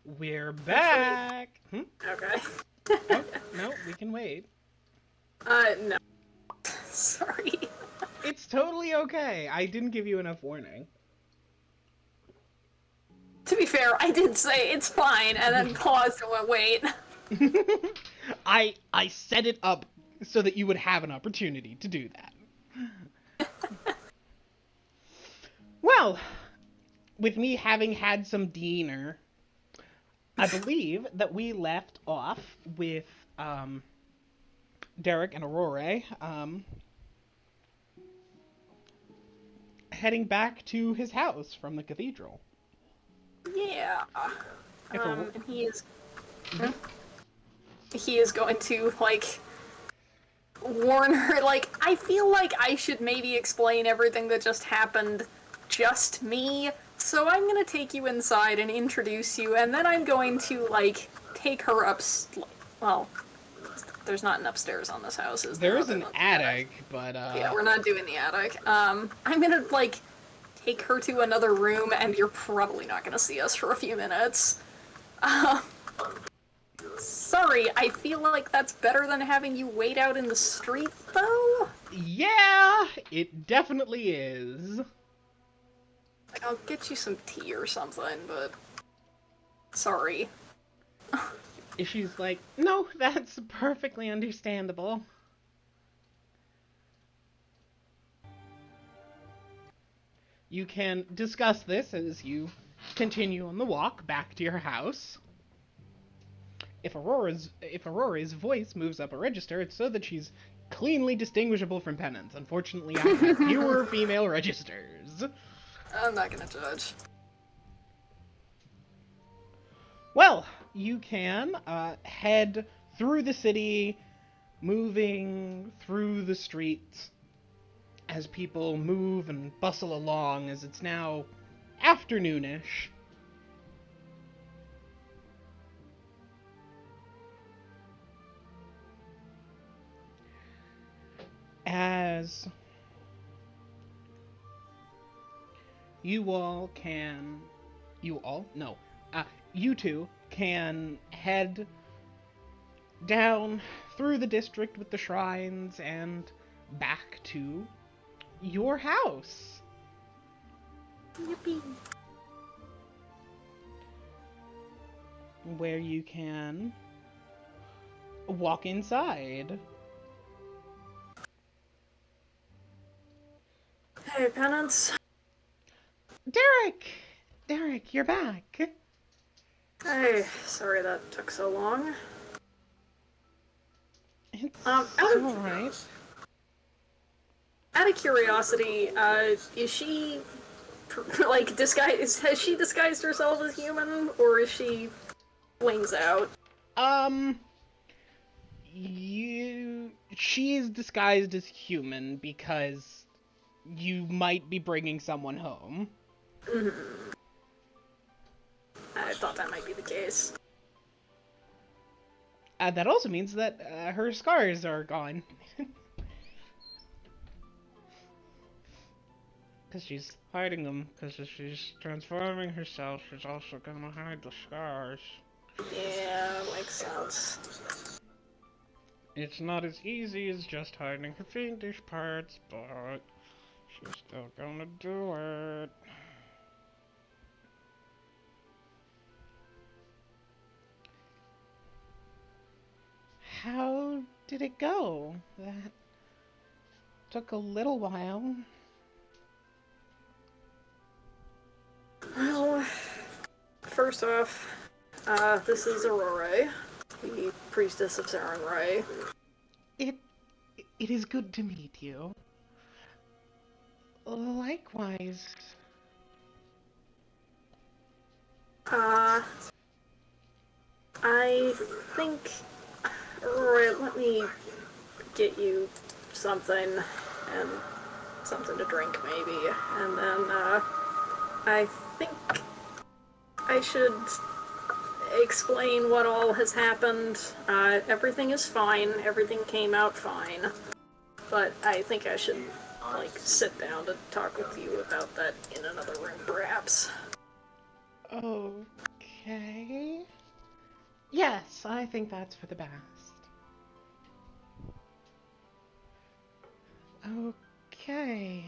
We're back! Okay. Oh, no, we can wait. No. Sorry. It's totally okay. I didn't give you enough warning. To be fair, I did say it's fine, and then paused and went, wait. I set it up so that you would have an opportunity to do that. Well, with me having had some dinner, I believe that we left off with Derek and Aurora heading back to his house from the cathedral. Yeah. If And he is going to, like, warn her, like, I feel like I should maybe explain everything that just happened just me, so I'm gonna take you inside and introduce you, and then I'm going to, like, take her well, there's not an upstairs on this house, is there? There is an attic, but Yeah, we're not doing the attic. I'm gonna, like, take her to another room, and you're probably not gonna see us for a few minutes. Sorry, I feel like that's better than having you wait out in the street, though? yeah, it definitely is. Like, I'll get you some tea or something, but... Sorry. She's like, no, that's perfectly understandable. You can discuss this as you continue on the walk back to your house. If Aurora's voice moves up a register, it's so that she's cleanly distinguishable from Penance. Unfortunately, I have fewer female registers. I'm not gonna judge. Well, you can head through the city, moving through the streets as people move and bustle along, as it's now afternoonish. As you two can head down through the district with the shrines and back to your house. Yippee. Where you can walk inside. Hey, Penance. Derek, you're back. Hey, sorry that took so long. It's Out of alright. Out of curiosity, is she like disguised? Has she disguised herself as human, or is she wings out? She's disguised as human because you might be bringing someone home. I thought that might be the case. That also means that her scars are gone. Because she's hiding them, because if she's transforming herself, she's also gonna hide the scars. Yeah, makes sense. It's not as easy as just hiding her fiendish parts, but she's still gonna do it. How did it go? That took a little while. Well, first off, this is Aurora, the priestess of Sarenrae. It is good to meet you. Likewise. I think... Aurora, let me get you something, and something to drink, maybe, and then, I think I should explain what all has happened. Everything is fine, everything came out fine, but I think I should, like, sit down to talk with you about that in another room, perhaps. Okay. Yes, I think that's for the best. Okay.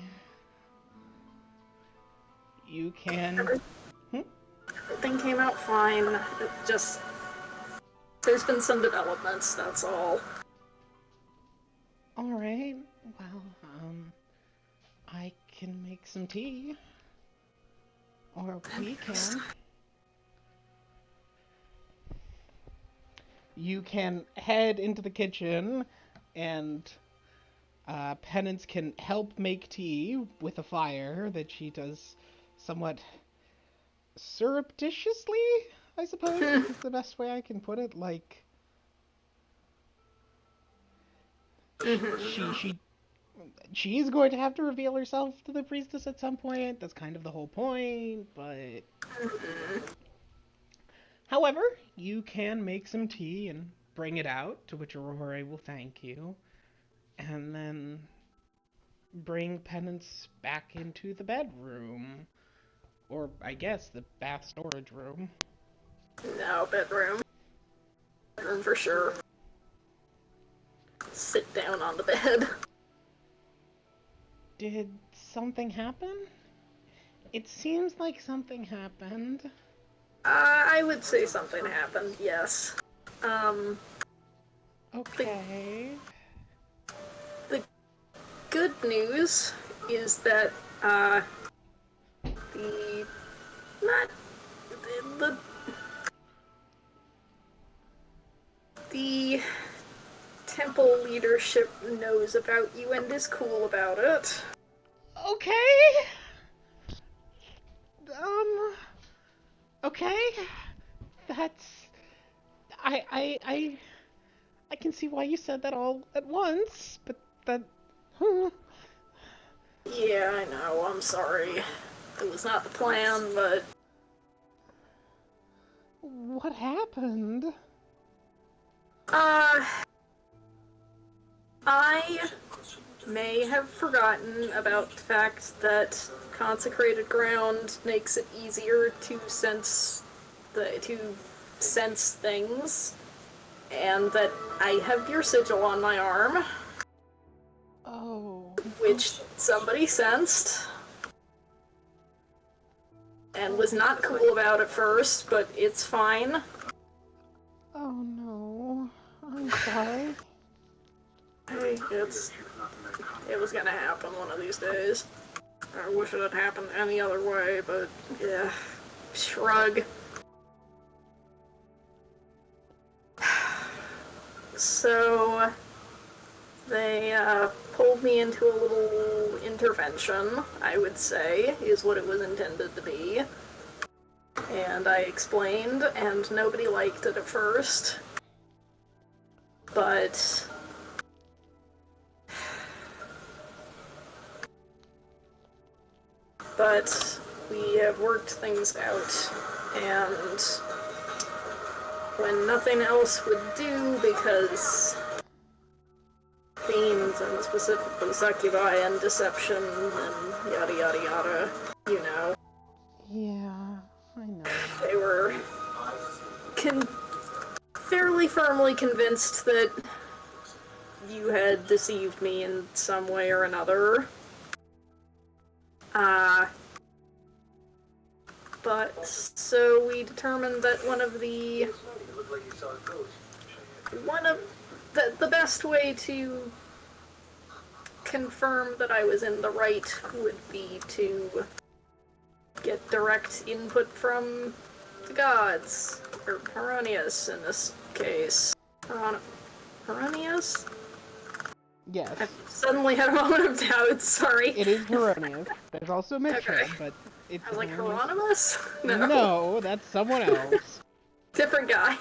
You can... Hmm? Everything came out fine. It just... There's been some developments, that's all. Alright, well, I can make some tea. Or we can. You can head into the kitchen, and Penance can help make tea with a fire that she does somewhat surreptitiously, I suppose is the best way I can put it. Like, she is going to have to reveal herself to the priestess at some point. That's kind of the whole point, but... However, you can make some tea and bring it out, to which Aurora will thank you, and then bring Penance back into the bedroom. Or, I guess, the bath storage room. No, bedroom. Bedroom for sure. Sit down on the bed. Did something happen? It seems like something happened. I would say something happened, yes. Okay. The good news is that, the temple leadership knows about you and is cool about it. Okay. Okay. That's... I can see why you said that all at once, but that... Yeah, I know, I'm sorry. It was not the plan, but... What happened? I may have forgotten about the fact that consecrated ground makes it easier to sense things, and that I have your sigil on my arm. Oh. Which somebody sensed. And was not cool about at first, but it's fine. Oh no. I'm sorry. Hey, it was gonna happen one of these days. I wish it had happened any other way, but yeah. Shrug. So, they pulled me into a little intervention, I would say, is what it was intended to be. And I explained, and nobody liked it at first. But... we have worked things out, and when nothing else would do, because themes and specifically succubi and deception and yada yada yada, you know. Yeah, I know. They were fairly firmly convinced that you had deceived me in some way or another. But so we determined that the best way to confirm that I was in the right would be to get direct input from the gods, or Heronius in this case. Heronius? Yes. I suddenly had a moment of doubt, sorry. It is Heronius. There's also Mitchell, Okay. but it's I was like, Heronius. Hieronymus? No, that's someone else. Different guy.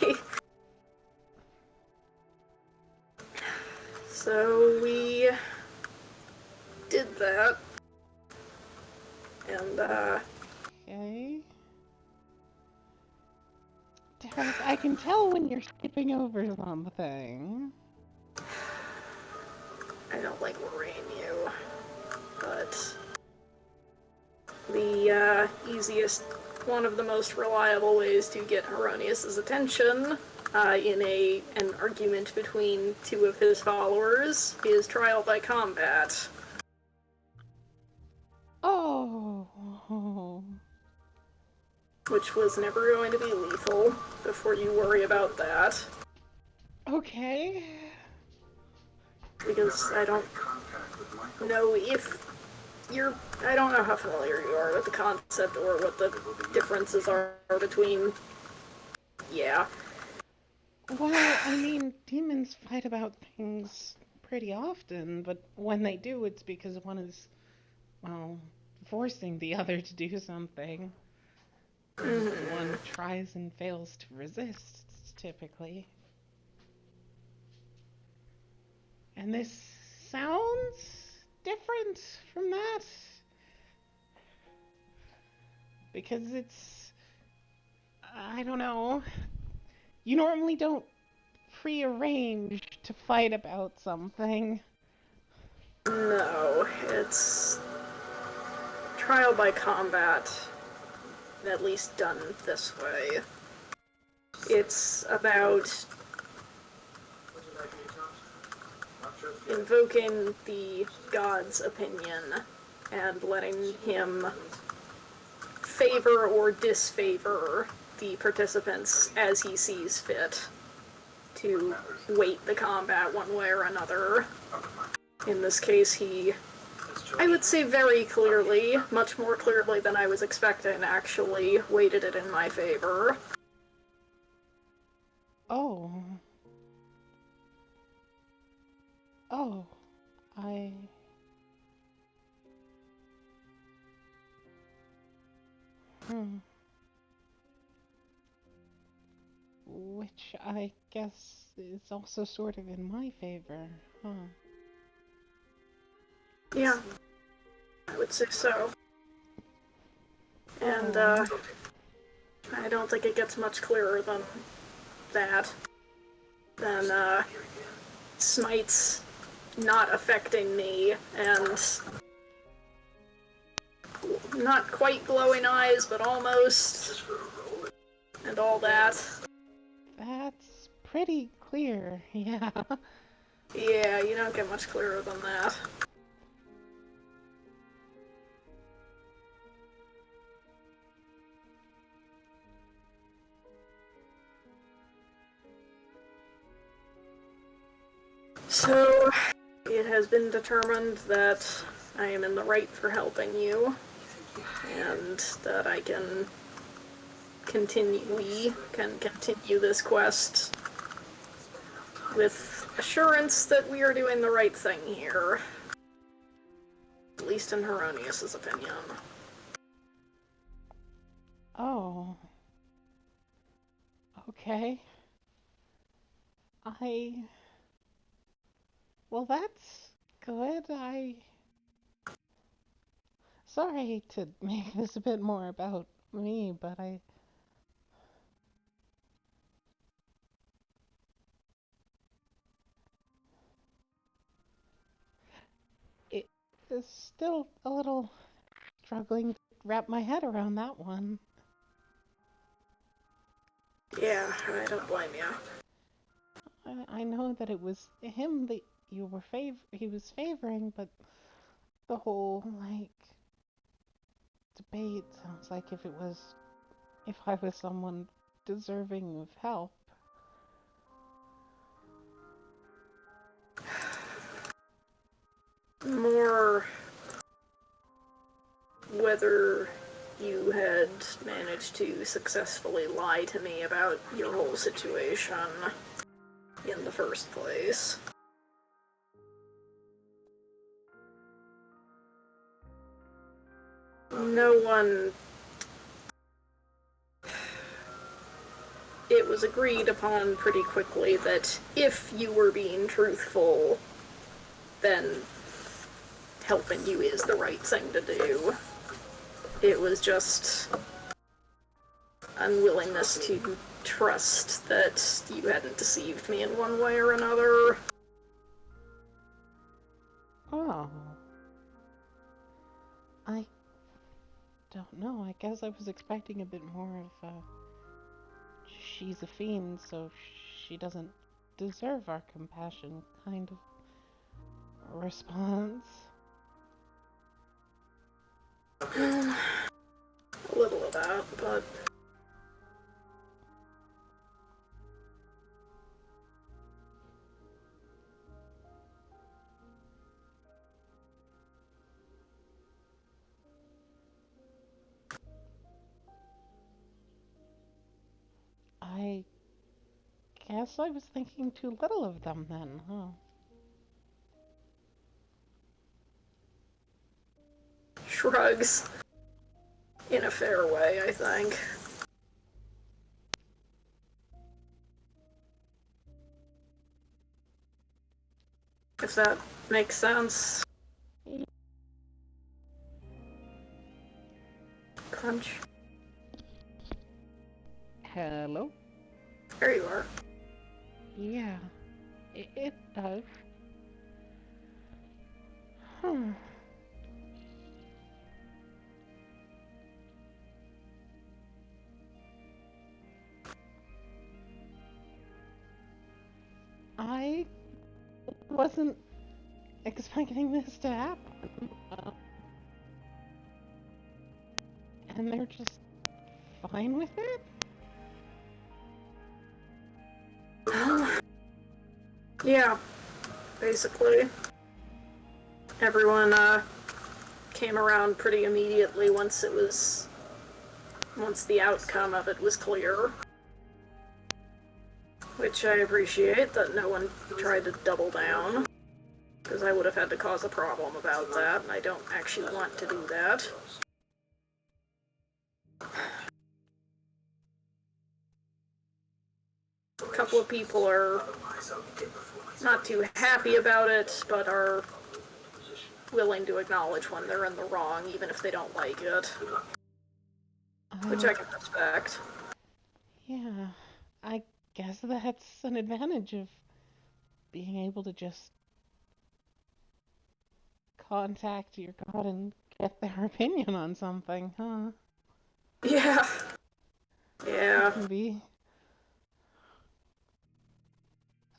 So we did that. And, Okay. Derek, I can tell when you're skipping over something. I don't like worrying you, but the easiest one of the most reliable ways to get Heronius's attention in an argument between two of his followers is trial by combat. Oh. Which was never going to be lethal, before you worry about that. Okay. Because I don't know if I don't know how familiar you are with the concept or what the differences are between... Yeah. Well, I mean, demons fight about things pretty often, but when they do, it's because one is, well, forcing the other to do something. One tries and fails to resist, typically. And this sounds different from that. Because it's... I don't know. You normally don't prearrange to fight about something. No, it's trial by combat, at least done this way. It's about invoking the god's opinion and letting him favor or disfavor the participants as he sees fit to weight the combat one way or another. In this case, he, I would say very clearly, much more clearly than I was expecting, actually weighted it in my favor. Oh. Oh. Which I guess is also sort of in my favor, huh? Yeah, I would say so. And, I don't think it gets much clearer than that. Than, smites not affecting me, and not quite glowing eyes, but almost, and all that. That's pretty clear, yeah. Yeah, you don't get much clearer than that. So, it has been determined that I am in the right for helping you, and that I can we can continue this quest with assurance that we are doing the right thing here. At least in Heronius's opinion. Oh. Okay. Well, that's good. Sorry to make this a bit more about me, but it is still a little struggling to wrap my head around that one. Yeah, I don't blame you. I know that it was him that he was favoring, but the whole, like, debate sounds like if I was someone deserving of help. More whether you had managed to successfully lie to me about your whole situation in the first place. No one... It was agreed upon pretty quickly that if you were being truthful, then helping you is the right thing to do. It was just unwillingness to trust that you hadn't deceived me in one way or another. Oh. I don't know. I guess I was expecting a bit more of she's a fiend, so she doesn't deserve our compassion kind of response. A little of that, but I guess I was thinking too little of them then, huh? shrugs. In a fair way, I think. If that makes sense. Crunch. Hello? There you are. Yeah, it does. Hmm. I wasn't expecting this to happen. And they're just fine with it? Yeah, basically. Everyone came around pretty immediately once the outcome of it was clear. Which I appreciate that no one tried to double down, because I would have had to cause a problem about that, and I don't actually want to do that. A couple of people are not too happy about it, but are willing to acknowledge when they're in the wrong, even if they don't like it. Which I can respect. Yeah, I guess that's an advantage of being able to just contact your god and get their opinion on something, huh? Yeah. Yeah. It can be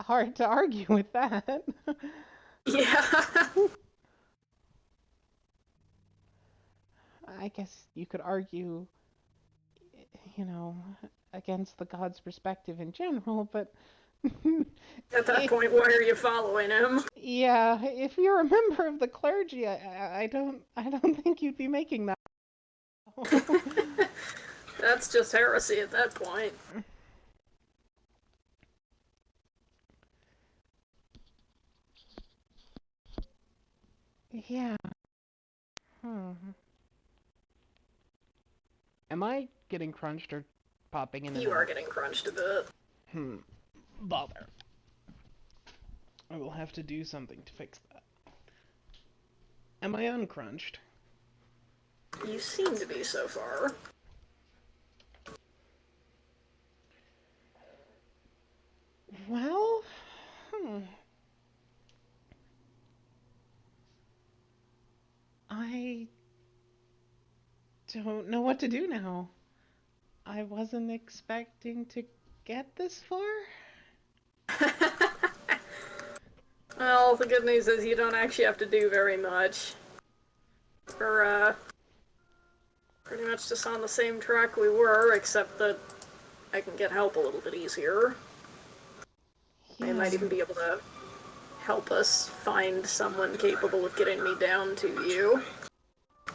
hard to argue with that. Yeah. I guess you could argue, you know, against the god's perspective in general, but At that point, why are you following him? yeah, if you're a member of the clergy, I don't think you'd be making that. That's just heresy at that point. Yeah. Hmm. Am I getting crunched or popping in and You are out? getting crunched a bit. Bother. I will have to do something to fix that. Am I uncrunched? You seem to be so far. Well, I don't know what to do now. I wasn't expecting to get this far. Well, the good news is you don't actually have to do very much. We're, pretty much just on the same track we were, except that I can get help a little bit easier. Yeah. They might even be able to help us find someone capable of getting me down to you.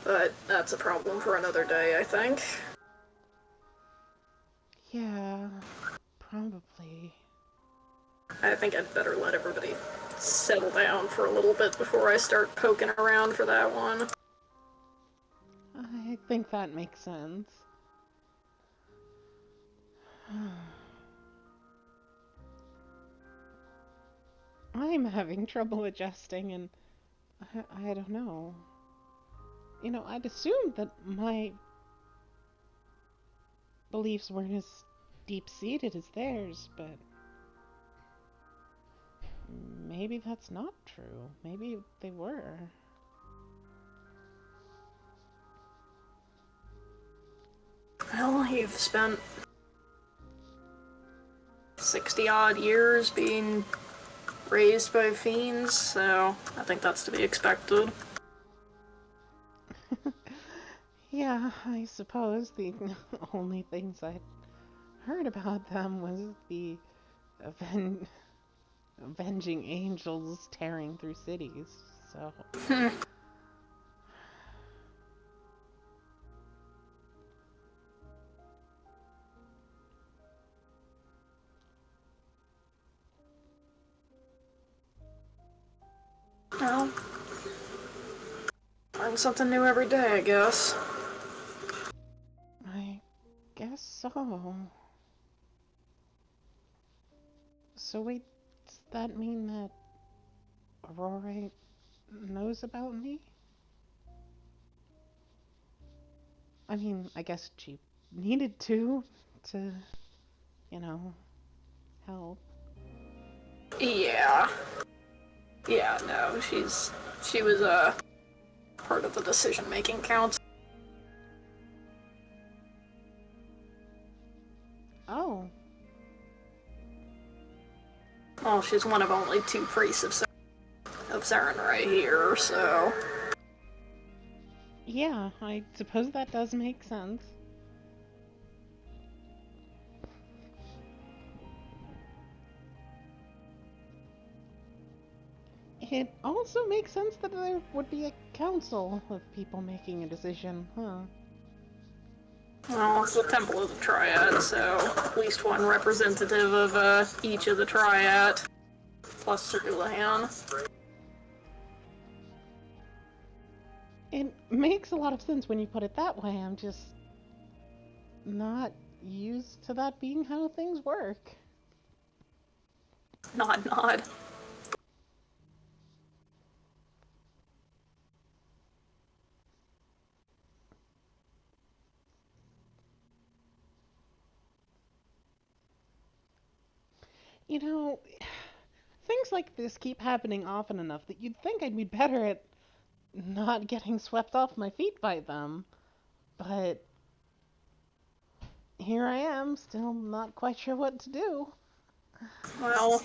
But that's a problem for another day, I think. Yeah, probably. I think I'd better let everybody settle down for a little bit before I start poking around for that one. I think that makes sense. I'm having trouble adjusting, and I don't know. You know, I'd assumed that my beliefs weren't as deep-seated as theirs, but maybe that's not true. Maybe they were. Well, you've spent 60-odd years being raised by fiends, so I think that's to be expected. Yeah, I suppose the only things I'd heard about them was the avenging angels tearing through cities, so. Well, learn something new every day, I guess. I guess so. So wait, does that mean that Aurora knows about me? I mean, I guess she needed to, you know, help. Yeah. Yeah, no, she was, part of the decision-making council. Oh, Well, she's one of only 2 priests of Saren right here, so... yeah, I suppose that does make sense. It also makes sense that there would be a council of people making a decision, huh? Well, it's the Temple of the Triad, so at least one representative of, each of the Triad, plus Circulahan. It makes a lot of sense when you put it that way. I'm just not used to that being how things work. Nod, nod. You know, things like this keep happening often enough that you'd think I'd be better at not getting swept off my feet by them. But here I am, still not quite sure what to do. Well,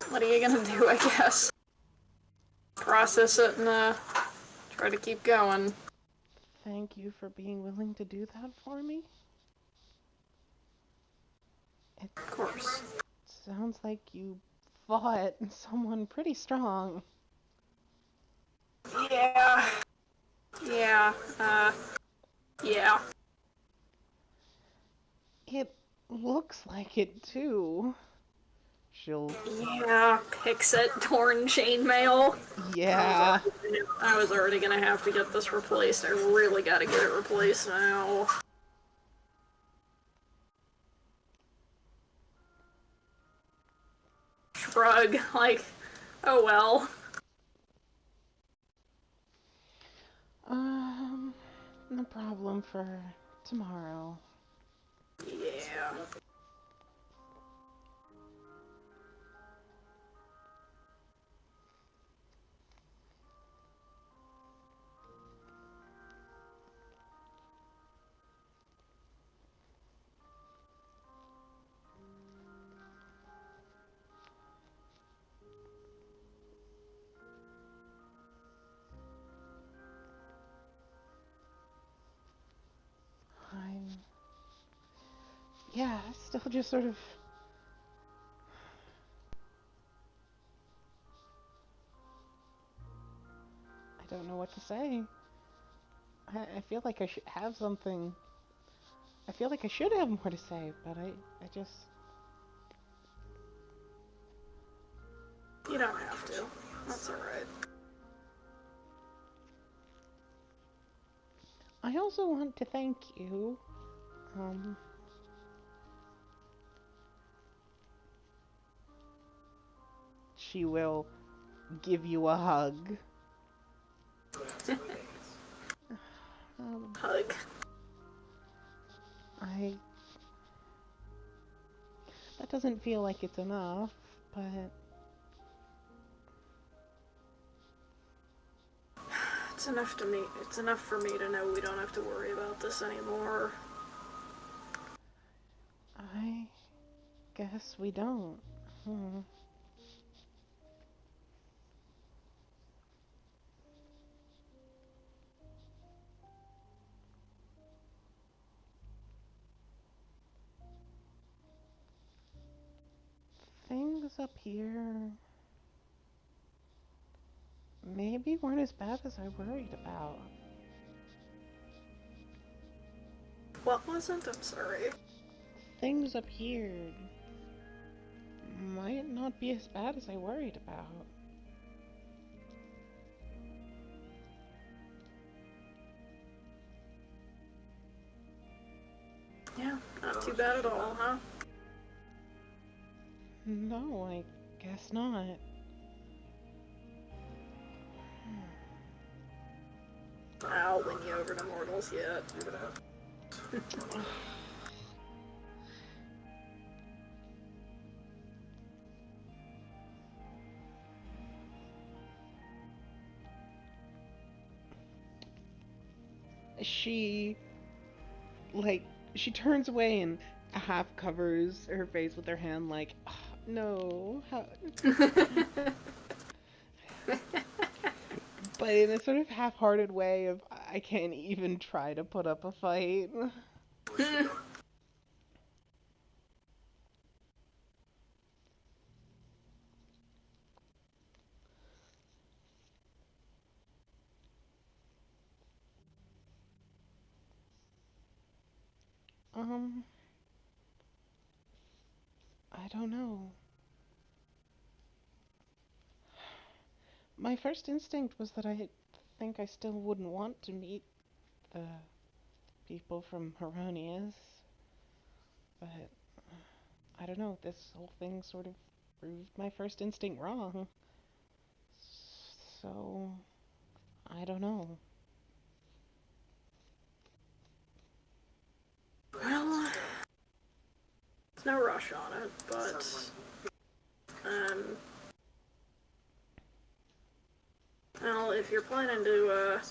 what are you gonna do, I guess? Process it and, try to keep going. Thank you for being willing to do that for me. It Of course. sounds like you fought someone pretty strong. Yeah. Yeah, yeah. It looks like it too. She'll. Yeah, Pixit torn chainmail. Yeah. I was already gonna have to get this replaced. I really gotta get it replaced now. Shrug, like, oh well. No problem for tomorrow. Yeah. I'm. Yeah, still just sort of. I don't know what to say. I feel like I should have something. I feel like I should have more to say, but I just. You don't have to. That's alright. I also want to thank you. She will give you a hug. Um, Hug. I. That doesn't feel like it's enough, but It's enough to me. It's enough for me to know we don't have to worry about this anymore. I guess we don't. Hmm. Things up here maybe weren't as bad as I worried about. What wasn't? I'm sorry. Things up here might not be as bad as I worried about. Yeah, not too bad at all, huh? No, I guess not. I'll win you over to mortals yet. She, like, she turns away and half covers her face with her hand, like, "Ah, no, how... but in a sort of half-hearted way of, I can't even try to put up a fight. Um, I don't know. My first instinct was that I think I still wouldn't want to meet the people from Heronius, but I don't know, this whole thing sort of proved my first instinct wrong. So, I don't know. Well, there's no rush on it, but well, if you're planning to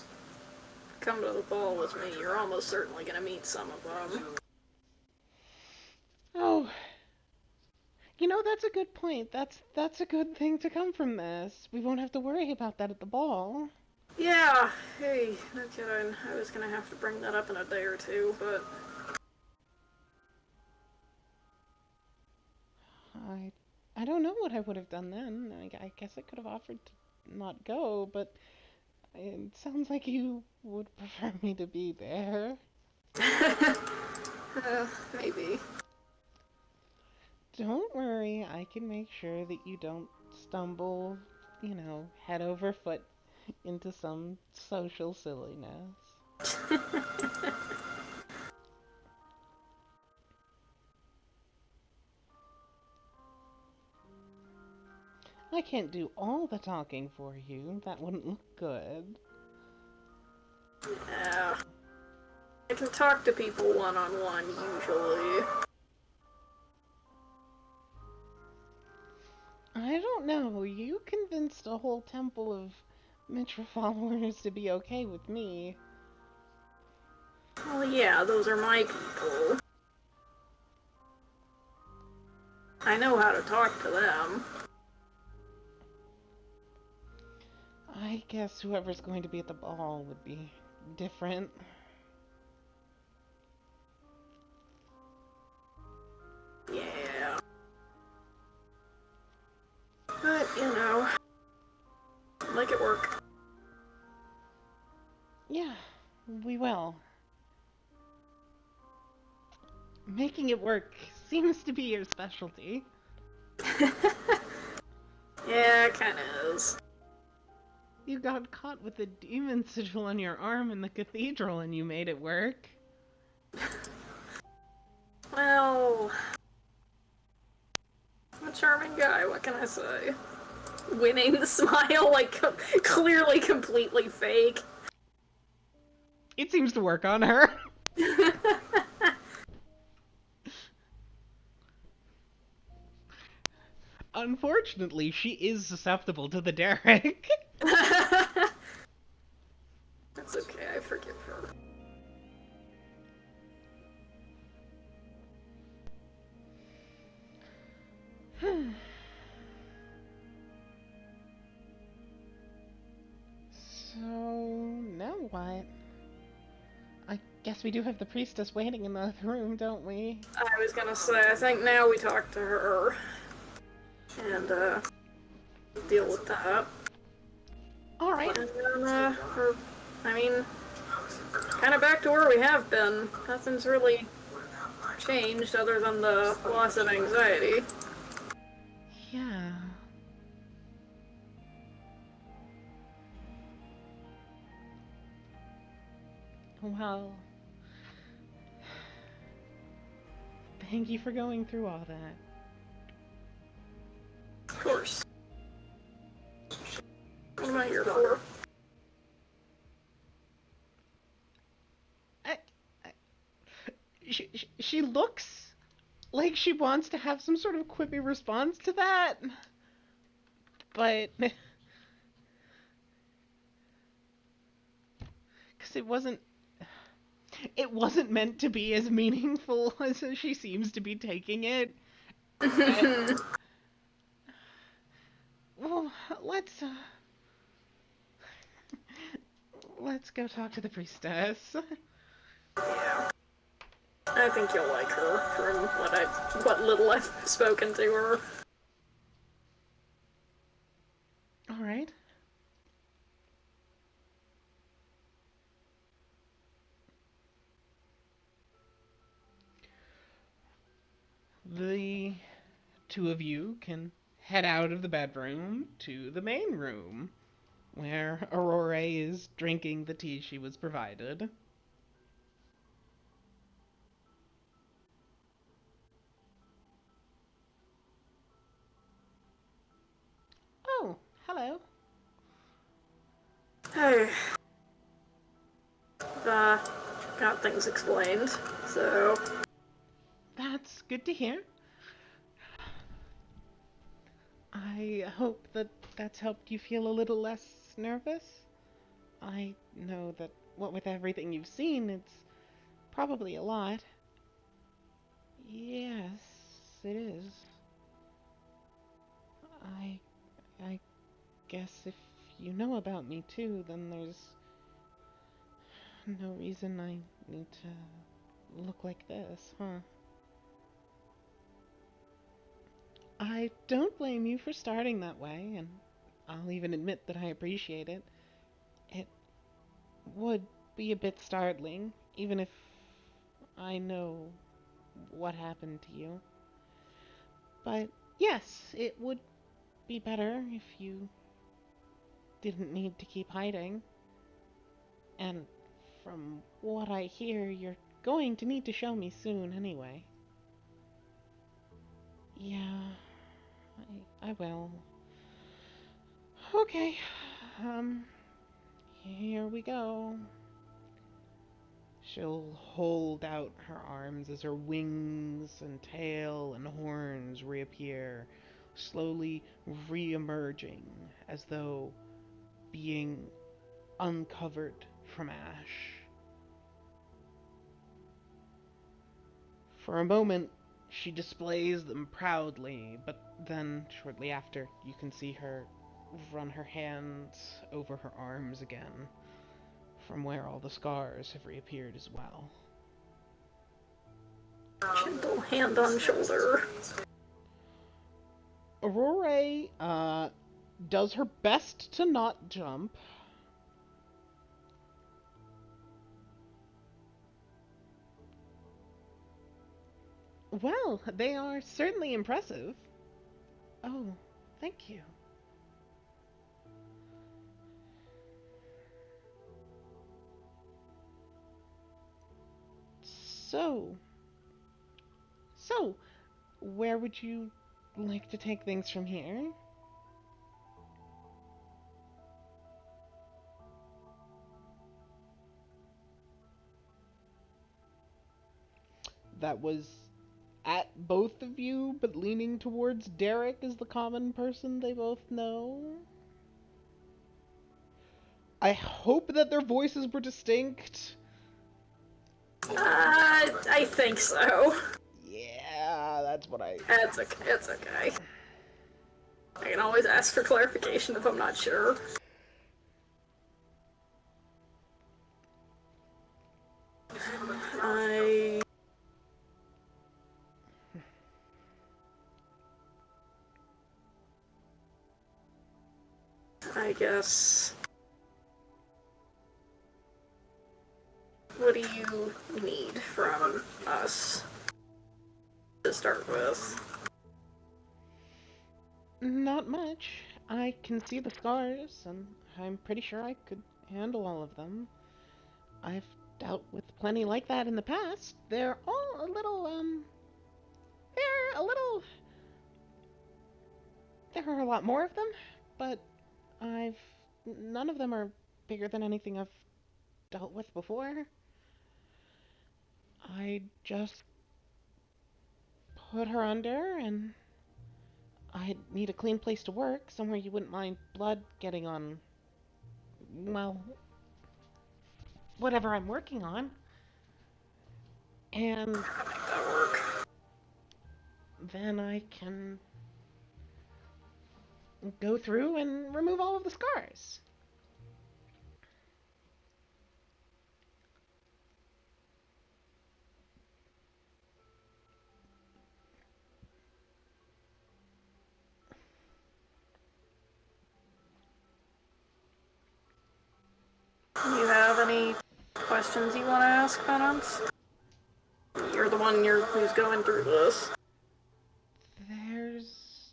come to the ball with me, you're almost certainly gonna meet some of them. Oh, you know, that's a good point. That's a good thing to come from this. We won't have to worry about that at the ball. Yeah, hey, no kidding. I was gonna have to bring that up in a day or two, but I I don't know what I would have done then. I guess I could have offered to not go, but it sounds like you would prefer me to be there. maybe. Don't worry, I can make sure that you don't stumble, head over foot into some social silliness. I can't do all the talking for you. That wouldn't look good. Yeah. I can talk to people one-on-one, usually. I don't know. You convinced a whole temple of Mitra followers to be okay with me. Well, yeah, those are my people. I know how to talk to them. I guess whoever's going to be at the ball would be different. Yeah. But, you know, make it work. Yeah, we will. Making it work seems to be your specialty. Yeah, it kinda is. You got caught with a demon sigil on your arm in the cathedral and you made it work. Well, I'm a charming guy, what can I say? Winning the smile, like, clearly completely fake. It seems to work on her. Unfortunately, she is susceptible to the Derek. That's okay, I forgive her. So, now what? I guess we do have the priestess waiting in the other room, don't we? I was gonna say, I think now we talk to her. And, deal with that. Alright. And then, I mean, kind of back to where we have been. Nothing's really changed other than the loss of anxiety. Yeah. Well, thank you for going through all that. Of course. What am I here for? She looks like she wants to have some sort of quippy response to that, but because it wasn't meant to be as meaningful as she seems to be taking it. Well, let's go talk to the priestess. Yeah. I think you'll like her from what little I've spoken to her. All right. The two of you can head out of the bedroom to the main room, where Aurora is drinking the tea she was provided. Oh, hello. Hey. Got things explained, so... That's good to hear. I hope that that's helped you feel a little less nervous. I know that what with everything you've seen, it's probably a lot. Yes, it is. I I guess if you know about me too, then there's no reason I need to look like this, huh? I don't blame you for starting that way, and I'll even admit that I appreciate it. It would be a bit startling, even if I know what happened to you. But yes, it would be better if you didn't need to keep hiding. And from what I hear, you're going to need to show me soon anyway. Yeah, I will. Okay, um, here we go. She'll hold out her arms as her wings and tail and horns reappear, slowly re-emerging as though being uncovered from ash. For a moment, she displays them proudly, but then, shortly after, you can see her run her hands over her arms again, from where all the scars have reappeared as well. Gentle hand on shoulder. Aurora does her best to not jump. Well, they are certainly impressive. Oh, thank you. So, so, where would you like to take things from here? That was at both of you, but leaning towards Derek as the common person they both know. I hope that their voices were distinct. I think so. Yeah, that's what I... That's okay, it's okay. I can always ask for clarification if I'm not sure. I guess... What do you need from us to start with? Not much. I can see the scars, and I'm pretty sure I could handle all of them. I've dealt with plenty like that in the past. They're all a little, they're a little... There are a lot more of them, but none of them are bigger than anything I've dealt with before. I just put her under, and I need a clean place to work, somewhere you wouldn't mind blood getting on, well, whatever I'm working on. And That work. then I can go through and remove all of the scars. Do you have any questions you want to ask, Penance? You're the one who's going through this. There's,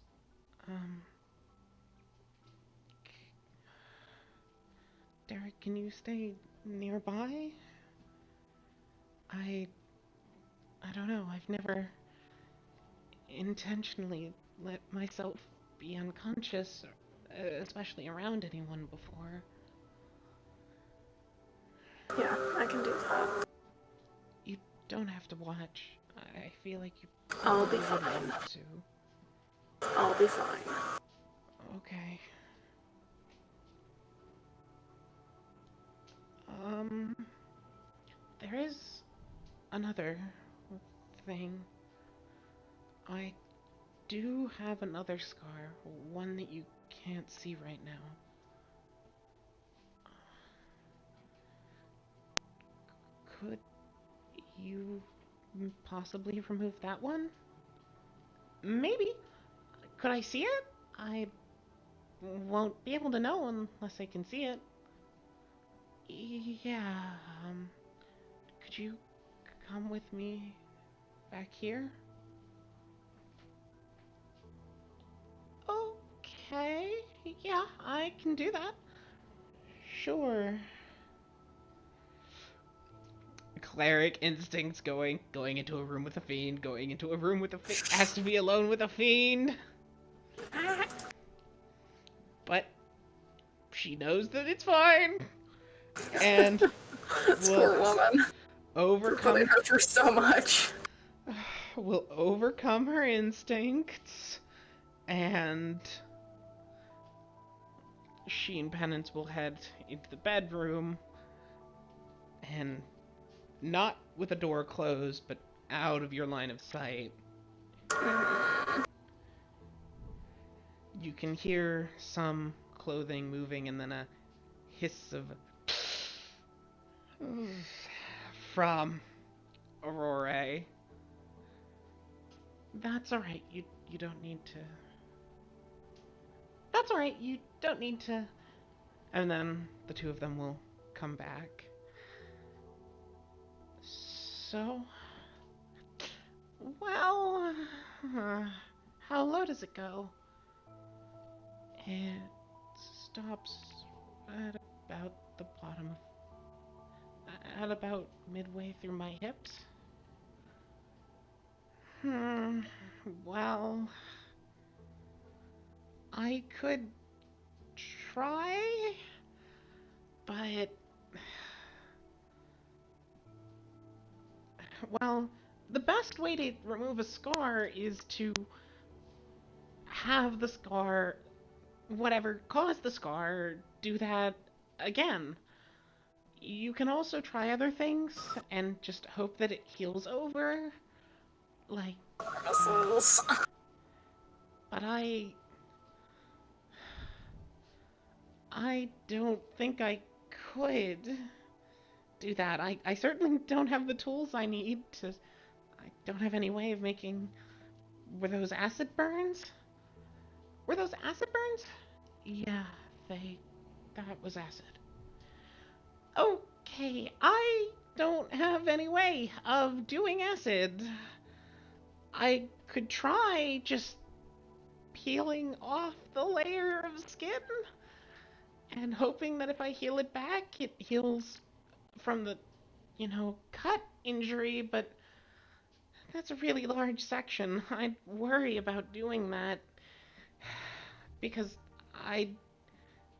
Derek, can you stay nearby? I don't know, I've never intentionally let myself be unconscious, especially around anyone before. Yeah, I can do that. You don't have to watch. I feel like you I'll be probably fine. would want to. I'll be fine. Okay. There is another thing. I do have another scar, one that you can't see right now. Could you possibly remove that one? Maybe. Could I see it? I won't be able to know unless I can see it. Yeah, could you come with me back here? Okay, yeah, I can do that. Sure. Cleric instincts going into a room with a fiend, going into a room with a fiend, has to be alone with a fiend. But she knows that it's fine. And Poor woman. overcome Putting her through so much. will overcome her instincts, and she and Penance will head into the bedroom, and not with a door closed, but out of your line of sight. You can hear some clothing moving, and then a hiss of from Aurora. That's alright, you don't need to... That's alright, you don't need to... And then the two of them will come back. So... Well... how low does it go? It stops at about the bottom of... at about midway through my hips. Well... I could try, but... Well, the best way to remove a scar is to have the scar, whatever caused the scar, do that again. You can also try other things and just hope that it heals over. Like, Missiles. but I don't think I could do that. I certainly don't have the tools I need to. I don't have any way of making. Were those acid burns? Were those acid burns? Yeah, they. That was acid. Okay, I don't have any way of doing acid. I could try just peeling off the layer of skin and hoping that if I heal it back, it heals from the, cut injury, but that's a really large section. I'd worry about doing that because I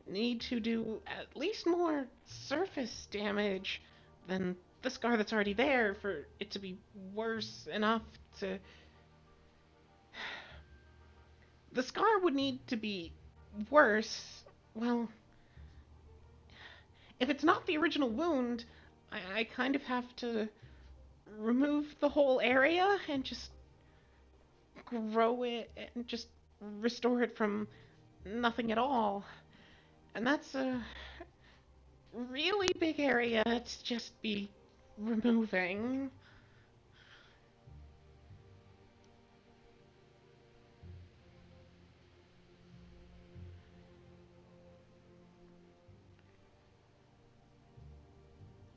need to do at least more surface damage than the scar that's already there for it to be worse enough to. The scar would need to be worse. Well, if it's not the original wound, I kind of have to remove the whole area and just grow it and just restore it from nothing at all. And that's a really big area to just be removing.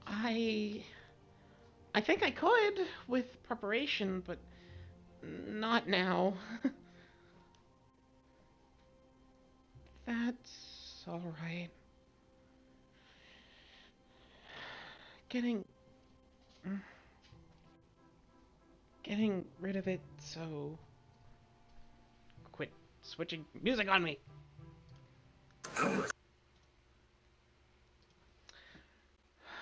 I I think I could with preparation, but not now. That's all right. Getting getting rid of it so quit switching music on me.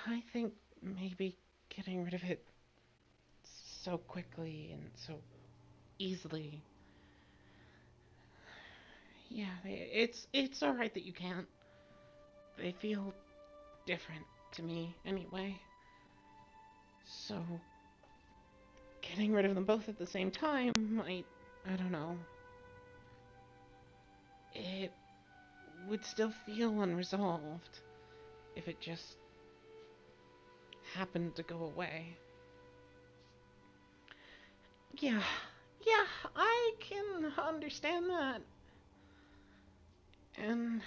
I think maybe getting rid of it so quickly and so easily. Yeah, it's all right that you can't. They feel different to me anyway. So getting rid of them both at the same time might, I don't know. It would still feel unresolved if it just happened to go away. Yeah, yeah, I can understand that. And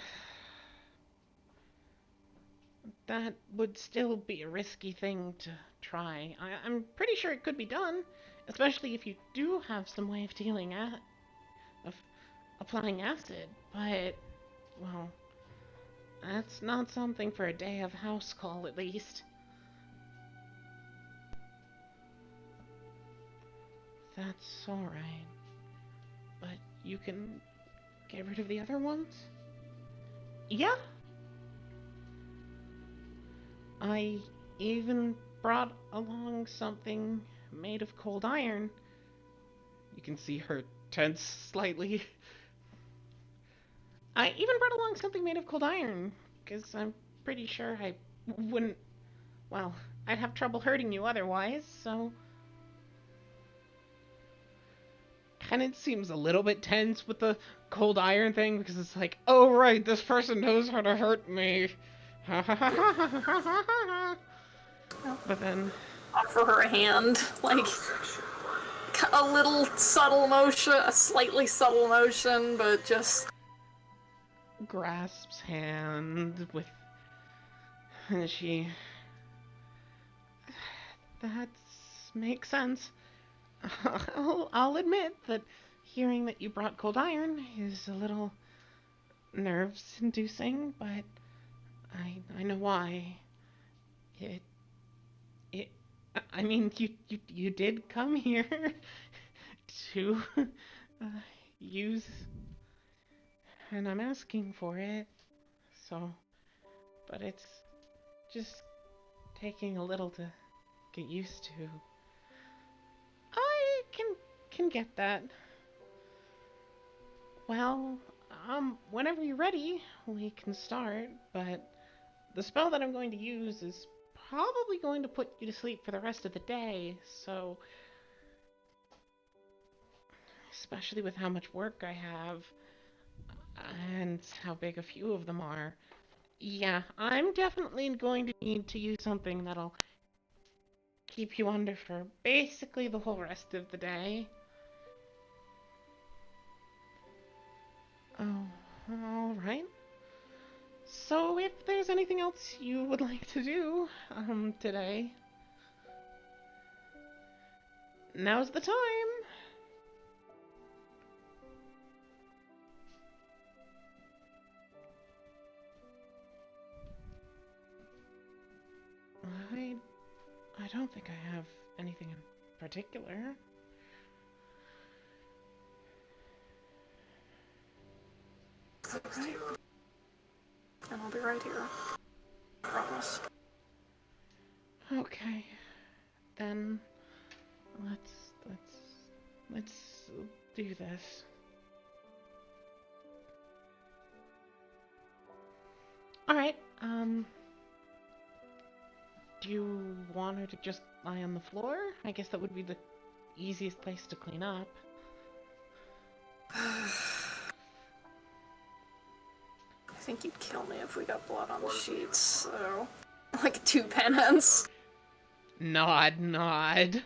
that would still be a risky thing to try. I'm pretty sure it could be done, especially if you do have some way of of applying acid. But, well, that's not something for a day of house call, at least. That's alright. But you can get rid of the other ones? Yeah, I even brought along something made of cold iron. You can see her tense slightly. I even brought along something made of cold iron, because I'm pretty sure I wouldn't. Well, I'd have trouble hurting you otherwise, so. Kind of seems a little bit tense with the cold iron thing, because it's like, oh right, this person knows how to hurt me. But then. Offer her a hand, like a little subtle motion, a slightly subtle motion, but just Grasps hand with. And she. That makes sense. I'll admit that hearing that you brought cold iron is a little nerves inducing, but I know why. It it I mean you did come here to use, and I'm asking for it. So, but it's just taking a little to get used to. can get that. Well, whenever you're ready, we can start, but the spell that I'm going to use is probably going to put you to sleep for the rest of the day, so especially with how much work I have and how big a few of them are. Yeah, I'm definitely going to need to use something that'll keep you under for basically the whole rest of the day. Oh, alright. So if there's anything else you would like to do, today, now's the time. I, I don't think I have anything in particular. Okay. And I'll be right here. Promise. Okay, then let's do this. All right. Do you want her to just lie on the floor? I guess that would be the easiest place to clean up. I think you'd kill me if we got blood on the sheets, so... Like 2 penance. Nod, nod.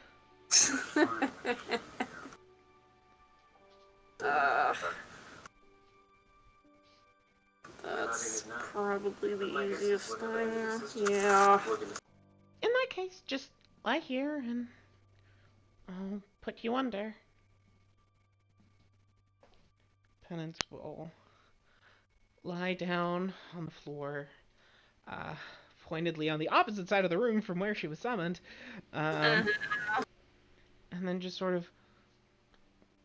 That's probably the easiest thing. Yeah. In that case, just lie here and I'll put you under. Penance will lie down on the floor, uh, pointedly on the opposite side of the room from where she was summoned, and then just sort of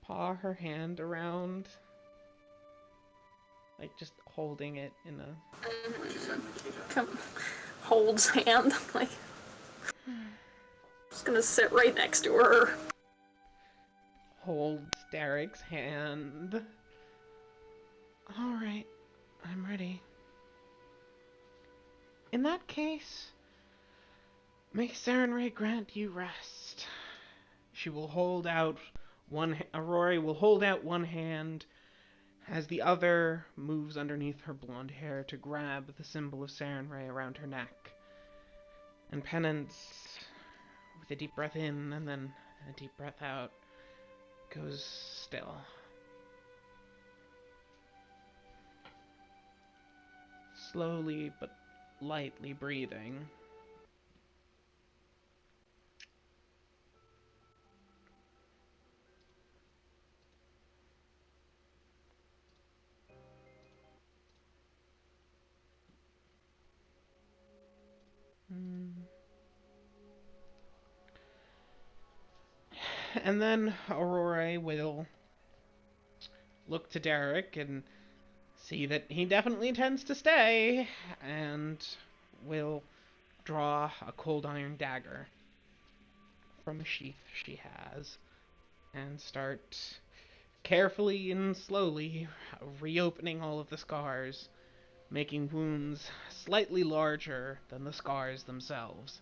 paw her hand around, like just holding it in a... Holds hand, like... Just gonna sit right next to her. Holds Derek's hand. Alright, I'm ready. In that case, may Sarenrae grant you rest. She will hold out Aurora will hold out one hand as the other moves underneath her blonde hair to grab the symbol of Sarenrae around her neck. And Penance, with a deep breath in and then a deep breath out, goes still. Slowly but lightly breathing. And then Aurora will look to Derek and see that he definitely intends to stay, and will draw a cold iron dagger from a sheath she has and start carefully and slowly reopening all of the scars, making wounds slightly larger than the scars themselves.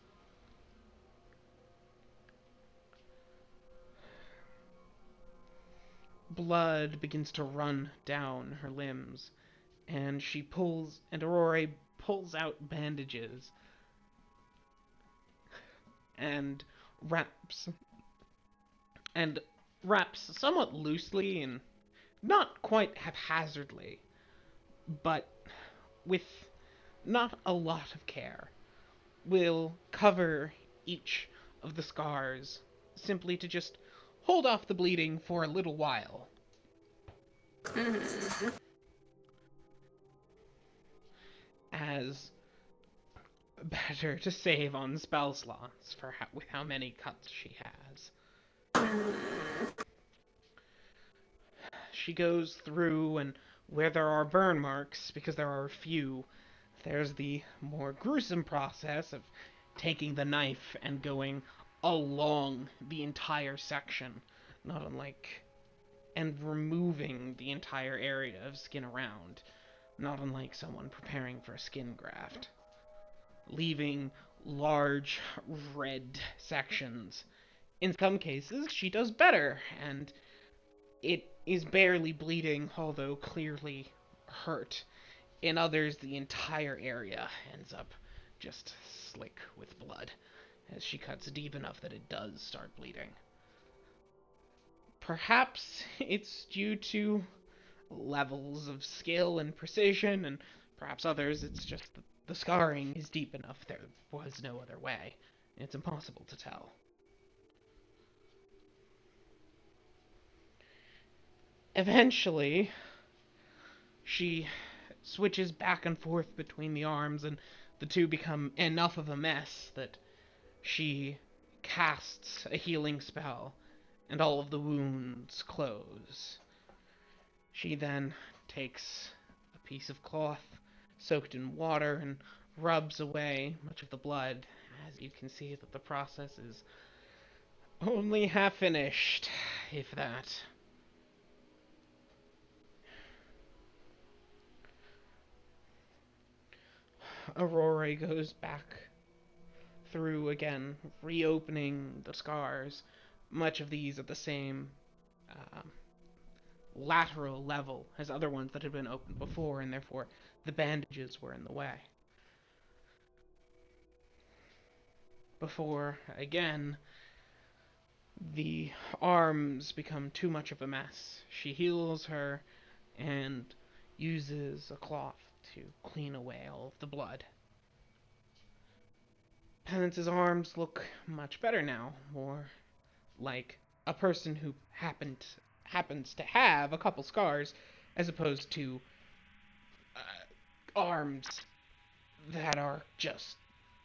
Blood begins to run down her limbs, and Aurora pulls out bandages and wraps somewhat loosely and not quite haphazardly, but with not a lot of care, will cover each of the scars simply to just hold off the bleeding for a little while. As better to save on spell slots with how many cuts she has. She goes through, and where there are burn marks, because there are a few, there's the more gruesome process of taking the knife and going along the entire section, not unlike, and removing the entire area of skin around, not unlike someone preparing for a skin graft, leaving large red sections. In some cases, she does better, and it is barely bleeding, although clearly hurt. In others, the entire area ends up just slick with blood, as she cuts deep enough that it does start bleeding. Perhaps it's due to levels of skill and precision, and perhaps others it's just that the scarring is deep enough there was no other way. It's impossible to tell. Eventually, she switches back and forth between the arms, and the two become enough of a mess that she casts a healing spell, and all of the wounds close. She then takes a piece of cloth soaked in water and rubs away much of the blood, as you can see that the process is only half finished, if that. Aurora goes back through again, reopening the scars. Much of these at the same um, lateral level as other ones that had been opened before, and therefore the bandages were in the way. Before, again, the arms become too much of a mess. She heals her and uses a cloth to clean away all of the blood. Penance's arms look much better now, more like a person who happens to have a couple scars, as opposed to arms that are just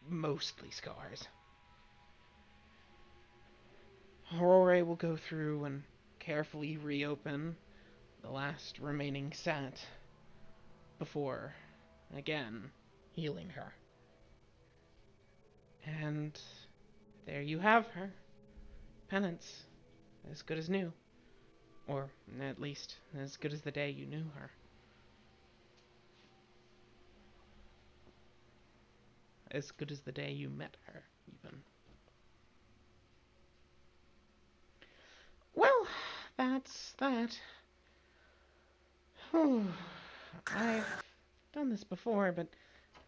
mostly scars. Aurora will go through and carefully reopen the last remaining set before, again, healing her. And there you have her. Penance, as good as new. Or, at least, as good as the day you knew her. As good as the day you met her, even. Well, that's that. I've done this before, but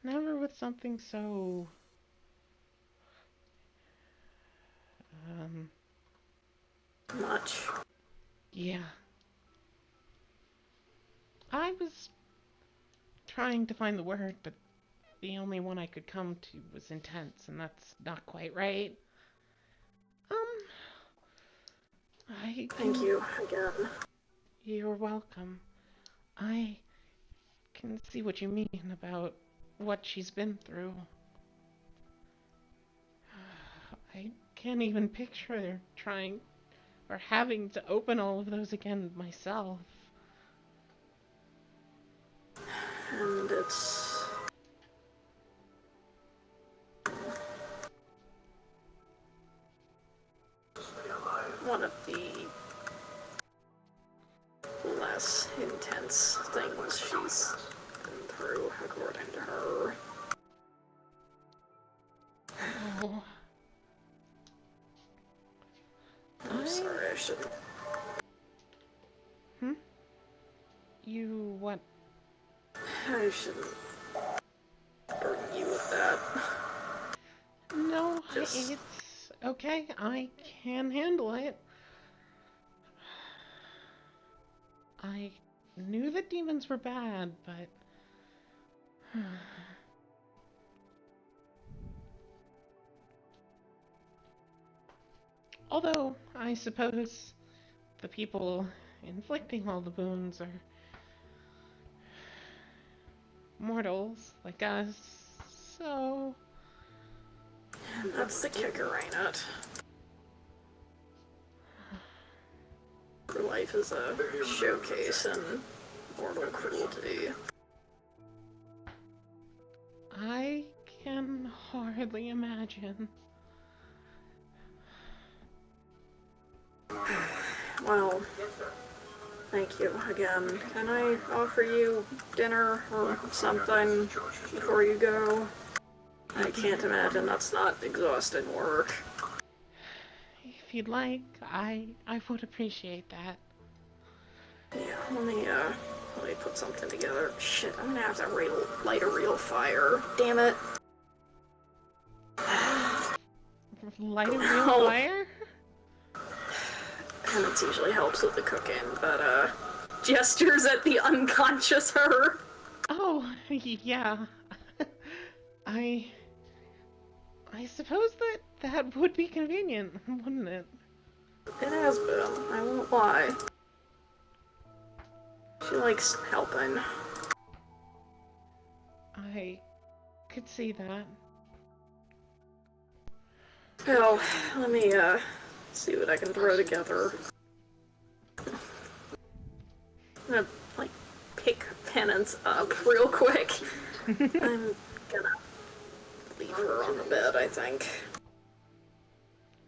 never with something so... Much. Yeah. I was trying to find the word, but the only one I could come to was intense, and that's not quite right. Thank you again. You're welcome. I can see what you mean about what she's been through. I can't even picture trying or having to open all of those again myself. And it's one of the less intense things she's been through, according to her. Oh. I'm sorry, I shouldn't. You what? I shouldn't burden you with that. No, it's okay. I can handle it. I knew that demons were bad, but... Although, I suppose the people inflicting all the wounds are mortals like us, so... And that's the kicker, ain't it? Her life is a showcase in mortal cruelty. I can hardly imagine. Well, thank you again. Can I offer you dinner or something before you go? I can't imagine that's not exhausting work. If you'd like, I would appreciate that. Yeah, let me put something together. Shit, I'm gonna have to light a real fire. Damn it. Light a real fire? Penance usually helps with the cooking, but, gestures at the unconscious her. Oh, yeah. I suppose that would be convenient, wouldn't it? It has been, I won't lie. She likes helping. I could see that. Well, let me, see what I can throw together. I'm gonna, like, pick Penance up real quick. I'm gonna leave her on the bed, I think.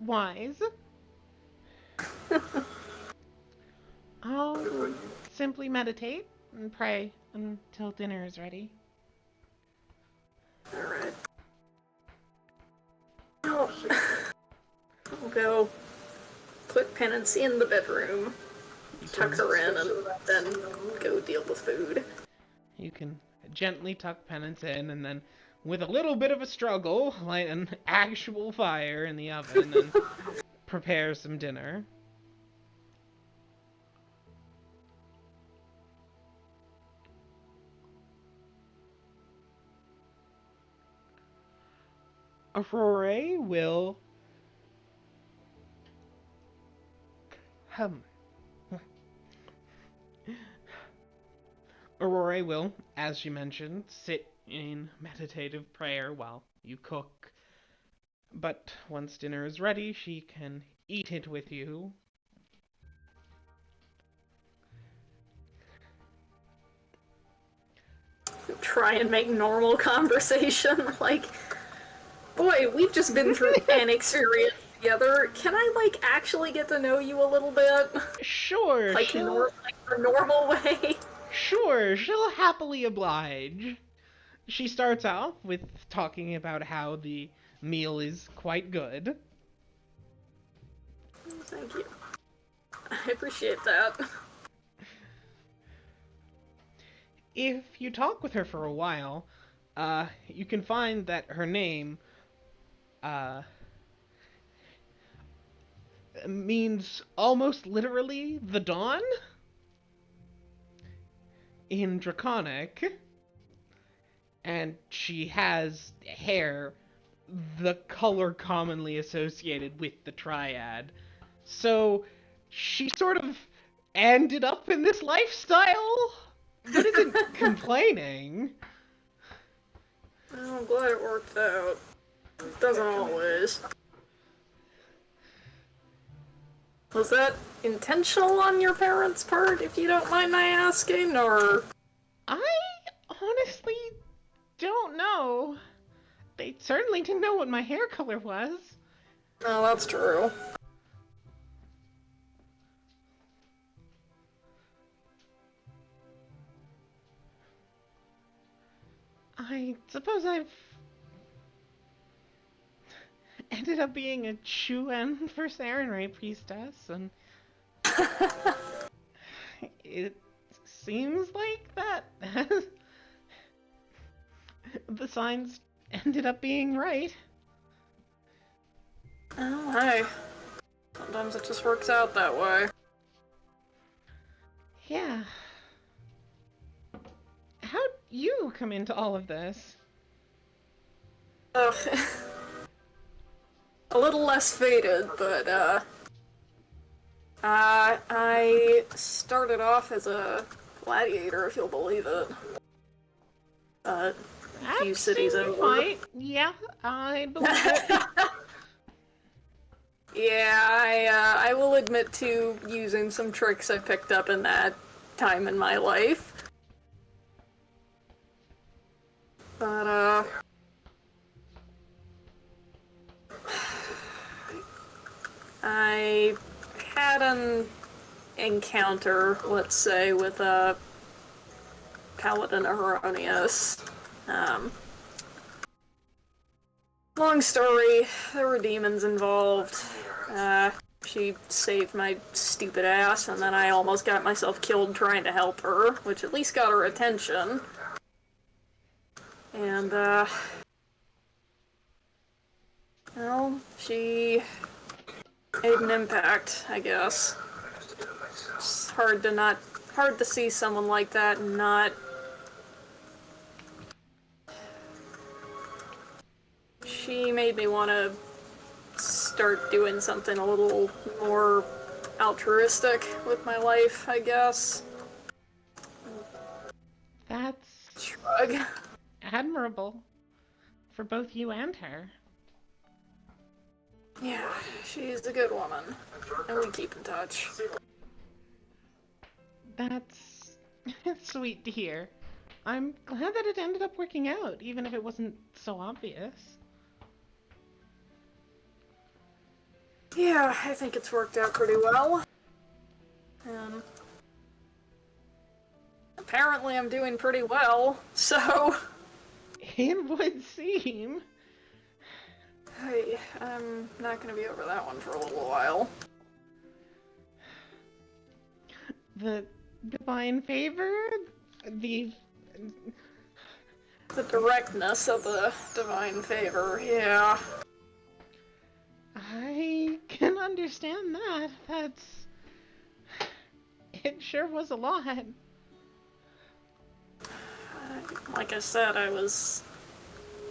Wise. I'll simply meditate and pray until dinner is ready. Alright. I'll go put Penance in the bedroom, tuck her in, and then go deal with food. You can gently tuck Penance in and then, with a little bit of a struggle, light an actual fire in the oven and prepare some dinner. Aurora will Aurora will, as she mentioned, sit in meditative prayer while you cook. But once dinner is ready, she can eat it with you. Try and make normal conversation, like, boy, we've just been through an experience together. Can I, like, actually get to know you a little bit? Sure, Like, like a normal way? Sure, she'll happily oblige. She starts off with talking about how the meal is quite good. Thank you. I appreciate that. If you talk with her for a while, you can find that her name, means almost literally the dawn in Draconic, and she has hair the color commonly associated with the Triad. So she sort of ended up in this lifestyle, but isn't complaining. Oh, I'm glad it worked out. It doesn't always. Was that intentional on your parents' part, if you don't mind my asking, or...? I honestly don't know. They certainly didn't know what my hair color was. No, that's true. I suppose I've ended up being a Chuan for Sarenrae priestess, and it seems like that the signs ended up being right. Oh, hey. Sometimes it just works out that way. Yeah. How'd you come into all of this? Ugh. A little less fated, but, I started off as a gladiator, if you'll believe it. A few cities over. Fine. Yeah, I believe it. Yeah, I will admit to using some tricks I picked up in that time in my life. But, I had an encounter, let's say, with a Paladin Erroneous. Long story, there were demons involved. She saved my stupid ass, and then I almost got myself killed trying to help her, which at least got her attention. And, well, she made an impact, I guess. It's hard to see someone like that and not... She made me want to start doing something a little more altruistic with my life, I guess. That's Shrug. admirable for both you and her. Yeah, she's a good woman, and we keep in touch. That's sweet to hear. I'm glad that it ended up working out, even if it wasn't so obvious. Yeah, I think it's worked out pretty well. Apparently I'm doing pretty well, so... It would seem. Hey, I'm not gonna be over that one for a little while. The divine favor? The directness of the divine favor, yeah. I can understand that. It sure was a lot. Like I said, I was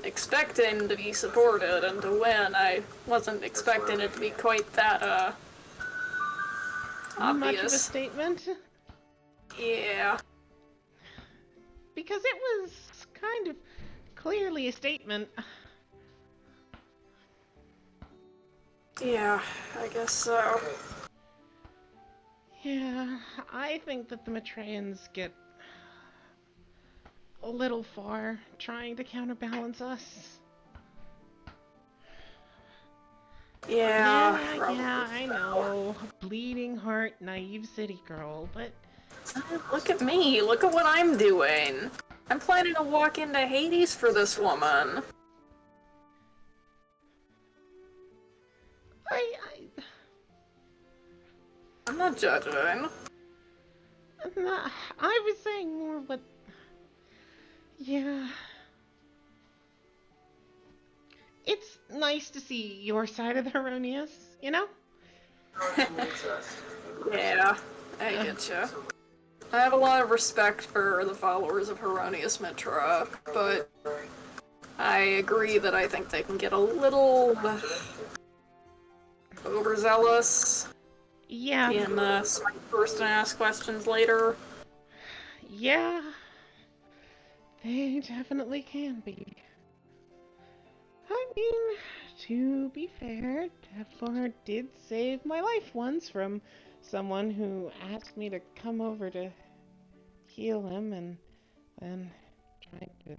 expecting to be supported and to win. I wasn't expecting it to be quite that, obvious. Much of a statement. Yeah. Because it was kind of clearly a statement. Yeah, I guess so. Yeah, I think that the Matrayans get a little far trying to counterbalance us. Yeah, yeah, I know. Bleeding heart, naive city girl, but... Look at me, look at what I'm doing. I'm planning to walk into Hades for this woman. I'm not judging. I was saying more what... Yeah... It's nice to see your side of the Heronius, you know? Yeah, I getcha. I have a lot of respect for the followers of Heronius Mitra, but I agree that I think they can get a little overzealous. Yeah. In smite first and ask questions later. Yeah. They definitely can be. I mean, to be fair, Devlor did save my life once from someone who asked me to come over to heal him and then tried to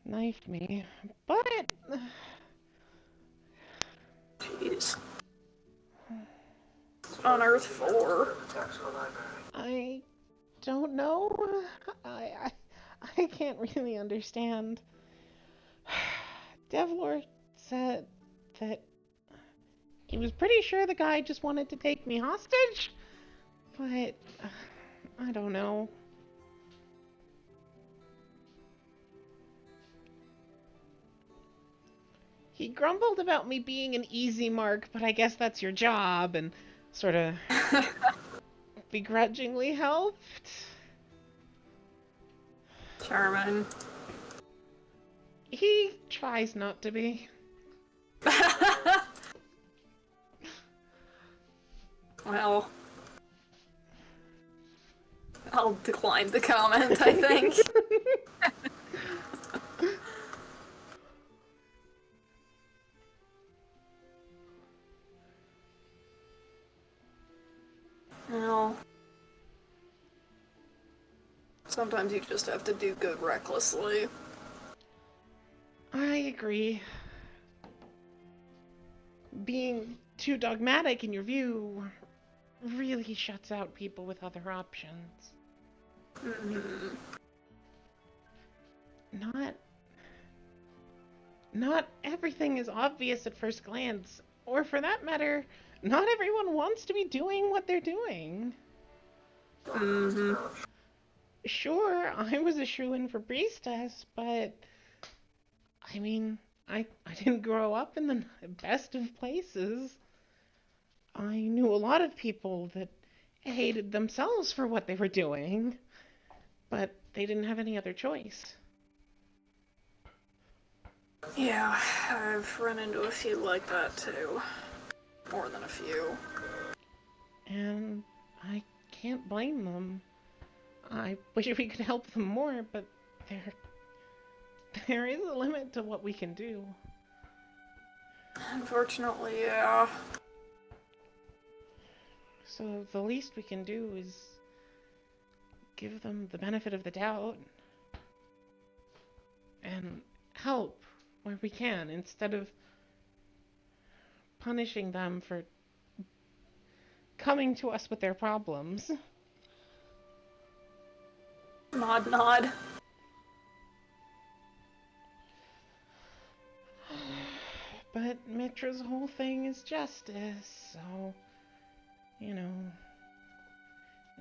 knife me. But... Jeez. On Earth 4. I don't know. I can't really understand. Devlor said that he was pretty sure the guy just wanted to take me hostage, but I don't know. He grumbled about me being an easy mark, but I guess that's your job, and sort of begrudgingly helped. Charmin. He tries not to be. Well, I'll decline the comment, I think. Well, sometimes you just have to do good recklessly. I agree. Being too dogmatic in your view really shuts out people with other options. Mm-hmm. Not everything is obvious at first glance, or for that matter, not everyone wants to be doing what they're doing. Mm-hmm. Sure, I was a shoo-in for priestess, but I mean, I didn't grow up in the best of places. I knew a lot of people that hated themselves for what they were doing, but they didn't have any other choice. Yeah, I've run into a few like that too. More than a few. And I can't blame them. I wish we could help them more, but there there is a limit to what we can do. Unfortunately, yeah. So the least we can do is give them the benefit of the doubt and help where we can instead of punishing them for coming to us with their problems. Nod, nod. But Mitra's whole thing is justice, so, you know,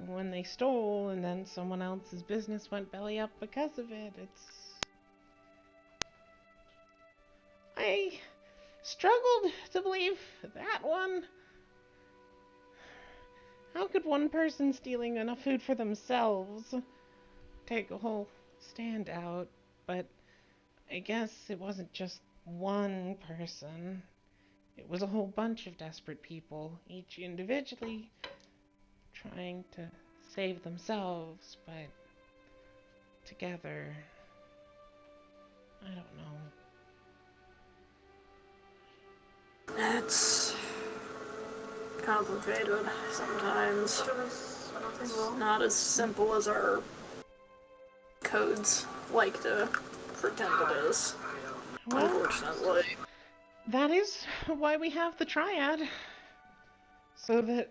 when they stole and then someone else's business went belly up because of it, I struggled to believe that one. How could one person stealing enough food for themselves take a whole stand out? But I guess it wasn't just one person. It was a whole bunch of desperate people, each individually trying to save themselves, but together, I don't know. It's complicated sometimes. It's not as simple as our codes like to pretend it is. Well, Unfortunately. that is why we have the triad. So that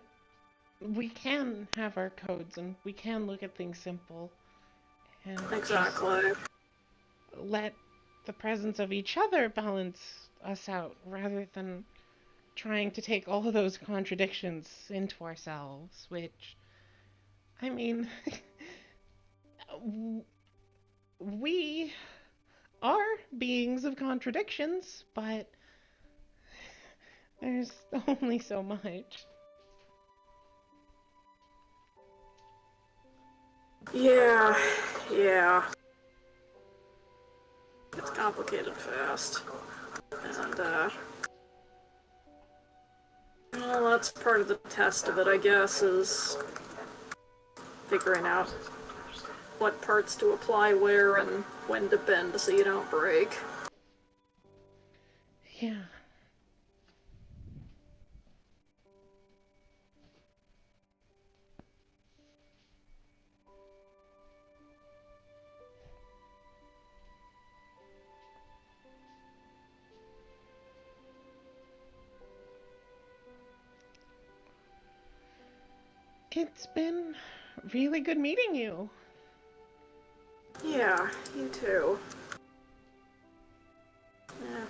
we can have our codes and we can look at things simple and Exactly. let the presence of each other balance us out rather than trying to take all of those contradictions into ourselves, which, I mean, we are beings of contradictions, but there's only so much. Yeah, yeah. It's complicated fast. And, well, that's part of the test of it, I guess, is figuring out what parts to apply where and when to bend so you don't break. Yeah. It's been really good meeting you. Yeah, you too. Yeah.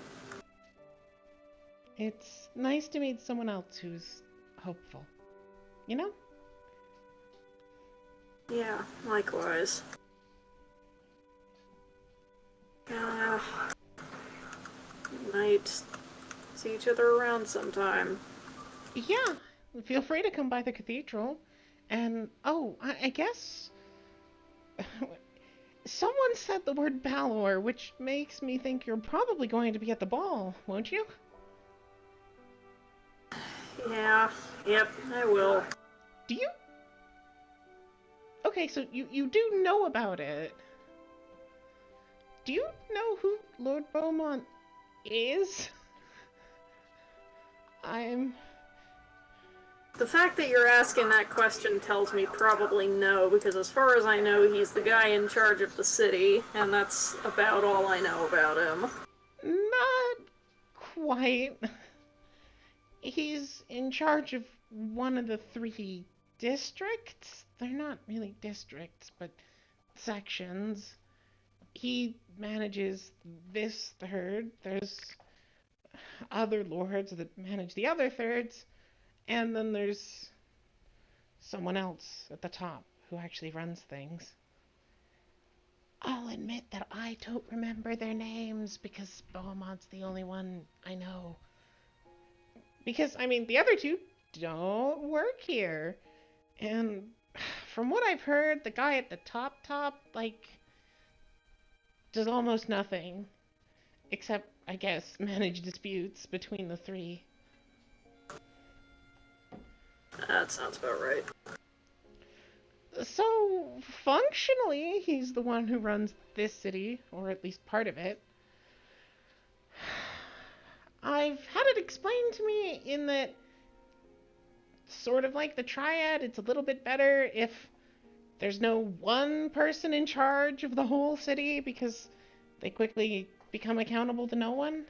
It's nice to meet someone else who's hopeful. You know? Yeah, likewise. Yeah. Might see each other around sometime. Yeah. Feel free to come by the cathedral. And, oh, I guess someone said the word Balor, which makes me think you're probably going to be at the ball, won't you? Yeah, yep, I will. Do you? Okay, so you do know about it. Do you know who Lord Beaumont is? I'm... The fact that you're asking that question tells me probably no, because as far as I know, he's the guy in charge of the city, and that's about all I know about him. Not quite. He's in charge of one of the 3 districts. They're not really districts, but sections. He manages this third. There's other lords that manage the other thirds, and then there's someone else at the top who actually runs things. I'll admit that I don't remember their names because Beaumont's the only one I know. Because, I mean, the other 2 don't work here. And from what I've heard, the guy at the top, like, does almost nothing. Except, I guess, manage disputes between the 3. That sounds about right. So, functionally, he's the one who runs this city, or at least part of it. I've had it explained to me in that, sort of like the Triad, it's a little bit better if there's no one person in charge of the whole city because they quickly become accountable to no one.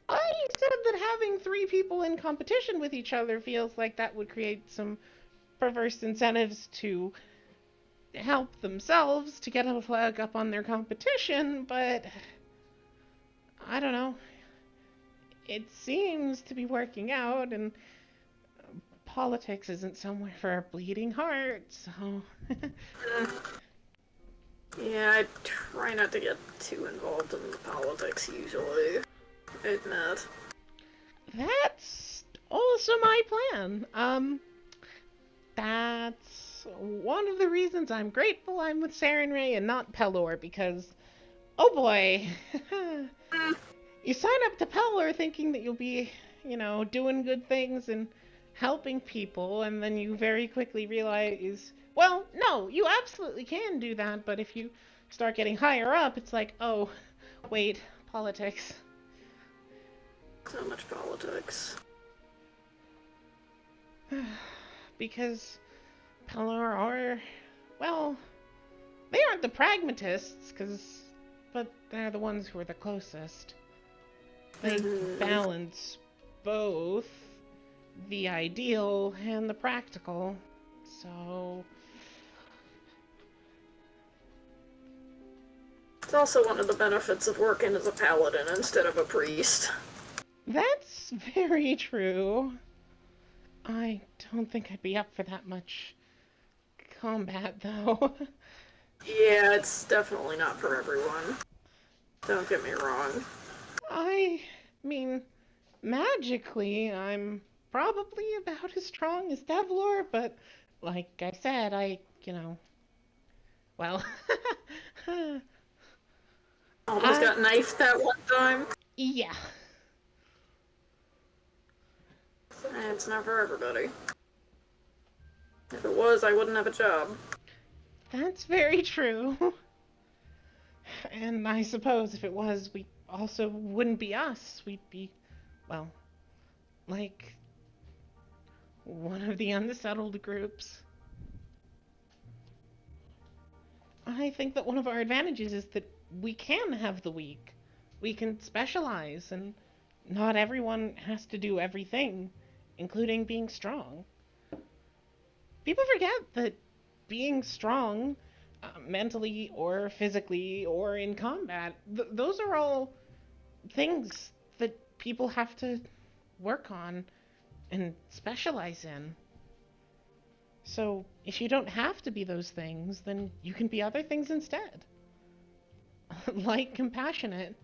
I said that having 3 people in competition with each other feels like that would create some perverse incentives to help themselves to get a leg up on their competition, but I don't know. It seems to be working out, and politics isn't somewhere for a bleeding heart, so... Yeah, I try not to get too involved in the politics usually. Admit. That's also my plan. That's one of the reasons I'm grateful I'm with Sarenrae and not Pelor, because, oh boy, you sign up to Pelor thinking that you'll be, doing good things and helping people, and then you very quickly realize, well, no, you absolutely can do that, but if you start getting higher up, it's like, oh, wait, politics. So much politics. Because Pelor are, well, they aren't the pragmatists, but they're the ones who are the closest. They balance both the ideal and the practical, so... It's also one of the benefits of working as a paladin instead of a priest. That's very true. I don't think I'd be up for that much combat, though. Yeah, it's definitely not for everyone. Don't get me wrong. I mean, magically, I'm probably about as strong as Devlor, but like I said, well, Almost got knifed that one time. Yeah. It's not for everybody. If it was, I wouldn't have a job. That's very true. And I suppose if it was, we also wouldn't be us. We'd be, well, like one of the unsettled groups. I think that one of our advantages is that we can have the weak. We can specialize, and not everyone has to do everything, including being strong. People forget that being strong, mentally or physically or in combat, those are all things that people have to work on and specialize in. So if you don't have to be those things, then you can be other things instead. Like compassionate.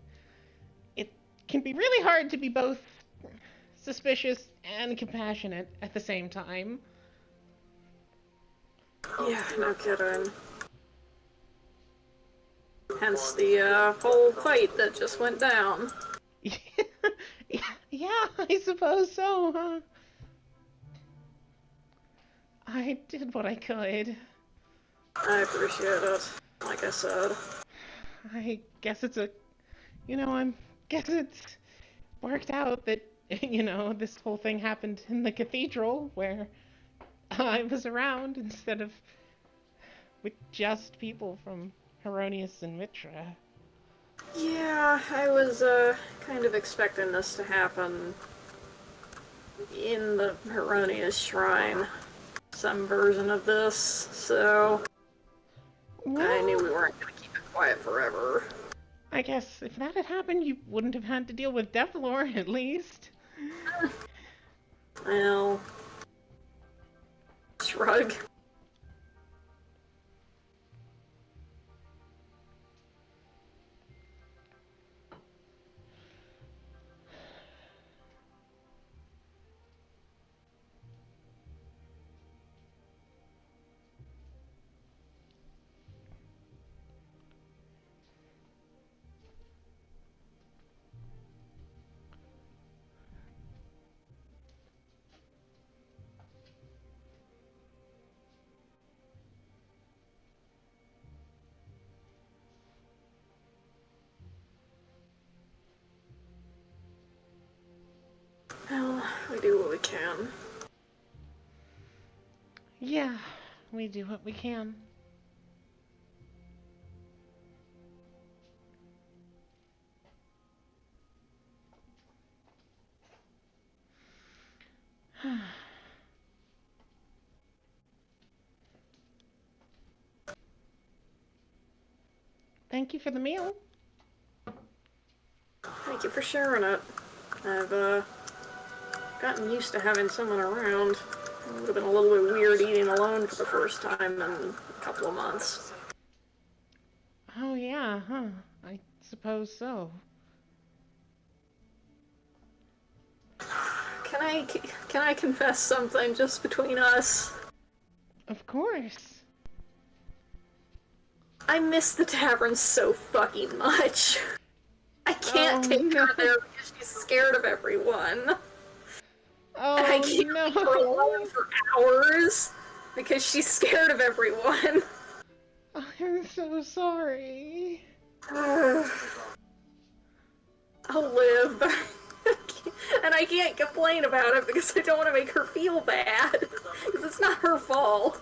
It can be really hard to be both suspicious and compassionate at the same time. Yeah, no kidding. Hence the whole fight that just went down. Yeah, I suppose so, huh? I did what I could. I appreciate it. Like I said. I guess it's guess it's worked out that, this whole thing happened in the cathedral where I was around instead of with just people from Heronius and Mitra. Yeah, I was kind of expecting this to happen in the Heronius Shrine. Some version of this, so I knew Well, we weren't going to keep it quiet forever. I guess if that had happened, you wouldn't have had to deal with Deathlore, at least. Well, shrug. Well, we do what we can. Yeah, we do what we can. Thank you for the meal. Thank you for sharing it. I've, gotten used to having someone around. It would have been a little bit weird eating alone for the first time in a couple of months. Oh, yeah, huh. I suppose so. Can I confess something just between us? Of course. I miss the tavern so fucking much. I can't Oh, take no. her there because she's scared of everyone. And I Oh, can't leave her alone no. for hours because she's scared of everyone. I'm so sorry. I'll live. And I can't complain about it because I don't want to make her feel bad. Because it's not her fault.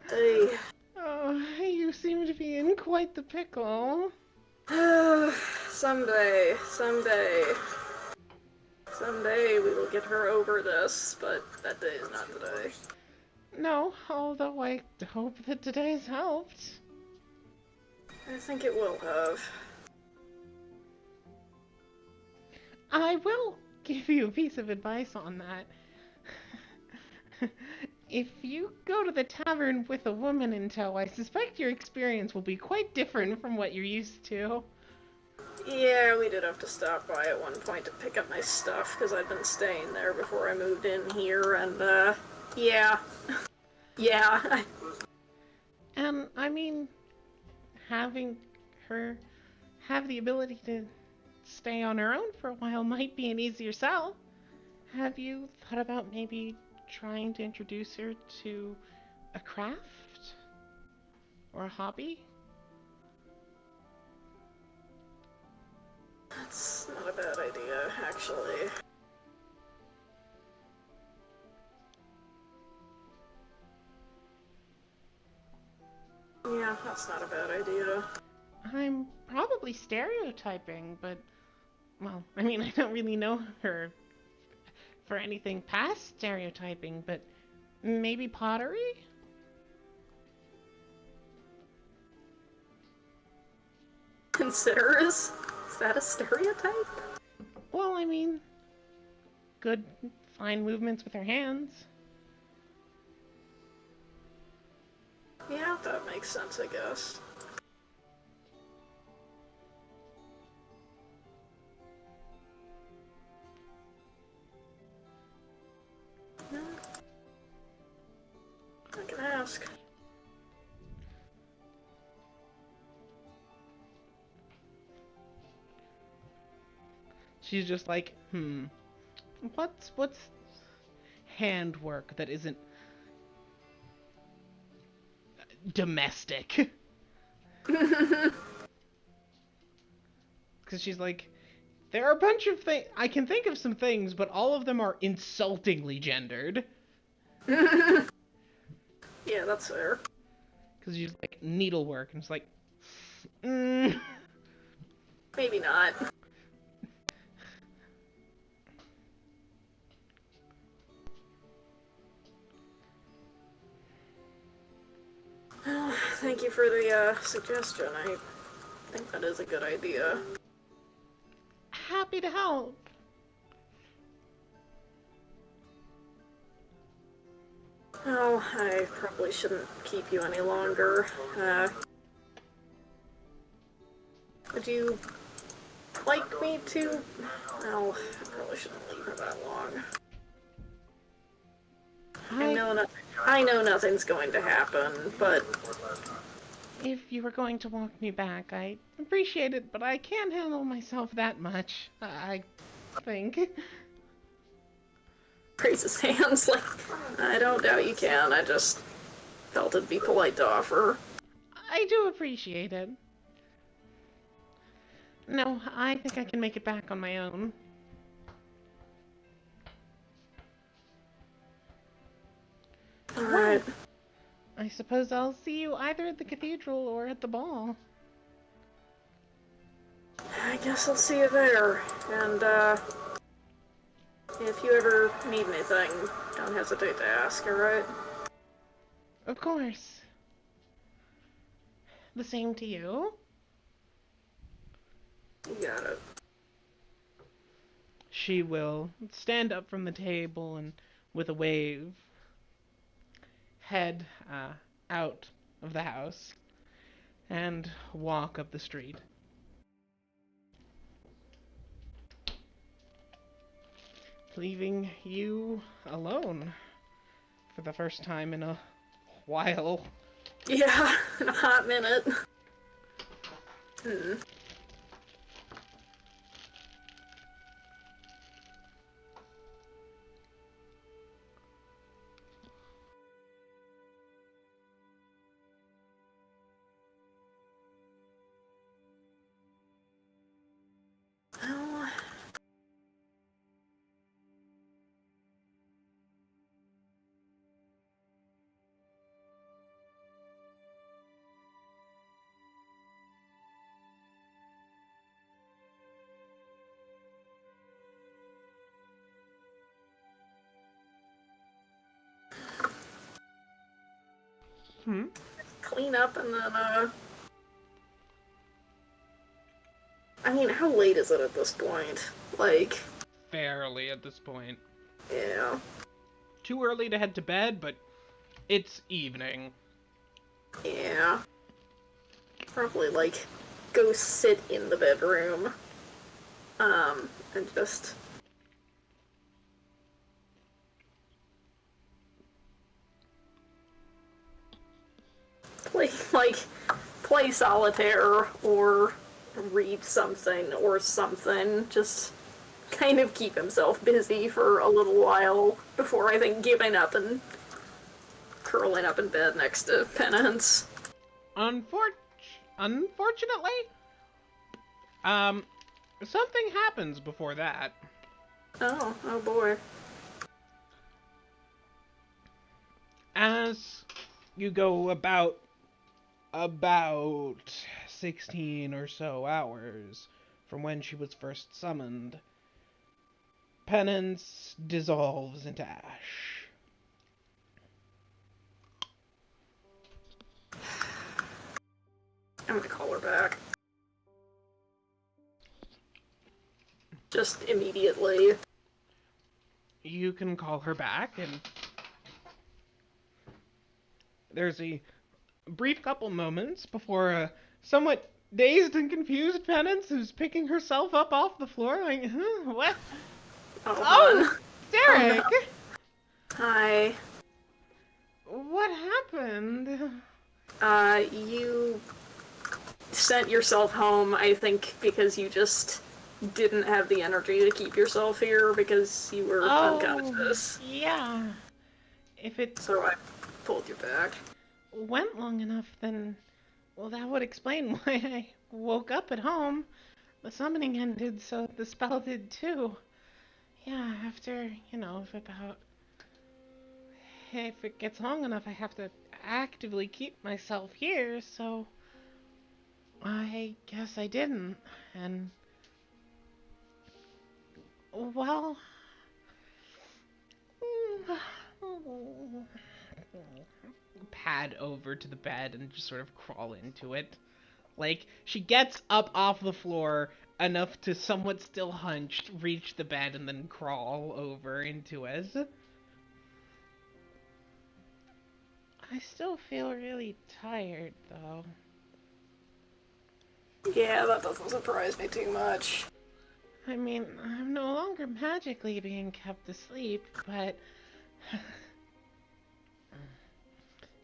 Hey. Oh, you seem to be in quite the pickle. Someday. Someday we will get her over this, but that day is not today. No, although I hope that today's helped. I think it will have. I will give you a piece of advice on that. If you go to the tavern with a woman in tow, I suspect your experience will be quite different from what you're used to. Yeah, we did have to stop by at one point to pick up my stuff, because I'd been staying there before I moved in here, and, yeah. Yeah. And, I mean, having her have the ability to stay on her own for a while might be an easier sell. Have you thought about maybe trying to introduce her to a craft? Or a hobby? That's not a bad idea, actually. Yeah, that's not a bad idea. I'm probably stereotyping, but, well, I mean, I don't really know her for anything past stereotyping, but maybe pottery? Considerers? Is that a stereotype? Well, I mean, good, fine movements with her hands. Yeah, that makes sense, I guess. I can ask. She's just like, what's handwork that isn't domestic? Because she's like, there are a bunch of things. I can think of some things, but all of them are insultingly gendered. Yeah, that's fair. Because she's like, needlework. And it's like, mm. Maybe not. Well, thank you for the suggestion. I think that is a good idea. Happy to help. Well, I probably shouldn't keep you any longer. Would you like me to? Well, I probably shouldn't leave her that long. I know nothing's going to happen, but If you were going to walk me back, I appreciate it, but I can't handle myself that much, I think. raises hands like, I don't doubt you can. I just felt it'd be polite to offer. I do appreciate it. No, I think I can make it back on my own. Alright. I suppose I'll see you either at the cathedral or at the ball. I guess I'll see you there. And, if you ever need anything, don't hesitate to ask, alright? Of course. The same to you. You got it. She will stand up from the table and, with a wave, head out of the house and walk up the street. Leaving you alone for the first time in a while. Yeah, in a hot minute. Well, clean up and then, I mean, how late is it at this point? Like, Fairly at this point. yeah. Too early to head to bed, but it's evening. Yeah. Probably, like, go sit in the bedroom. And just play solitaire or read something or something. Just kind of keep himself busy for a little while before I think giving up and curling up in bed next to Penance. Unfortunately, something happens before that. Oh boy. As you go about 16 or so hours from when she was first summoned, Penance dissolves into ash. I'm gonna call her back. Just immediately. You can call her back, and there's a brief couple moments before a somewhat dazed and confused Penance who's picking herself up off the floor, like, huh, what? Oh, Derek! Oh, no. Hi. What happened? You sent yourself home, I think, because you just didn't have the energy to keep yourself here because you were unconscious. Yeah. If it So I pulled you back. went long enough, then, well, that would explain why I woke up at home. The summoning ended, so the spell did too. Yeah, after, if it gets long enough, I have to actively keep myself here, so I guess I didn't. And, well, pad over to the bed and just sort of crawl into it. Like, she gets up off the floor enough to somewhat still hunched, reach the bed, and then crawl over into it. I still feel really tired, though. Yeah, that doesn't surprise me too much. I mean, I'm no longer magically being kept asleep, but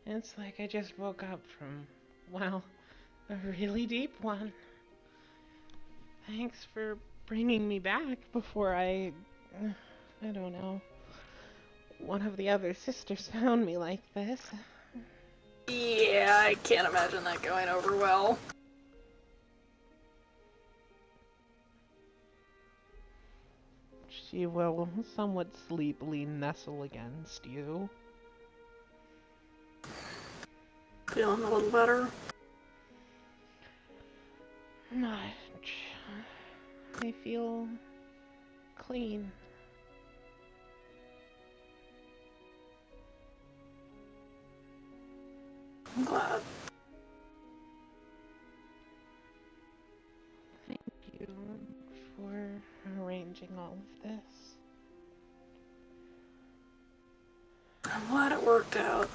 it's like I just woke up from, well, a really deep one. Thanks for bringing me back before I don't know, one of the other sisters found me like this. Yeah, I can't imagine that going over well. She will somewhat sleepily nestle against you. Feeling a little better? Much. I feel clean. I'm glad. Thank you for arranging all of this. I'm glad it worked out.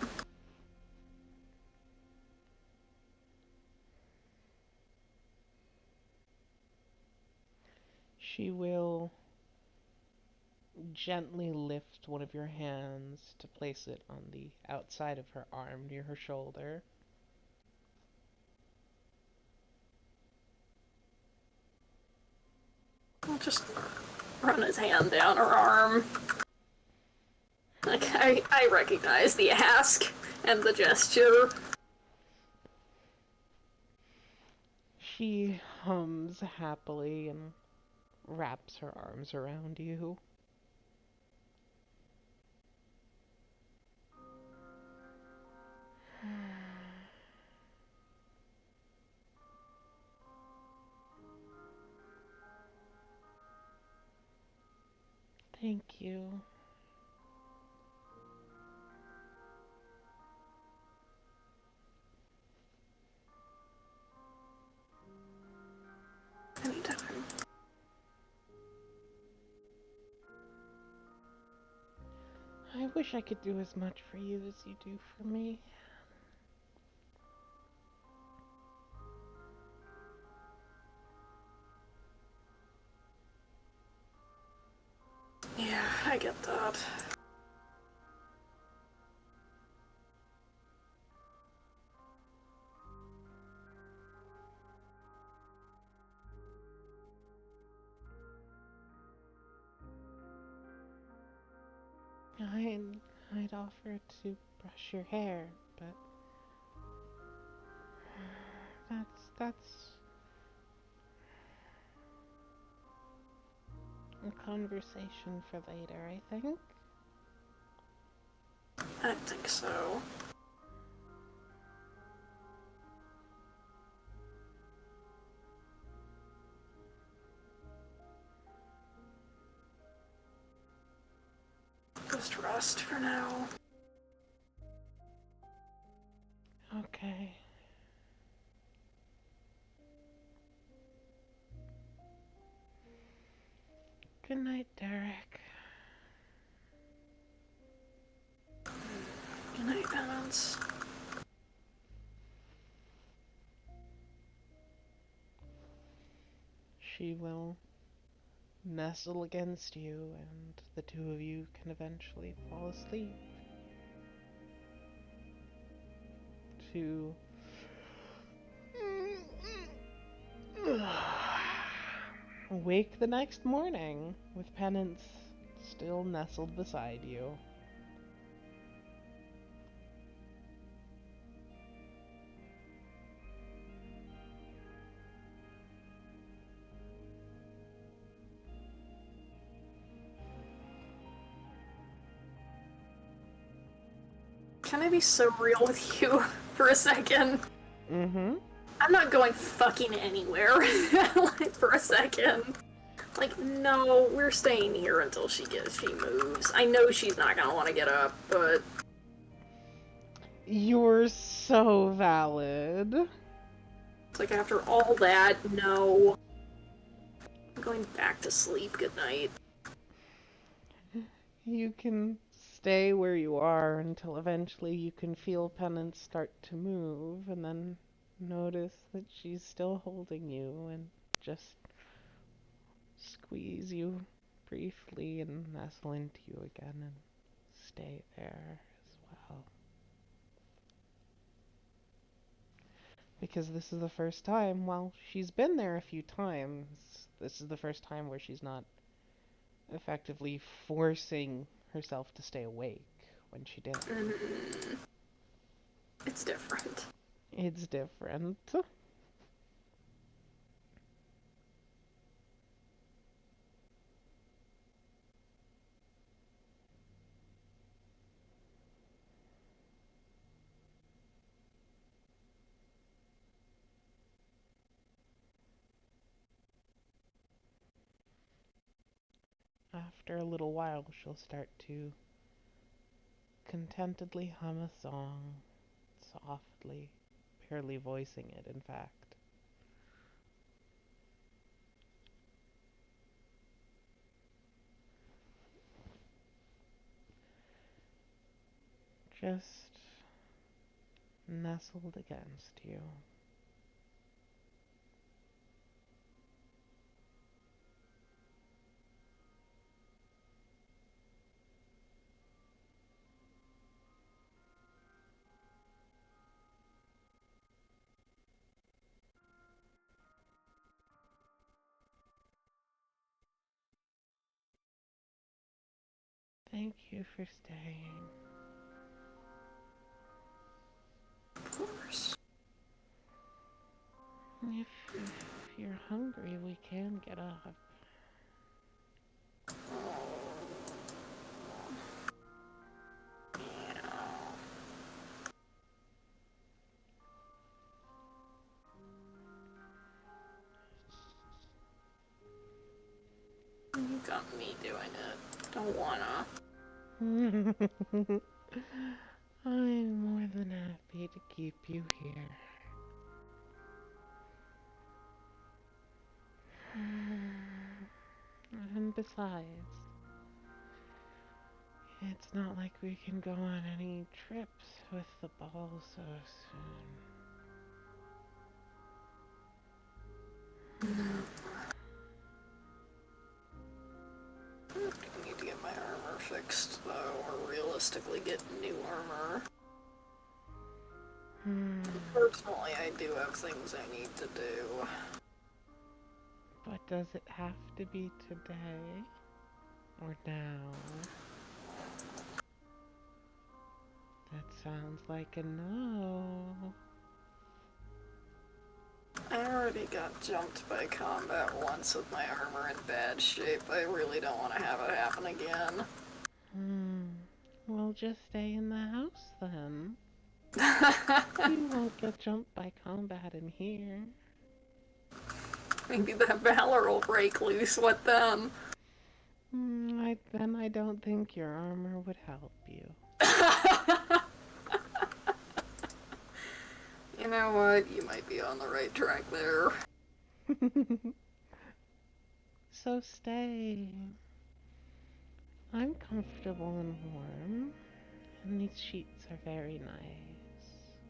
She will gently lift one of your hands to place it on the outside of her arm near her shoulder. I'll just run his hand down her arm. Like, I recognize the ask and the gesture. She hums happily and wraps her arms around you. Thank you. Anytime. I wish I could do as much for you as you do for me. Yeah, I get that. I'd offer to brush your hair, but that's a conversation for later, I think. I don't think so. Just rest for now. Okay. Good night, Derek. Good night, Penance. She will nestle against you, and the two of you can eventually fall asleep. To wake the next morning with Penance still nestled beside you. Can I be so real with you for a second? Mm-hmm. I'm not going fucking anywhere. Like, for a second. Like, no, we're staying here until she moves. I know she's not gonna want to get up, but You're so valid. It's like, after all that, no. I'm going back to sleep. Good night. You can stay where you are until eventually you can feel Penance start to move, and then notice that she's still holding you and just squeeze you briefly and nestle into you again and stay there as well. Because this is the first time, well, she's been there a few times. This is the first time where she's not effectively forcing herself to stay awake when she did. It's different. It's different. After a little while, she'll start to contentedly hum a song, softly, barely voicing it, in fact. Just nestled against you. Thank you for staying. Of course. If you're hungry, we can get up. You got me doing it. Don't wanna. I'm more than happy to keep you here. And besides, it's not like we can go on any trips with the ball so soon. I need to get my armor fixed, though, or realistically get new armor. Personally, I do have things I need to do. But does it have to be today? Or now? That sounds like a no. I already got jumped by combat once with my armor in bad shape. I really don't want to have it happen again. Well, just stay in the house then. You won't get jumped by combat in here. Maybe that Valor will break loose. What then? Then I don't think your armor would help you. You know what? You might be on the right track there. So stay. I'm comfortable and warm, and these sheets are very nice.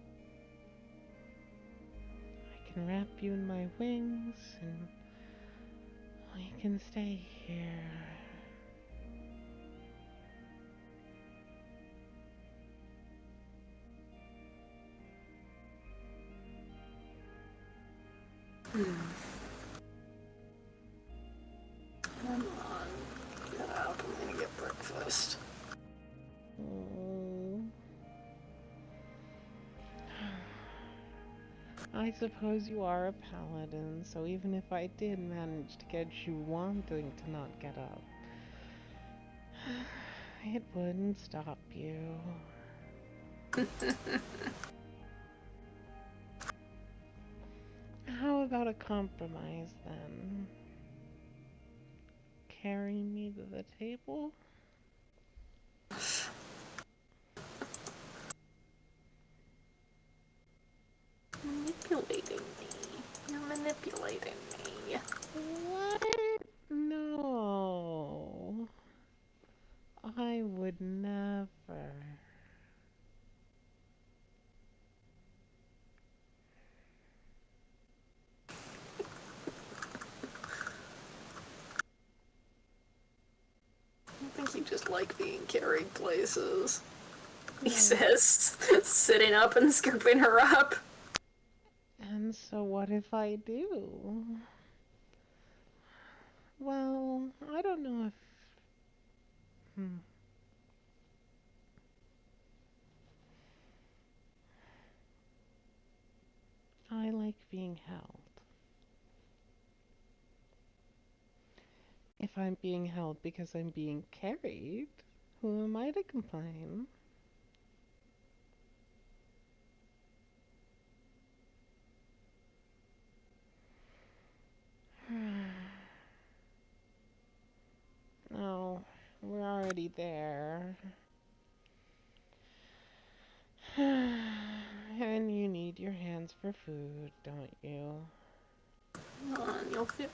I can wrap you in my wings, and we can stay here. Come on. Get up. I'm gonna get breakfast. Oh. I suppose you are a paladin, so even if I did manage to get you wanting to not get up, it wouldn't stop you. How about a compromise then? Carry me to the table? manipulating me. What? No. I would never. I think you just like being carried places. He says, sitting up and scooping her up. And so what if I do? Well, I don't know if... Hmm. I like being held. If I'm being held because I'm being carried, who am I to complain? Oh, we're already there. And you need your hands for food, don't you? You'll feel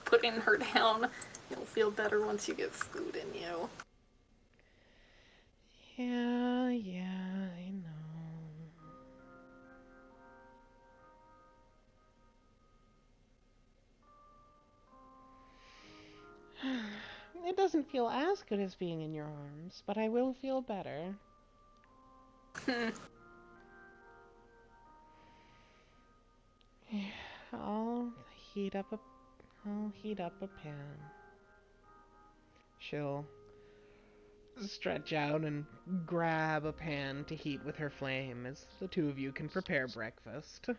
putting her down. You'll feel better once you get food in you. Yeah, I know. It doesn't feel as good as being in your arms, but I will feel better. I'll heat up a I'll heat up a pan. She'll stretch out and grab a pan to heat with her flame as the two of you can prepare breakfast.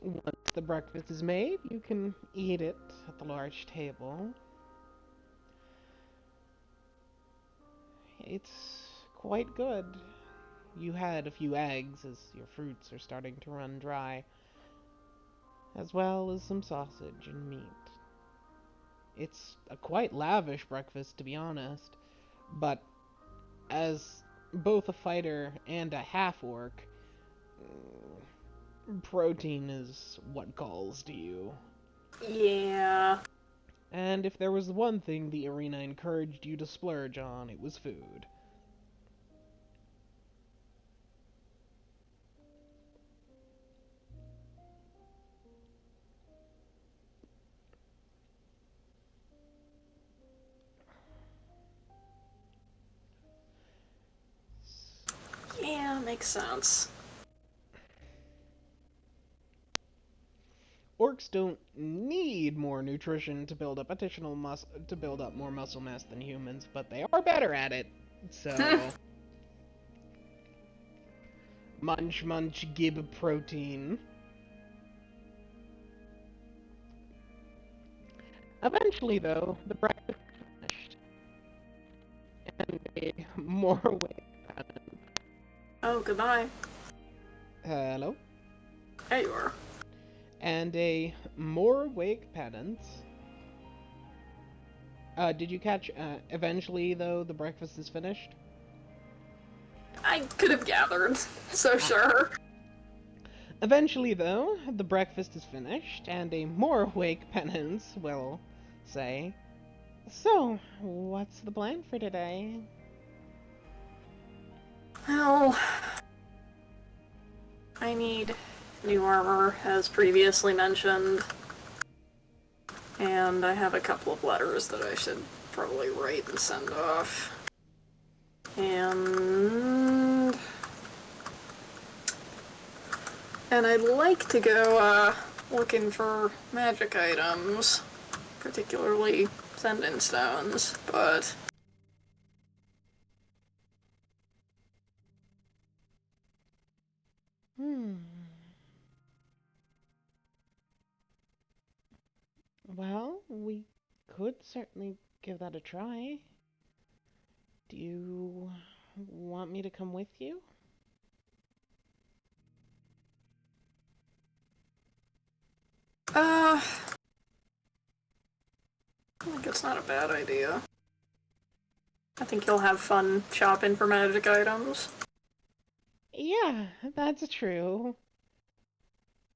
Once the breakfast is made, you can eat it at the large table. It's quite good. You had a few eggs as your fruits are starting to run dry, as well as some sausage and meat. It's a quite lavish breakfast, to be honest, but as both a fighter and a half-orc, protein is what calls to you. Yeah. And if there was one thing the arena encouraged you to splurge on, it was food. Yeah, makes sense. Orcs don't need more nutrition to build up more muscle mass than humans, but they are better at it. So munch munch gib protein. Eventually though, the breakfast is finished. And a more awake Oh, goodbye. hello. There you are. And a more awake pedant. Did you catch eventually though the breakfast is finished? I could have gathered, so sure. Eventually, though, the breakfast is finished, and a more awake penance will say, "So, what's the plan for today?" Well, I need new armor, as previously mentioned. And I have a couple of letters that I should probably write and send off. And I'd like to go, looking for magic items, particularly sending stones, but... Well, we could certainly give that a try. Do you want me to come with you? That's not a bad idea. I think you'll have fun shopping for magic items. Yeah, that's true.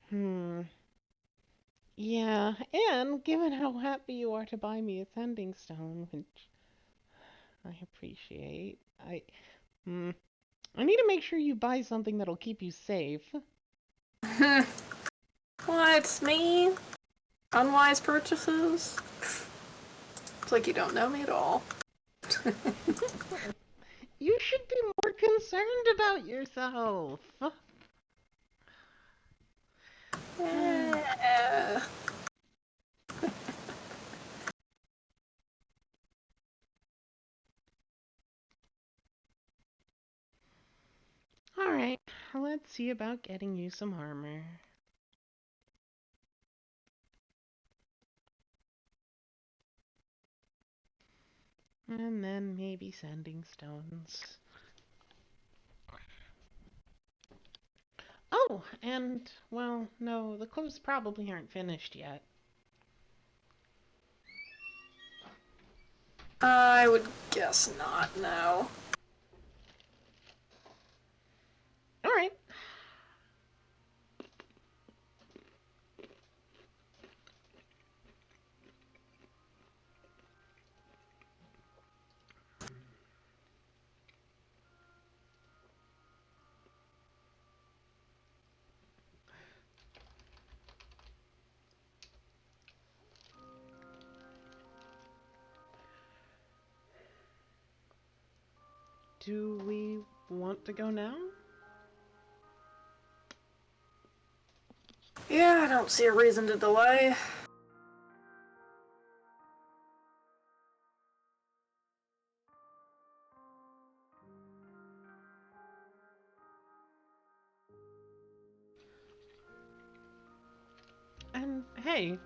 Hmm. Yeah, and given how happy you are to buy me a sending stone, which I appreciate, hmm, I need to make sure you buy something that'll keep you safe. What? Me? Unwise purchases? It's like you don't know me at all. You should be more concerned about yourself. Yeah. Alright, let's see about getting you some armor. And then maybe sending stones. Oh, and, well, no, the clothes probably aren't finished yet. I would guess not, no. Alright. Do we want to go now? Yeah, I don't see a reason to delay. And hey,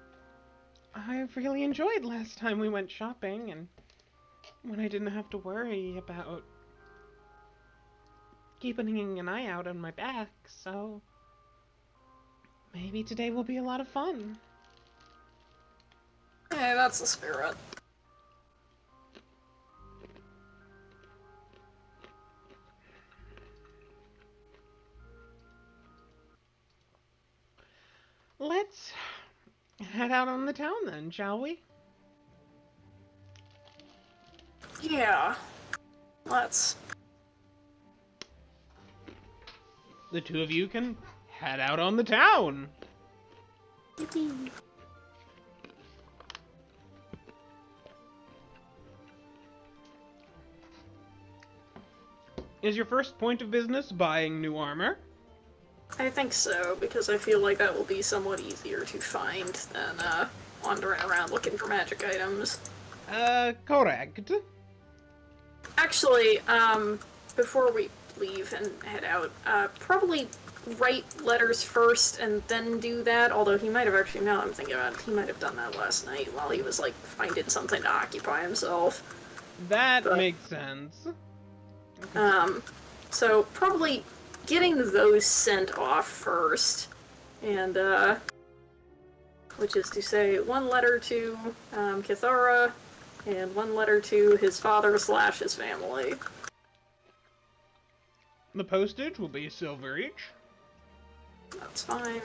I really enjoyed last time we went shopping and when I didn't have to worry about keeping an eye out on my back, so maybe today will be a lot of fun. Hey, that's the spirit. Let's head out on the town then, shall we? Yeah. Let's. The two of you can head out on the town. Yippee. Is your first point of business buying new armor? I think so, because I feel like that will be somewhat easier to find than, wandering around looking for magic items. Correct. Actually, before we leave and head out, probably write letters first and then do that, although he might have actually, now that I'm thinking about it, he might have done that last night while he was, like, finding something to occupy himself. That makes sense. So probably getting those sent off first, and, which is to say, one letter to, Kithara, and one letter to his father / his family. The postage will be silver each. That's fine.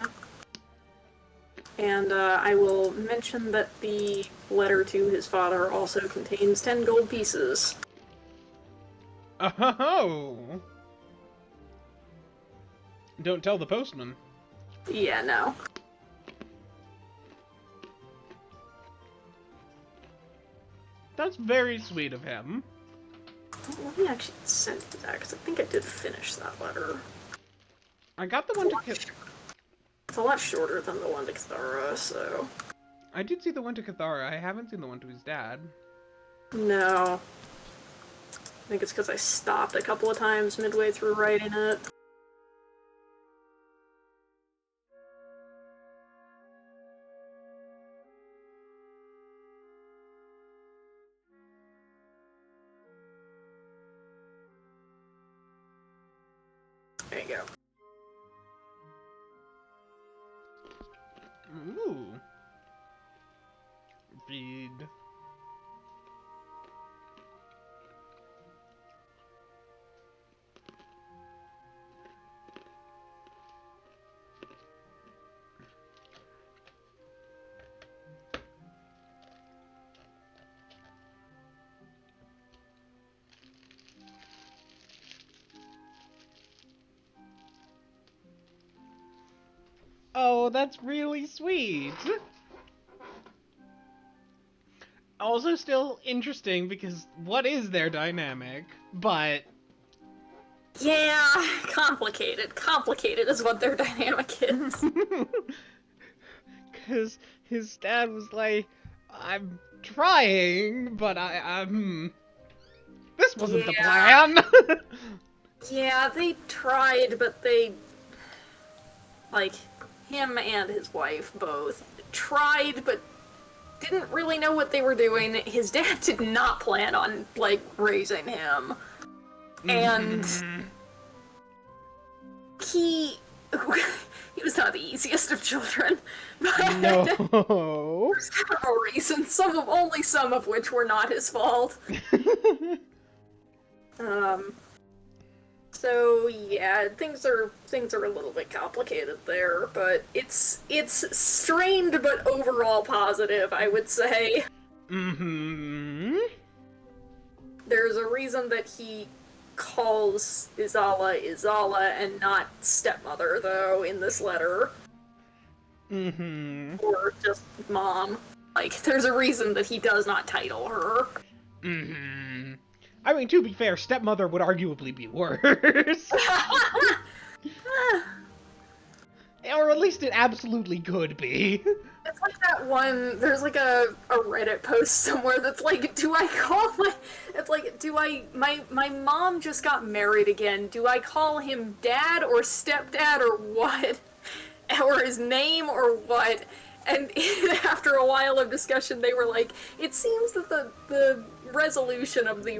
And I will mention that the letter to his father also contains 10 gold pieces. Oh! Don't tell the postman. Yeah, no. That's very sweet of him. Let me actually send you that, because I think I did finish that letter. I got the one to It's a lot shorter than the one to Kithara, so... I did see the one to Cathara. I haven't seen the one to his dad. No. I think it's because I stopped a couple of times midway through writing it. There you go. Ooh. Read. Oh, that's really sweet. Also still interesting because what is their dynamic? But Yeah, complicated. Complicated is what their dynamic is. because his dad was like, I'm trying, but this wasn't the Yeah. plan. Yeah, they tried, but they, like, him and his wife both tried, but didn't really know what they were doing. His dad did not plan on, like, raising him. And he was not the easiest of children. But No. for several reasons, only some of which were not his fault. So yeah, things are a little bit complicated there, but it's strained but overall positive, I would say. There's a reason that he calls Izala and not stepmother, though, in this letter. Or just mom. Like, there's a reason that he does not title her. I mean, to be fair, stepmother would arguably be worse. Or at least it absolutely could be. It's like that one, there's like a Reddit post somewhere that's like, do I call my, it's like, my mom just got married again, do I call him dad or stepdad or what? Or his name or what? And after a while of discussion, they were like, it seems that the resolution of the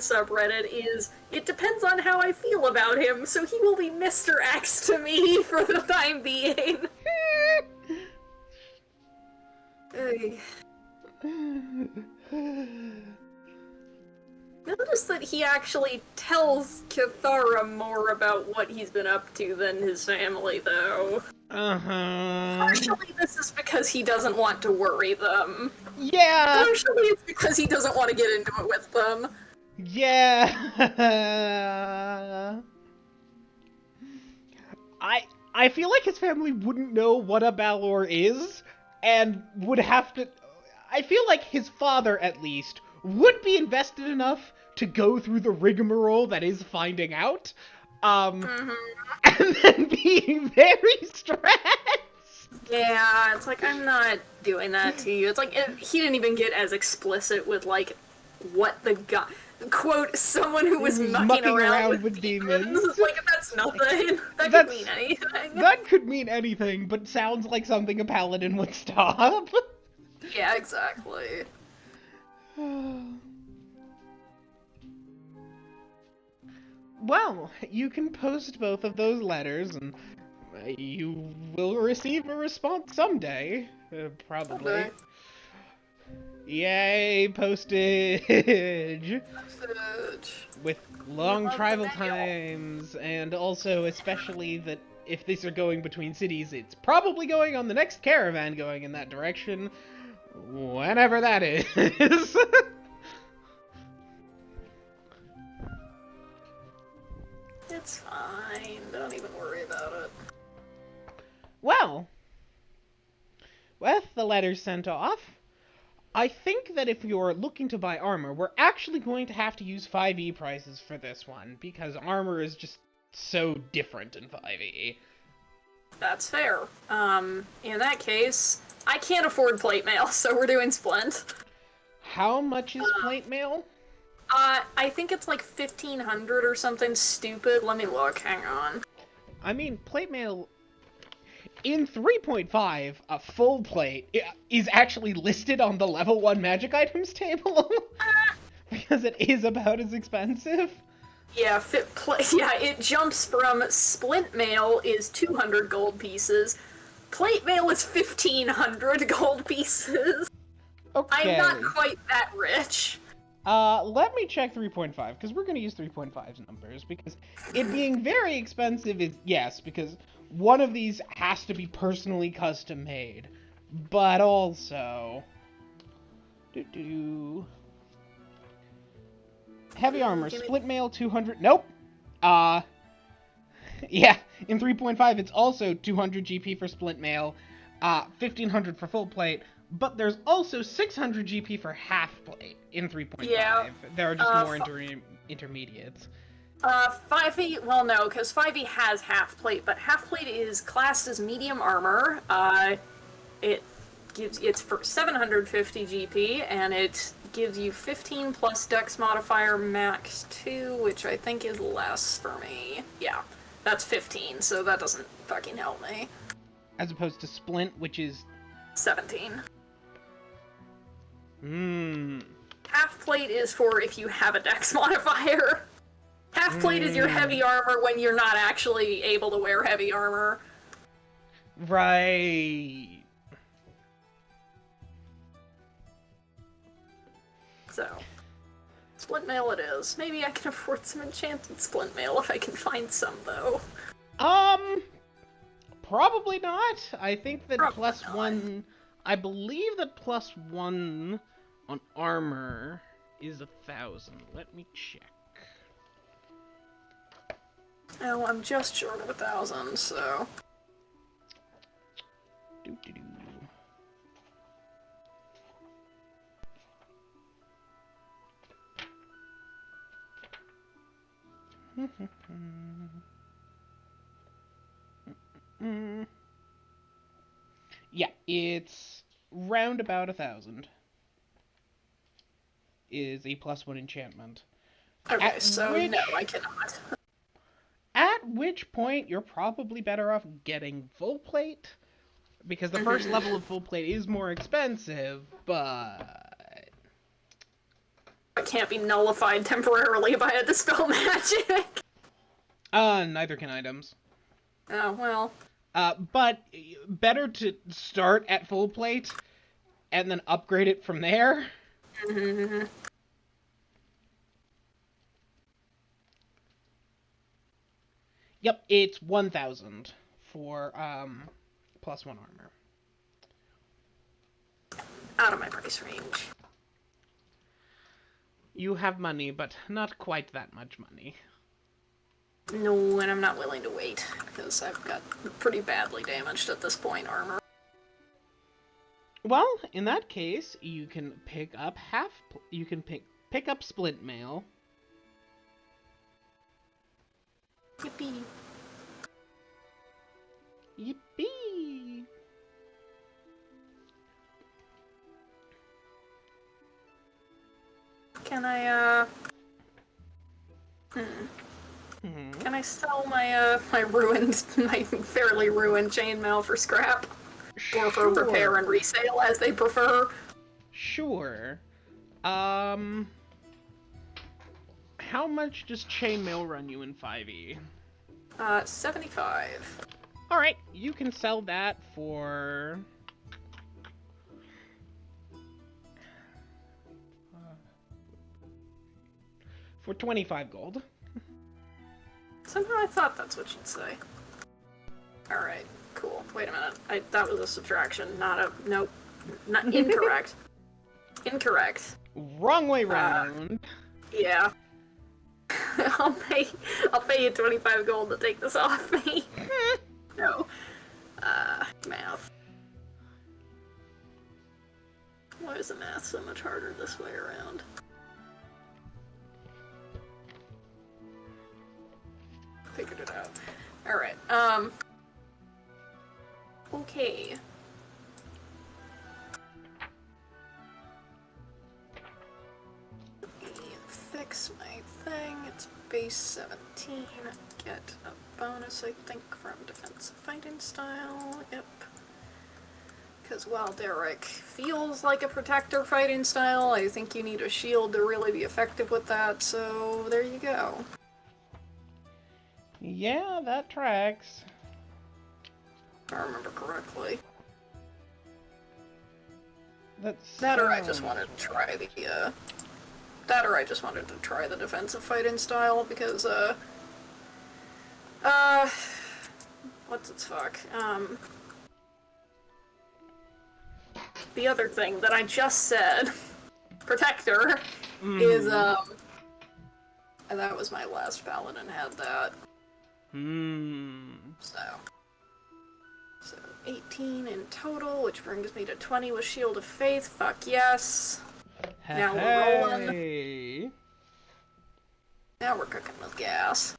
subreddit is, it depends on how I feel about him, so he will be Mr. X to me for the time being. Notice that he actually tells Cathara more about what he's been up to than his family, though. Partially this is because he doesn't want to worry them. Yeah! Partially it's because he doesn't want to get into it with them. Yeah! I feel like his family wouldn't know what a Balor is, and would have to... I feel like his father, at least, would be invested enough to go through the rigmarole that is finding out, and then being very stressed. Yeah, it's like, I'm not doing that to you. It's like, he didn't even get as explicit with, like, what the guy... Quote, someone who was mucking around with demons. Like, that's nothing. That could mean anything. That could mean anything, but sounds like something a paladin would stop. Yeah, exactly. Well, you can post both of those letters, and you will receive a response someday. Probably. Okay. Yay, postage! With long travel times, and also especially that if these are going between cities, it's probably going on the next caravan going in that direction, whenever that is. It's fine. Don't even worry about it. Well, with the letters sent off, I think that if you're looking to buy armor, we're actually going to have to use 5e prices for this one, because armor is just so different in 5e. That's fair. In that case, I can't afford plate mail, so we're doing Splint. How much is plate mail? I think it's like 1,500 or something stupid. Let me look, hang on. I mean, plate mail... In 3.5, a full plate is actually listed on the level 1 magic items table. Because it is about as expensive. Yeah, it jumps from splint mail is 200 gold pieces. Plate mail is 1,500 gold pieces. Okay. I'm not quite that rich. Let me check 3.5, because we're going to use 3.5's numbers, because it being very expensive is, yes, because one of these has to be personally custom made, but also... Heavy armor, split mail 200, nope! Yeah, in 3.5 it's also 200 GP for splint mail, 1500 for full plate, but there's also 600 GP for half plate in 3.5. Yeah. There are just more intermediates. 5e, well, no, because 5e has half plate, but half plate is classed as medium armor. It's for 750 GP, and it gives you 15 plus dex modifier max 2, which I think is less for me. Yeah, that's 15, so that doesn't fucking help me. As opposed to splint, which is 17. Half plate is for if you have a dex modifier. Half plate is your heavy armor when you're not actually able to wear heavy armor. Right. So, splint mail it is. Maybe I can afford some enchanted splint mail if I can find some, though. Probably not. I think that Probably plus not. 1... I believe that plus 1 on armor is 1,000. Let me check. Oh, I'm just short of 1,000, so... Doo-doo-doo. Yeah, it's round about 1,000. Is a plus 1 enchantment. Okay, so no, I cannot. At which point, you're probably better off getting full plate, because the first level of full plate is more expensive, but... It can't be nullified temporarily by a dispel magic. Neither can items. Oh, well. But better to start at full plate and then upgrade it from there. Yep, it's 1,000 for plus 1 armor. Out of my price range. You have money, but not quite that much money. No, and I'm not willing to wait, because I've got pretty badly damaged at this point armor. Well, in that case, you can pick up you can pick up splint mail. Yippee. Yippee! Can I, Can I sell my, my fairly ruined chainmail for scrap? Or for repair and resale, as they prefer? Sure. How much does chainmail run you in 5e? 75. Alright, you can sell that for... for 25 gold. Somehow I thought that's what you'd say. Alright, cool. Wait a minute. That was a subtraction, not a... Nope. Not incorrect. Incorrect. Wrong way round. Yeah. I'll pay you 25 gold to take this off me. No. Math. Why is the math so much harder this way around? Figured it out. Alright, okay. Let me fix my thing. It's base 17. Get a bonus, I think, from defensive fighting style. Yep. Because while Derek feels like a protector fighting style, I think you need a shield to really be effective with that, so there you go. Yeah, that tracks. If I remember correctly. That's That or I just wanted to try the, That or I just wanted to try the defensive fighting style, because, what's its fuck? The other thing that I just said, Protector, is, and that was my last paladin had that. So 18 in total, which brings me to 20 with Shield of Faith. Fuck yes. Now we're rolling. Hey. Now we're cooking with gas.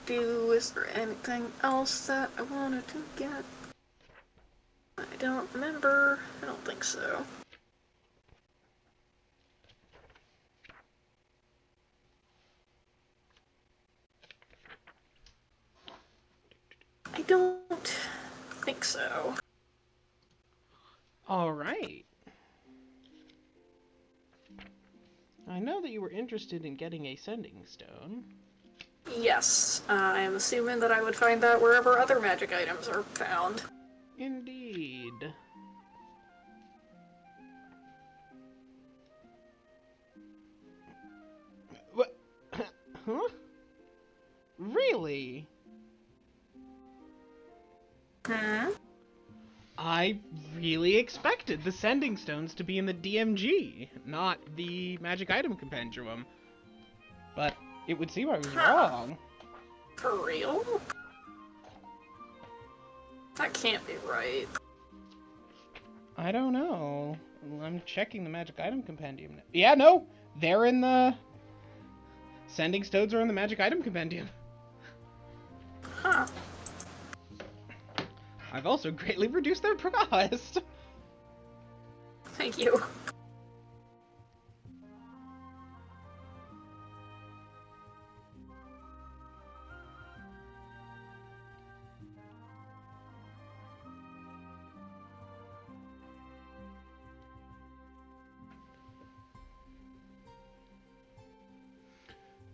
Is there anything else that I wanted to get? I don't remember. I don't think so. I don't think so. All right. I know that you were interested in getting a sending stone. Yes, I am assuming that I would find that wherever other magic items are found. Indeed. What? Huh? Really? Hmm? I really expected the sending stones to be in the DMG, not the magic item compendium. But it would seem I was wrong. For real? That can't be right. I don't know. I'm checking the magic item compendium now. Yeah, no! They're in the... Sending stones are in the magic item compendium. Huh. I've also greatly reduced their cost. Thank you.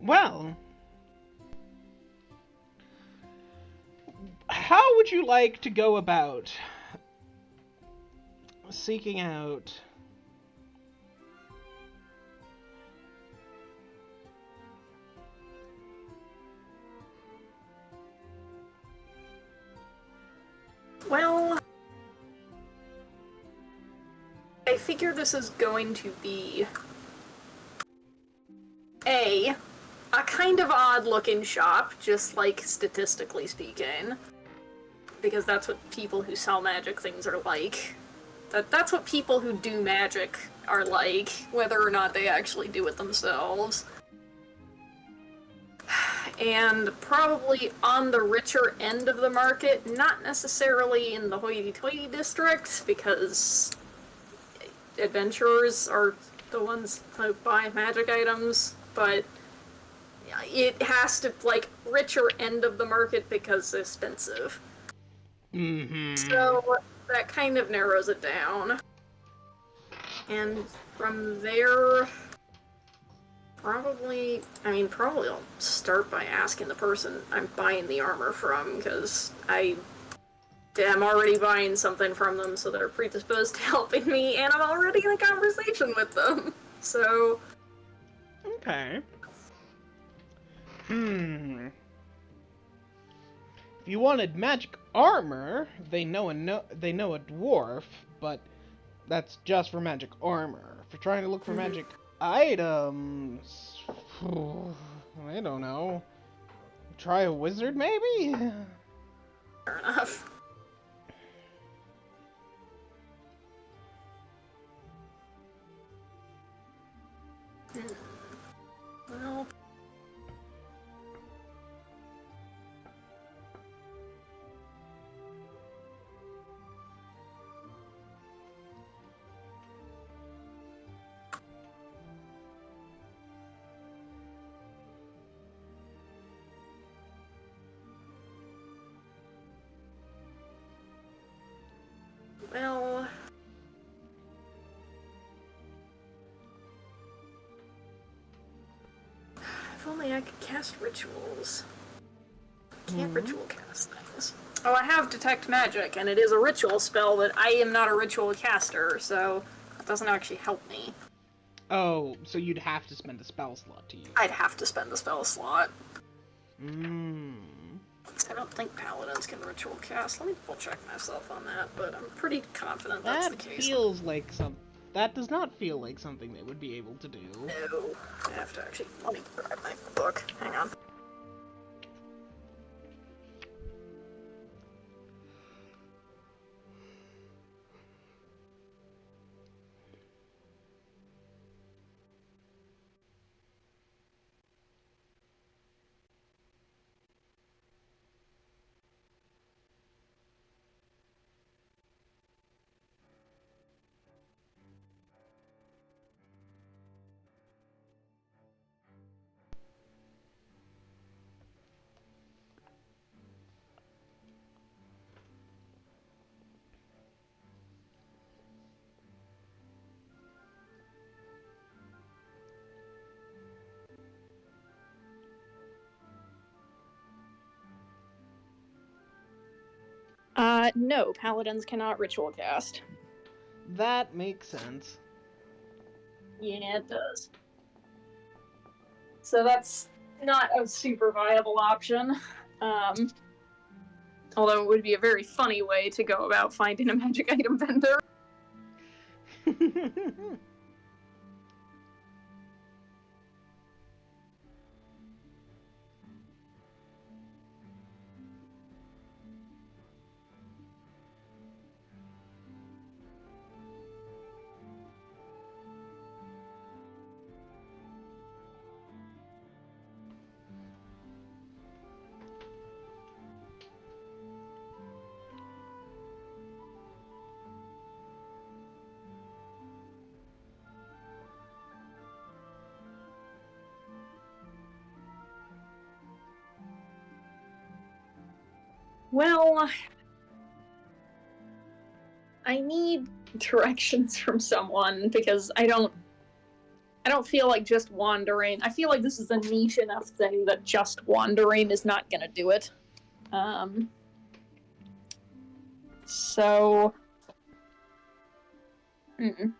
Well, how would you like to go about seeking out Well, I figure this is going to be a kind of odd-looking shop, just like statistically speaking, because that's what people who sell magic things are like. That's what people who do magic are like, whether or not they actually do it themselves. And probably on the richer end of the market, not necessarily in the hoity-toity district, because adventurers are the ones who buy magic items, but it has to, like, richer end of the market because it's expensive. So that kind of narrows it down. And from there, probably I'll start by asking the person I'm buying the armor from, because I am already buying something from them, so they're predisposed to helping me, and I'm already in a conversation with them. So... Okay. If you wanted magic armor, they know a dwarf, but that's just for magic armor. If you're trying to look for magic items, I don't know. Try a wizard, maybe? Fair enough. Well... Well... If only I could cast rituals. I can't ritual cast things. Oh, I have Detect Magic, and it is a ritual spell, but I am not a ritual caster, so that doesn't actually help me. Oh, so you'd have to spend a spell slot to use. I'd have to spend the spell slot. I don't think paladins can ritual cast. Let me double check myself on that, but I'm pretty confident that's the case. That feels like some... That does not feel like something they would be able to do. No. I have to actually... Let me grab my book. Hang on. No, paladins cannot ritual cast. That makes sense. Yeah, it does. So that's not a super viable option. Although it would be a very funny way to go about finding a magic item vendor. Well, I need directions from someone because I don't feel like just wandering. I feel like this is a niche enough thing that just wandering is not gonna do it. So, what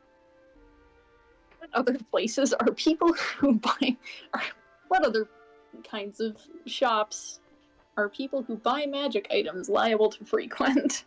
other places are people who buy? What other kinds of shops are people who buy magic items liable to frequent?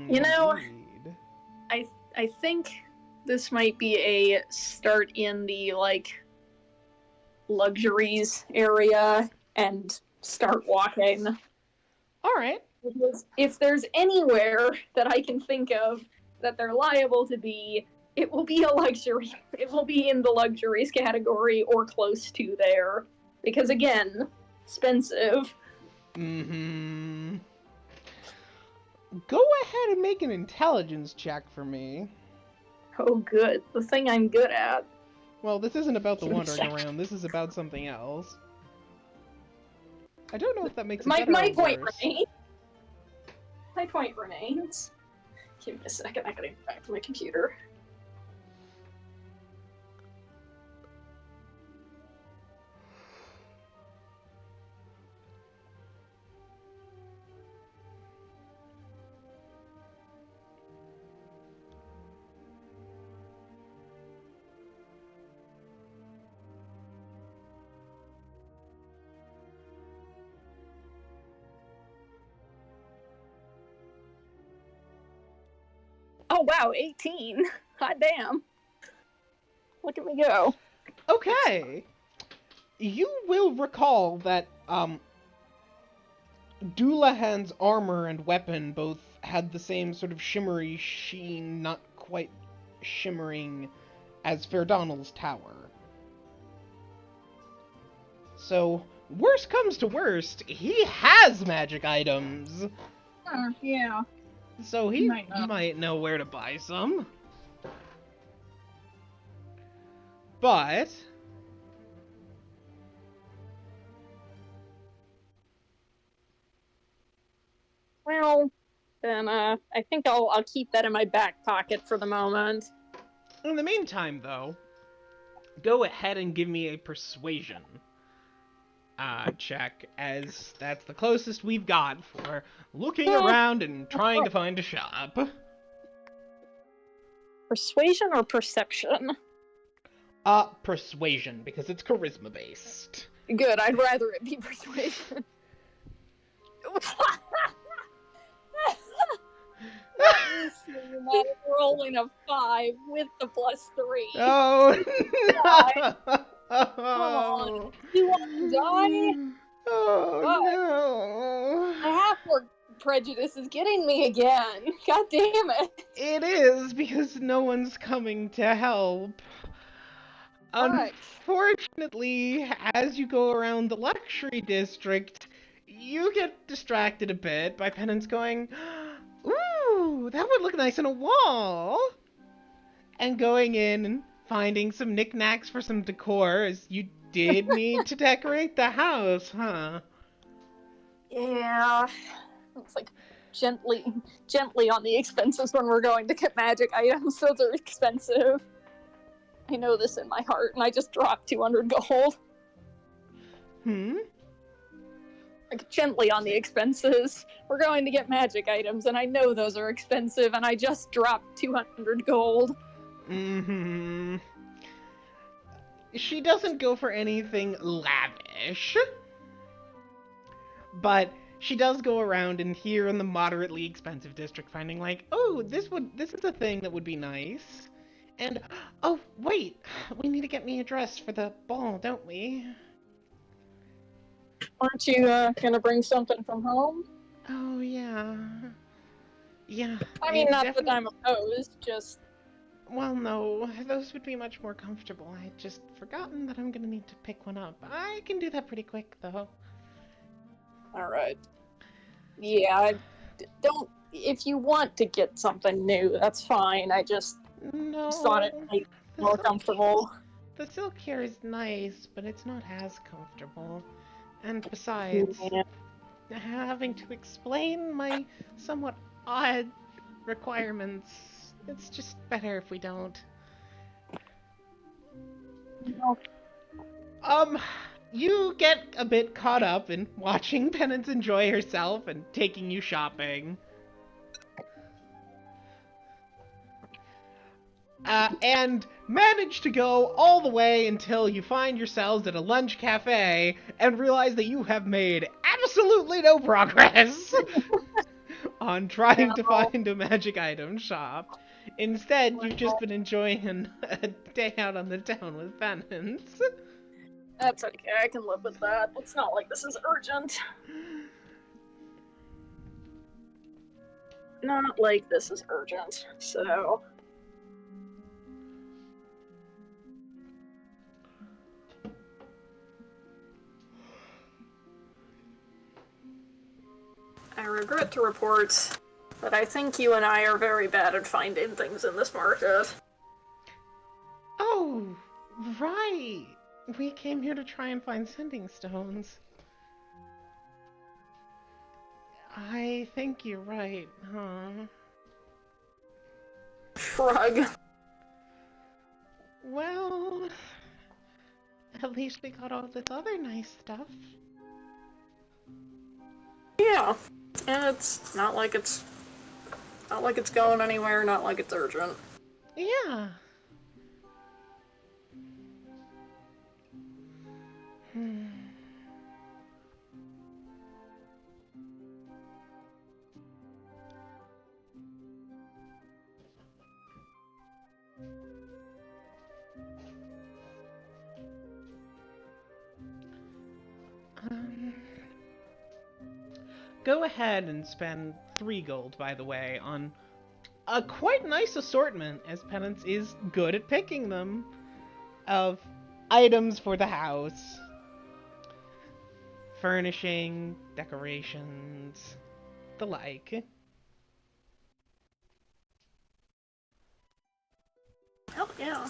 You know, indeed. I think this might be a start in the, like, luxuries area and start walking. Alright. Because if there's anywhere that I can think of that they're liable to be, it will be a luxury. It will be in the luxuries category or close to there. Because again, expensive. Mm-hmm. Go ahead and make an intelligence check for me. Oh, good. The thing I'm good at. Well, this isn't about the wandering around. This is about something else. I don't know if that makes it better My or point worse. remains. My point remains. Give me a second. I gotta get back to my computer. Oh wow, 18. Hot damn. Look at me go. Okay. You will recall that, Doulahan's armor and weapon both had the same sort of shimmery sheen, not quite shimmering as Ferdonal's tower. So, worst comes to worst, he has magic items. Yeah. So he might know where to buy some. But then I think I'll keep that in my back pocket for the moment. In the meantime, though, go ahead and give me a persuasion check, as that's the closest we've got for looking around and trying to find a shop. Persuasion or perception? Persuasion, because it's charisma based. Good, I'd rather it be persuasion. Rolling a 5 with the +3. Oh, no! Come on. You want to die? Oh, no. My half-orc prejudice is getting me again. God damn it. It is, because no one's coming to help. Right. Unfortunately, as you go around the luxury district, you get distracted a bit by Penance going, "Ooh, that would look nice on a wall!" And going in and finding some knickknacks for some decor, as you did need to decorate the house, huh? Yeah. It's like gently on the expenses when we're going to get magic items. Those are expensive. I know this in my heart, and I just dropped 200 gold. Like, gently on the expenses. We're going to get magic items, and I know those are expensive, and I just dropped 200 gold. She doesn't go for anything lavish, but she does go around and here in the moderately expensive district finding like, oh, this is a thing that would be nice. And, oh, wait, we need to get me a dress for the ball, don't we? Aren't you gonna bring something from home? Oh, yeah. Yeah. I mean, not that I'm opposed, just... Well, no, those would be much more comfortable. I had just forgotten that I'm gonna need to pick one up. I can do that pretty quick, though. Alright. Yeah, don't... If you want to get something new, that's fine. I just thought it might be more comfortable. The silk here is nice, but it's not as comfortable. And besides, having to explain my somewhat odd requirements, it's just better if we don't. You get a bit caught up in watching Penance enjoy herself and taking you shopping. And manage to go all the way until you find yourselves at a lunch cafe and realize that you have made absolutely no progress on trying to find a magic item shop. Instead, you've just been enjoying a day out on the town with Penance. That's okay, I can live with that. It's not like this is urgent. Not like this is urgent, so... I regret to report that I think you and I are very bad at finding things in this market. Oh, right. We came here to try and find sending stones. I think you're right, huh? Shrug. Well, at least we got all this other nice stuff. Yeah, and it's not like it's going anywhere, not like it's urgent. Yeah. Go ahead and spend 3 gold, by the way, on a quite nice assortment, as Penance is good at picking them, of items for the house. Furnishing, decorations, the like. Hell yeah.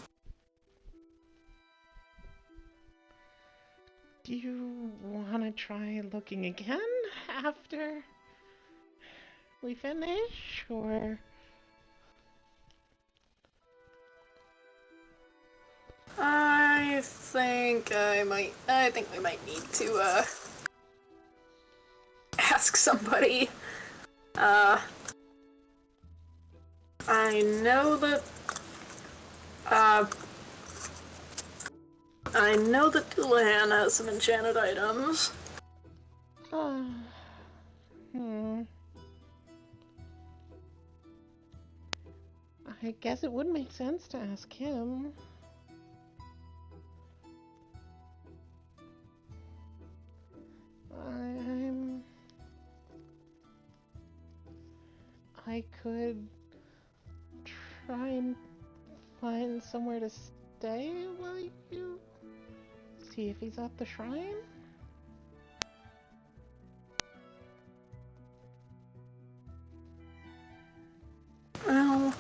Do you want to try looking again after we finish, or? I think we might need to, ask somebody. I know that, Dullahan has some enchanted items. I guess it would make sense to ask him. I could try and find somewhere to stay while you see if he's at the shrine. Well,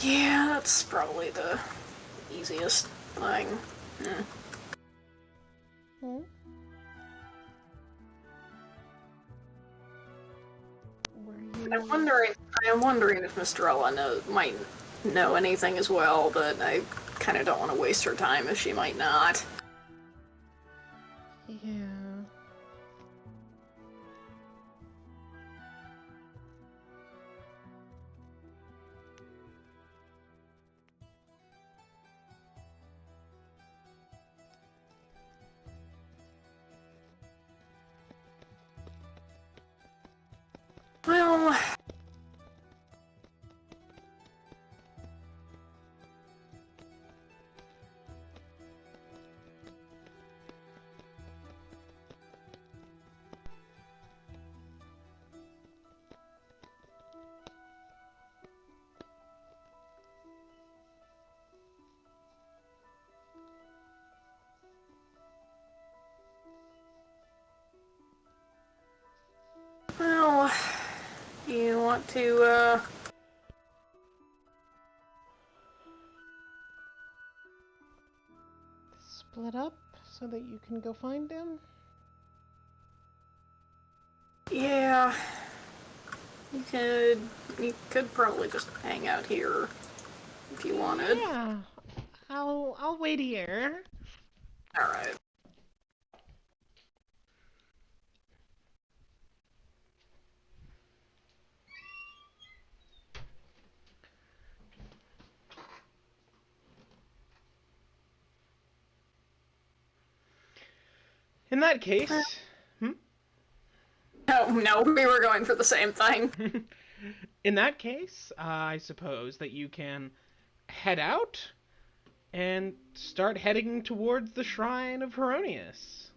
yeah, that's probably the easiest thing. I'm wondering if Mistrella might know anything as well, but I kind of don't want to waste her time if she might not. Yeah. Well, you want to, split up so that you can go find him? yeah, you could probably just hang out here if you wanted. Yeah, I'll wait here. Alright. In that case, No, we were going for the same thing. in that case, I suppose that you can head out and start heading towards the Shrine of Heronius.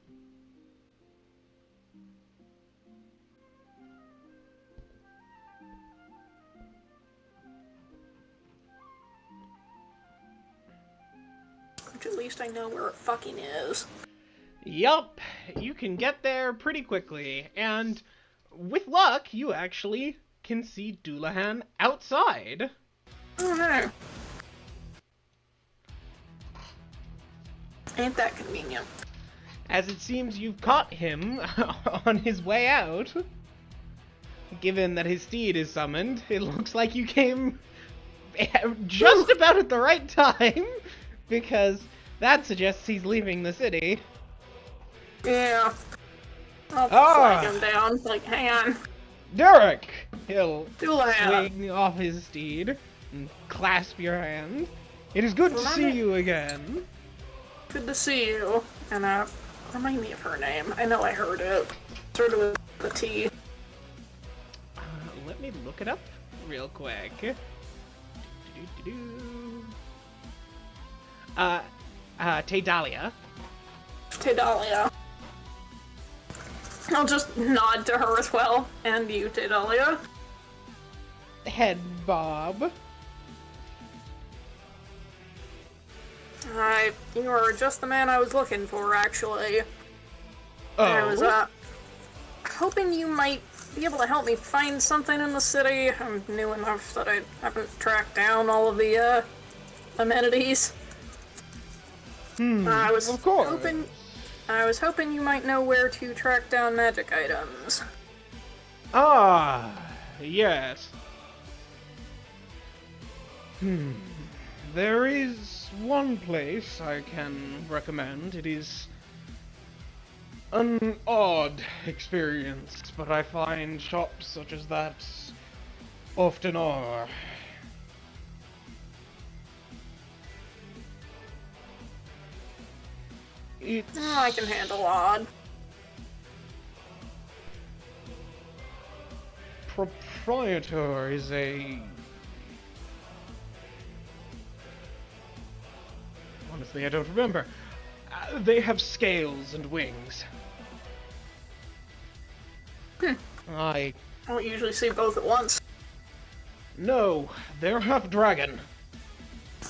Which at least I know where it fucking is. Yup, you can get there pretty quickly, and with luck, you actually can see Dullahan outside. Oh no. Ain't that convenient. As it seems you've caught him on his way out. Given that his steed is summoned, it looks like you came just about at the right time, because that suggests he's leaving the city. Yeah. I'll flag him down. Like, hang on. Derek! He'll Dullahan. swing off his steed and clasp your hand. It is good to see you again. Good to see you. And, remind me of her name. I know I heard it. Sort of with the T. Let me look it up real quick. Taydalia. Taydalia. I'll just nod to her as well. And you, Taydalia. Head Bob. You are just the man I was looking for, actually. Oh. I was, hoping you might be able to help me find something in the city. I'm new enough that I haven't tracked down all of the, amenities. I was of course. hoping I was hoping you might know where to track down magic items. Ah, yes. There is one place I can recommend. It is an odd experience, but I find shops such as that often are. It's... I can handle odd. Proprietor is a... Honestly, I don't remember. They have scales and wings. I don't usually see both at once. No, they're half dragon.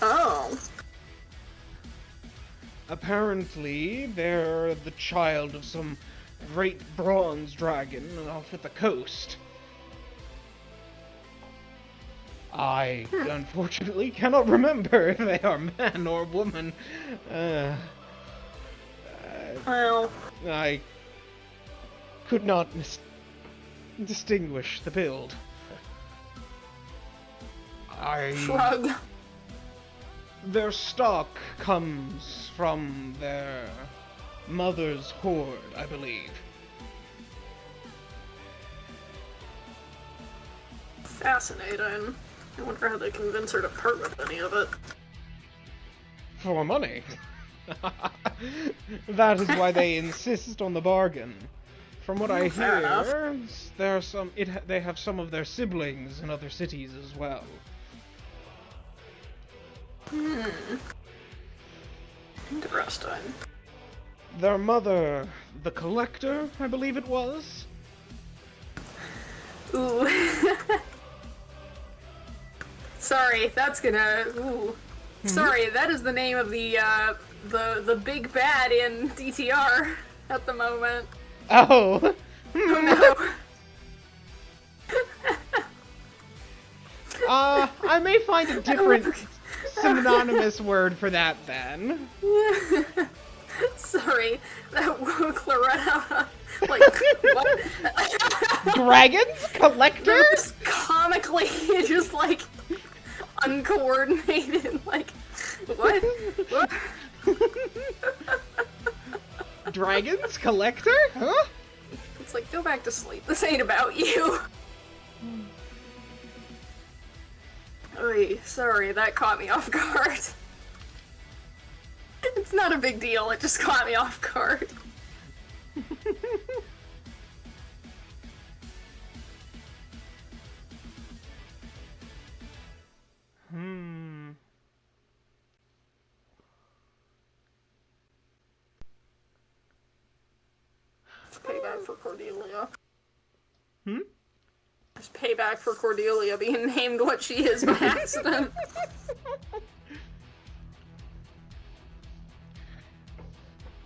Oh. Apparently, they're the child of some great bronze dragon off at the coast. I, unfortunately, cannot remember if they are man or woman. Well... I could not distinguish the build. Shrug. Their stock comes from their mother's hoard, I believe. Fascinating. I wonder how they convince her to part with any of it. For money. That is why they insist on the bargain. From what I hear, there are some. They have some of their siblings in other cities as well. Interesting. Their mother, the Collector, I believe it was. Ooh. Sorry, that's gonna. Ooh. Sorry, that is the name of the big bad in DTR at the moment. Oh. Oh no. I may find a different synonymous word for that then. Sorry, that woke Loretta. Like, what? Dragons? Collector? Just comically, just like uncoordinated. Like, what? What? Dragons? Collector? Huh? It's like, go back to sleep. This ain't about you. Oy, sorry, that caught me off guard. It's not a big deal, it just caught me off guard. It's payback for Cordelia. It's payback for Cordelia being named what she is by accident.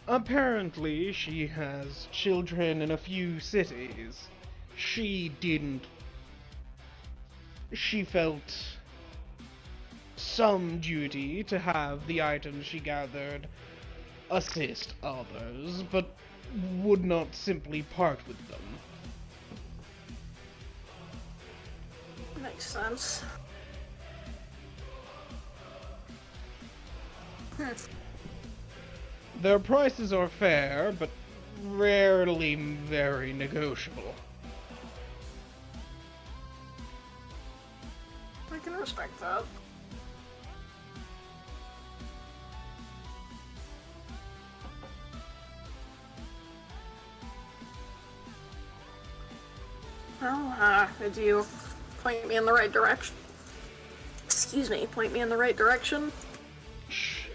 Apparently, she has children in a few cities. She didn't. She felt some duty to have the items she gathered assist others, but would not simply part with them. Makes sense. Their prices are fair, but rarely very negotiable. I can respect that. Well, did you point me in the right direction? Excuse me, point me in the right direction?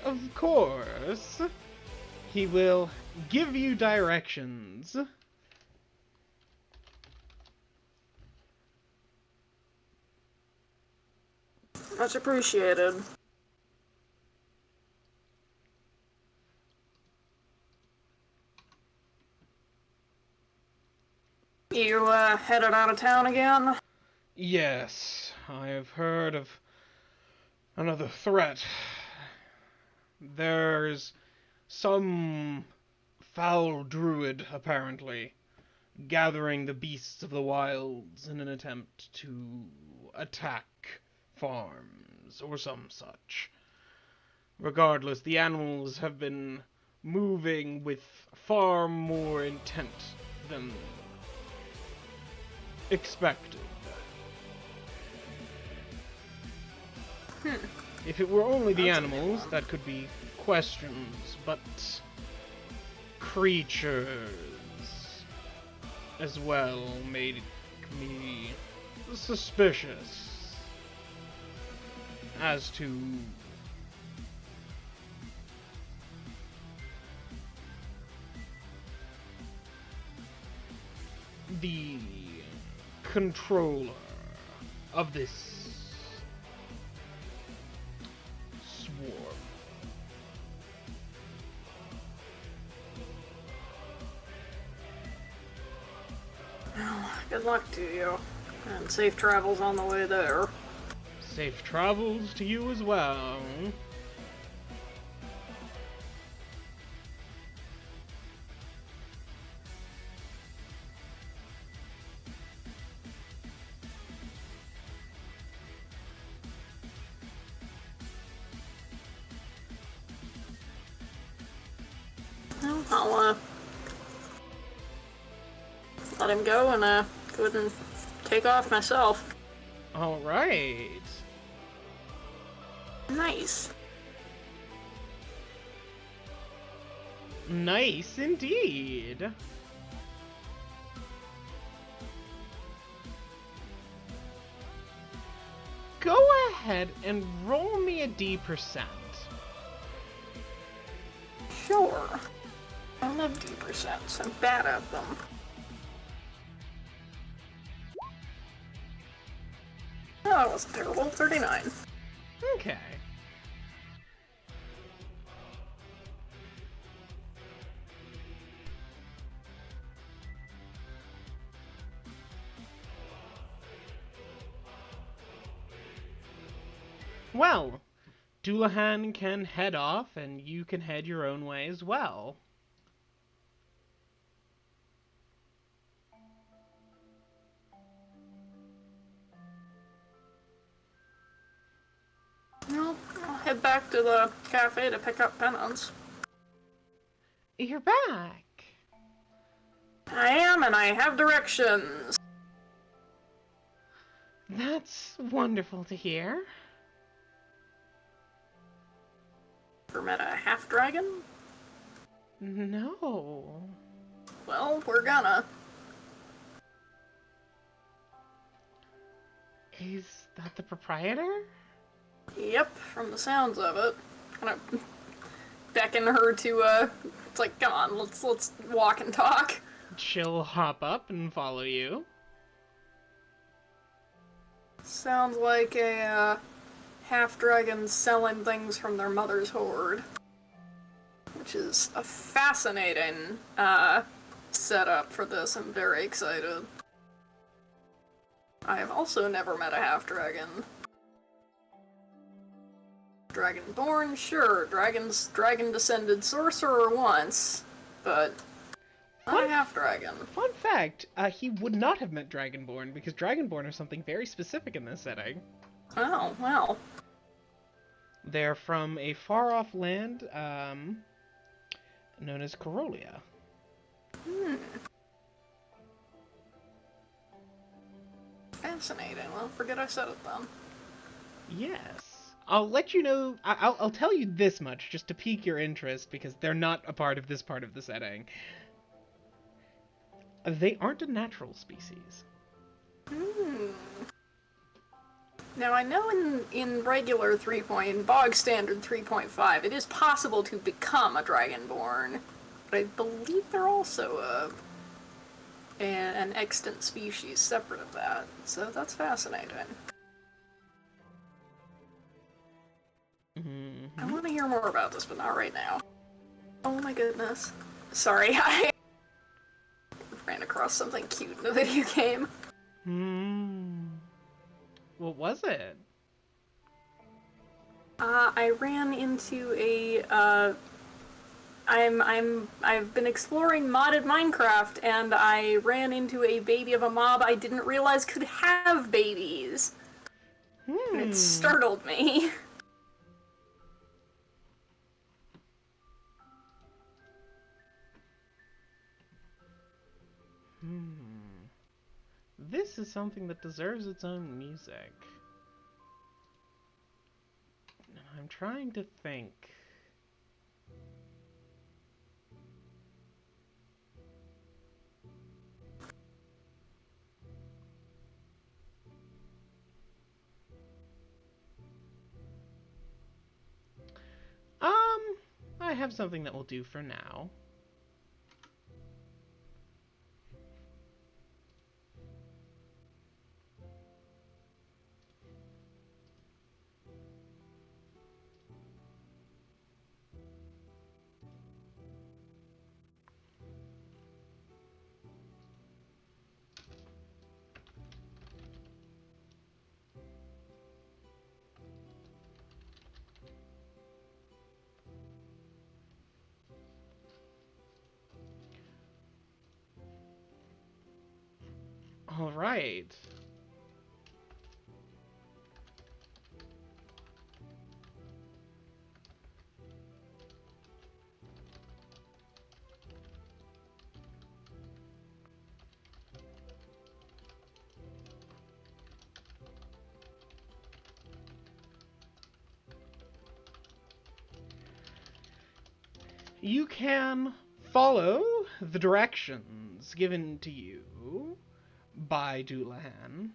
Of course. He will give you directions. Much appreciated. You, headed out of town again? Yes, I have heard of another threat. There's some foul druid, apparently, gathering the beasts of the wilds in an attempt to attack farms or some such. Regardless, the animals have been moving with far more intent than expected. If it were only the animals, that could be questions, but creatures as well made me suspicious as to the controller of this swarm. Well, good luck to you, and safe travels on the way there. Safe travels to you as well. Well, I'll let him go and go ahead and take off myself. All right. Nice. Nice indeed. Go ahead and roll me a D%. Sure. I love D%. I'm bad at them. Oh, that wasn't terrible. 39. Okay. Well, Doulahan can head off, and you can head your own way as well. Well, I'll head back to the cafe to pick up penance. You're back. I am, and I have directions. That's wonderful to hear. Ever met a half-dragon? No. Well, we're gonna. Is that the proprietor? Yep, from the sounds of it. Kind of beckon her to, it's like, come on, let's walk and talk. She'll hop up and follow you. Sounds like a, half-dragon selling things from their mother's hoard. Which is a fascinating, setup for this. I'm very excited. I have also never met a half-dragon. Dragonborn, sure. Dragon-descended sorcerer once, but not a half-dragon. Fun fact, he would not have met Dragonborn, because Dragonborn are something very specific in this setting. Oh, well. They're from a far-off land, known as Corolia. Fascinating. Well, forget I said it then. Yes. I'll let you know, I'll tell you this much, just to pique your interest, because they're not a part of this part of the setting. They aren't a natural species. Now, I know in regular 3. Bog standard 3.5, it is possible to become a Dragonborn, but I believe they're also an extant species separate of that, so that's fascinating. I want to hear more about this, but not right now. Oh my goodness. Sorry, I ran across something cute in a video game. What was it? I ran into a I've been exploring modded Minecraft, and I ran into a baby of a mob I didn't realize could have babies. And it startled me. This is something that deserves its own music. I'm trying to think. I have something that will do for now. All right. You can follow the directions given to you by Doulahan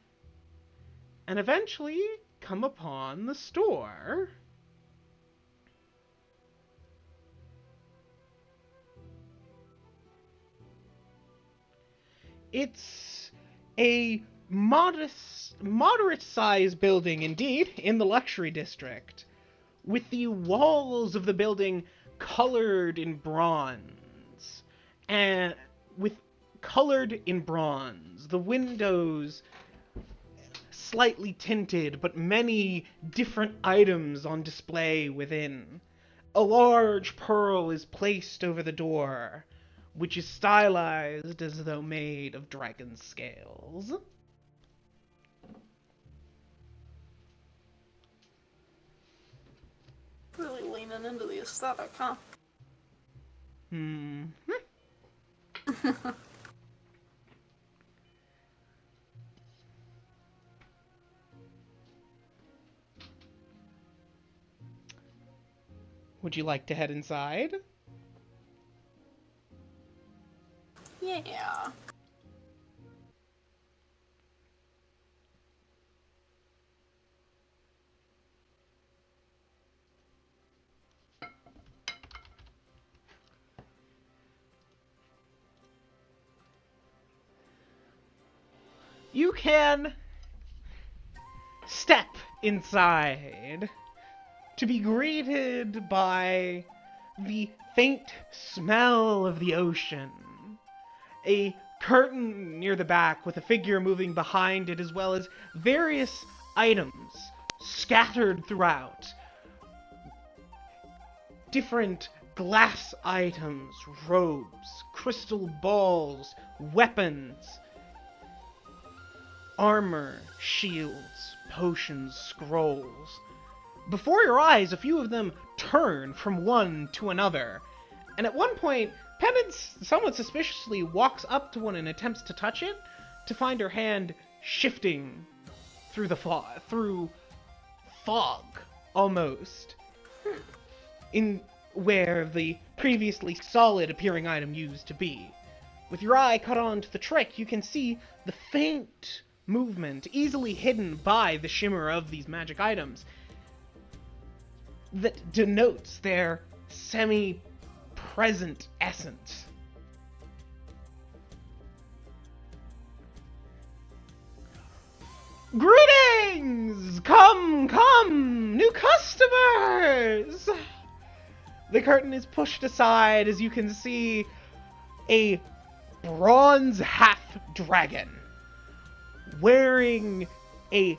and eventually come upon the store. It's a moderate-sized building indeed in the luxury district, with the walls of the building colored in bronze, and the windows slightly tinted, but many different items on display within. A large pearl is placed over the door, which is stylized as though made of dragon scales. Really leaning into the aesthetic, huh? Would you like to head inside? Yeah. You can step inside to be greeted by the faint smell of the ocean. A curtain near the back with a figure moving behind it, as well as various items scattered throughout. Different glass items, robes, crystal balls, weapons, armor, shields, potions, scrolls. Before your eyes, a few of them turn from one to another, and at one point, Penance somewhat suspiciously walks up to one and attempts to touch it, to find her hand shifting through through fog, almost, in where the previously solid appearing item used to be. With your eye caught on to the trick, you can see the faint movement, easily hidden by the shimmer of these magic items, that denotes their semi-present essence. Greetings! Come, new customers! The curtain is pushed aside as you can see a bronze half-dragon wearing a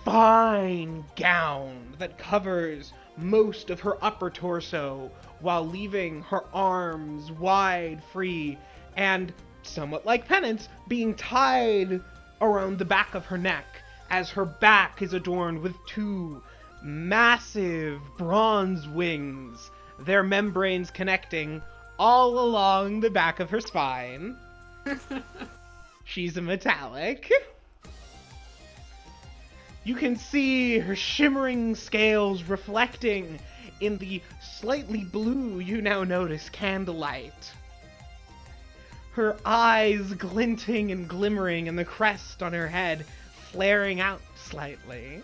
fine gown that covers most of her upper torso, while leaving her arms wide free and, somewhat like penance, being tied around the back of her neck, as her back is adorned with two massive bronze wings, their membranes connecting all along the back of her spine. She's a metallic. You can see her shimmering scales reflecting in the slightly blue, you now notice, candlelight. Her eyes glinting and glimmering, and the crest on her head flaring out slightly.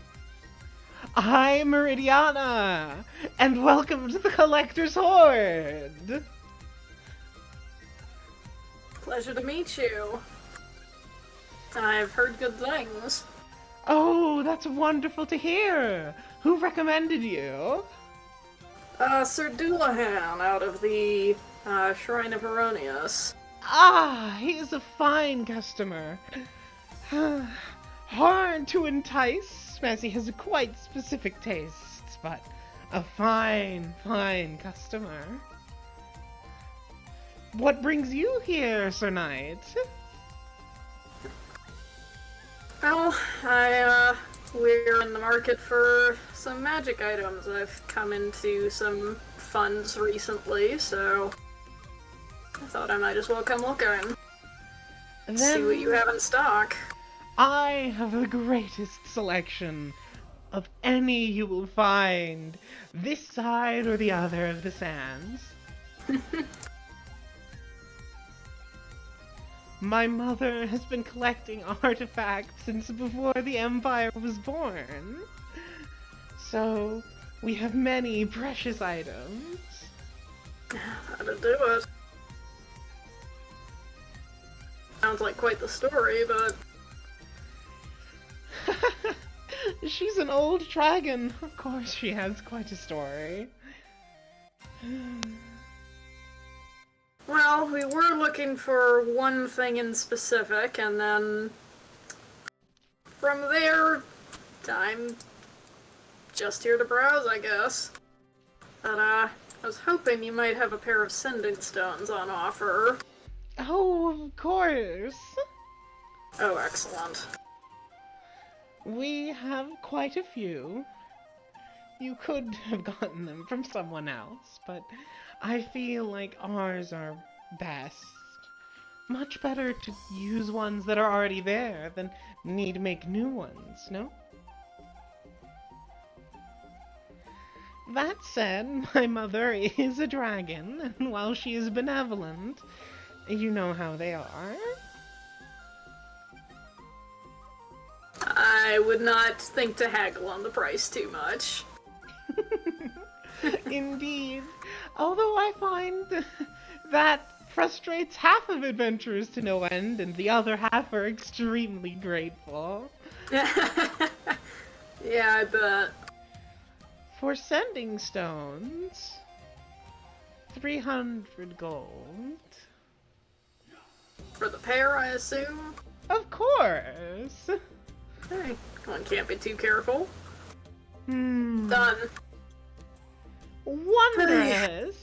I'm Meridiana, and welcome to the Collector's Hoard! Pleasure to meet you. I've heard good things. Oh, that's wonderful to hear! Who recommended you? Sir Doulahan out of the Shrine of Erroneous. Ah, he is a fine customer. Hard to entice, as he has quite specific tastes, but a fine, fine customer. What brings you here, Sir Knight? Well, we're in the market for some magic items. I've come into some funds recently, so I thought I might as well come looking. See what you have in stock. I have the greatest selection of any you will find this side or the other of the sands. My mother has been collecting artifacts since before the Empire was born. So, we have many precious items. That'll do it. Sounds like quite the story, but... She's an old dragon. Of course she has quite a story. Well, we were looking for one thing in specific, and then from there, I'm just here to browse, I guess. But, I was hoping you might have a pair of sending stones on offer. Oh, of course. Oh, excellent. We have quite a few. You could have gotten them from someone else, but I feel like ours are best. Much better to use ones that are already there than need to make new ones, no? That said, my mother is a dragon, and while she is benevolent, you know how they are. I would not think to haggle on the price too much. Indeed. Although I find that frustrates half of adventurers to no end, and the other half are extremely grateful. Yeah, I bet. For sending stones, 300 gold. For the pair, I assume? Of course. Hey, one can't be too careful. Hmm. Done. Wondrous!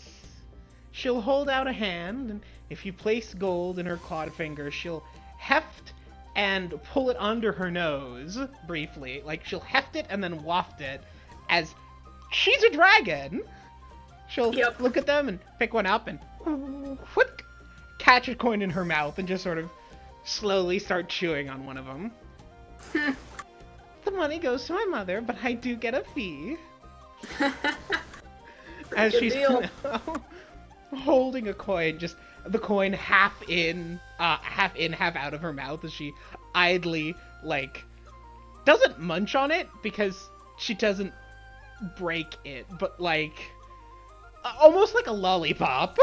She'll hold out a hand, and if you place gold in her clawed finger, she'll heft and pull it under her nose, briefly. Like, she'll heft it and then waft it, as she's a dragon! She'll look at them and pick one up and whoop, catch a coin in her mouth and just sort of slowly start chewing on one of them. The money goes to my mother, but I do get a fee. As she's holding a coin, just the coin half in, half out of her mouth, as she idly, like, doesn't munch on it because she doesn't break it, but like, almost like a lollipop.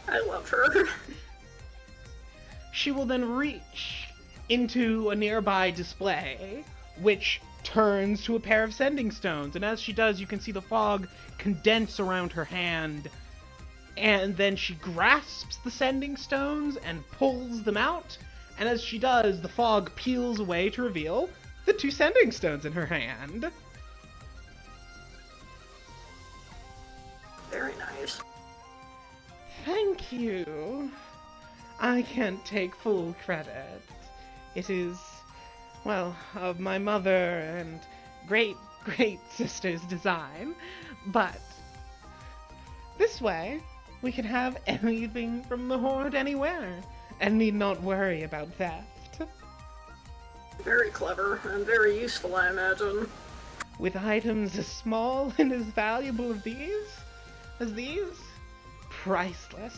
I love her. She will then reach into a nearby display, which turns to a pair of sending stones, and as she does, you can see the fog condense around her hand, and then she grasps the sending stones and pulls them out, and as she does, the fog peels away to reveal the two sending stones in her hand. Thank you. I can't take full credit. It is, well, of my mother and great sister's design, but this way we can have anything from the Horde anywhere and need not worry about theft. Very clever and very useful, I imagine. With items as small and as valuable as these, priceless.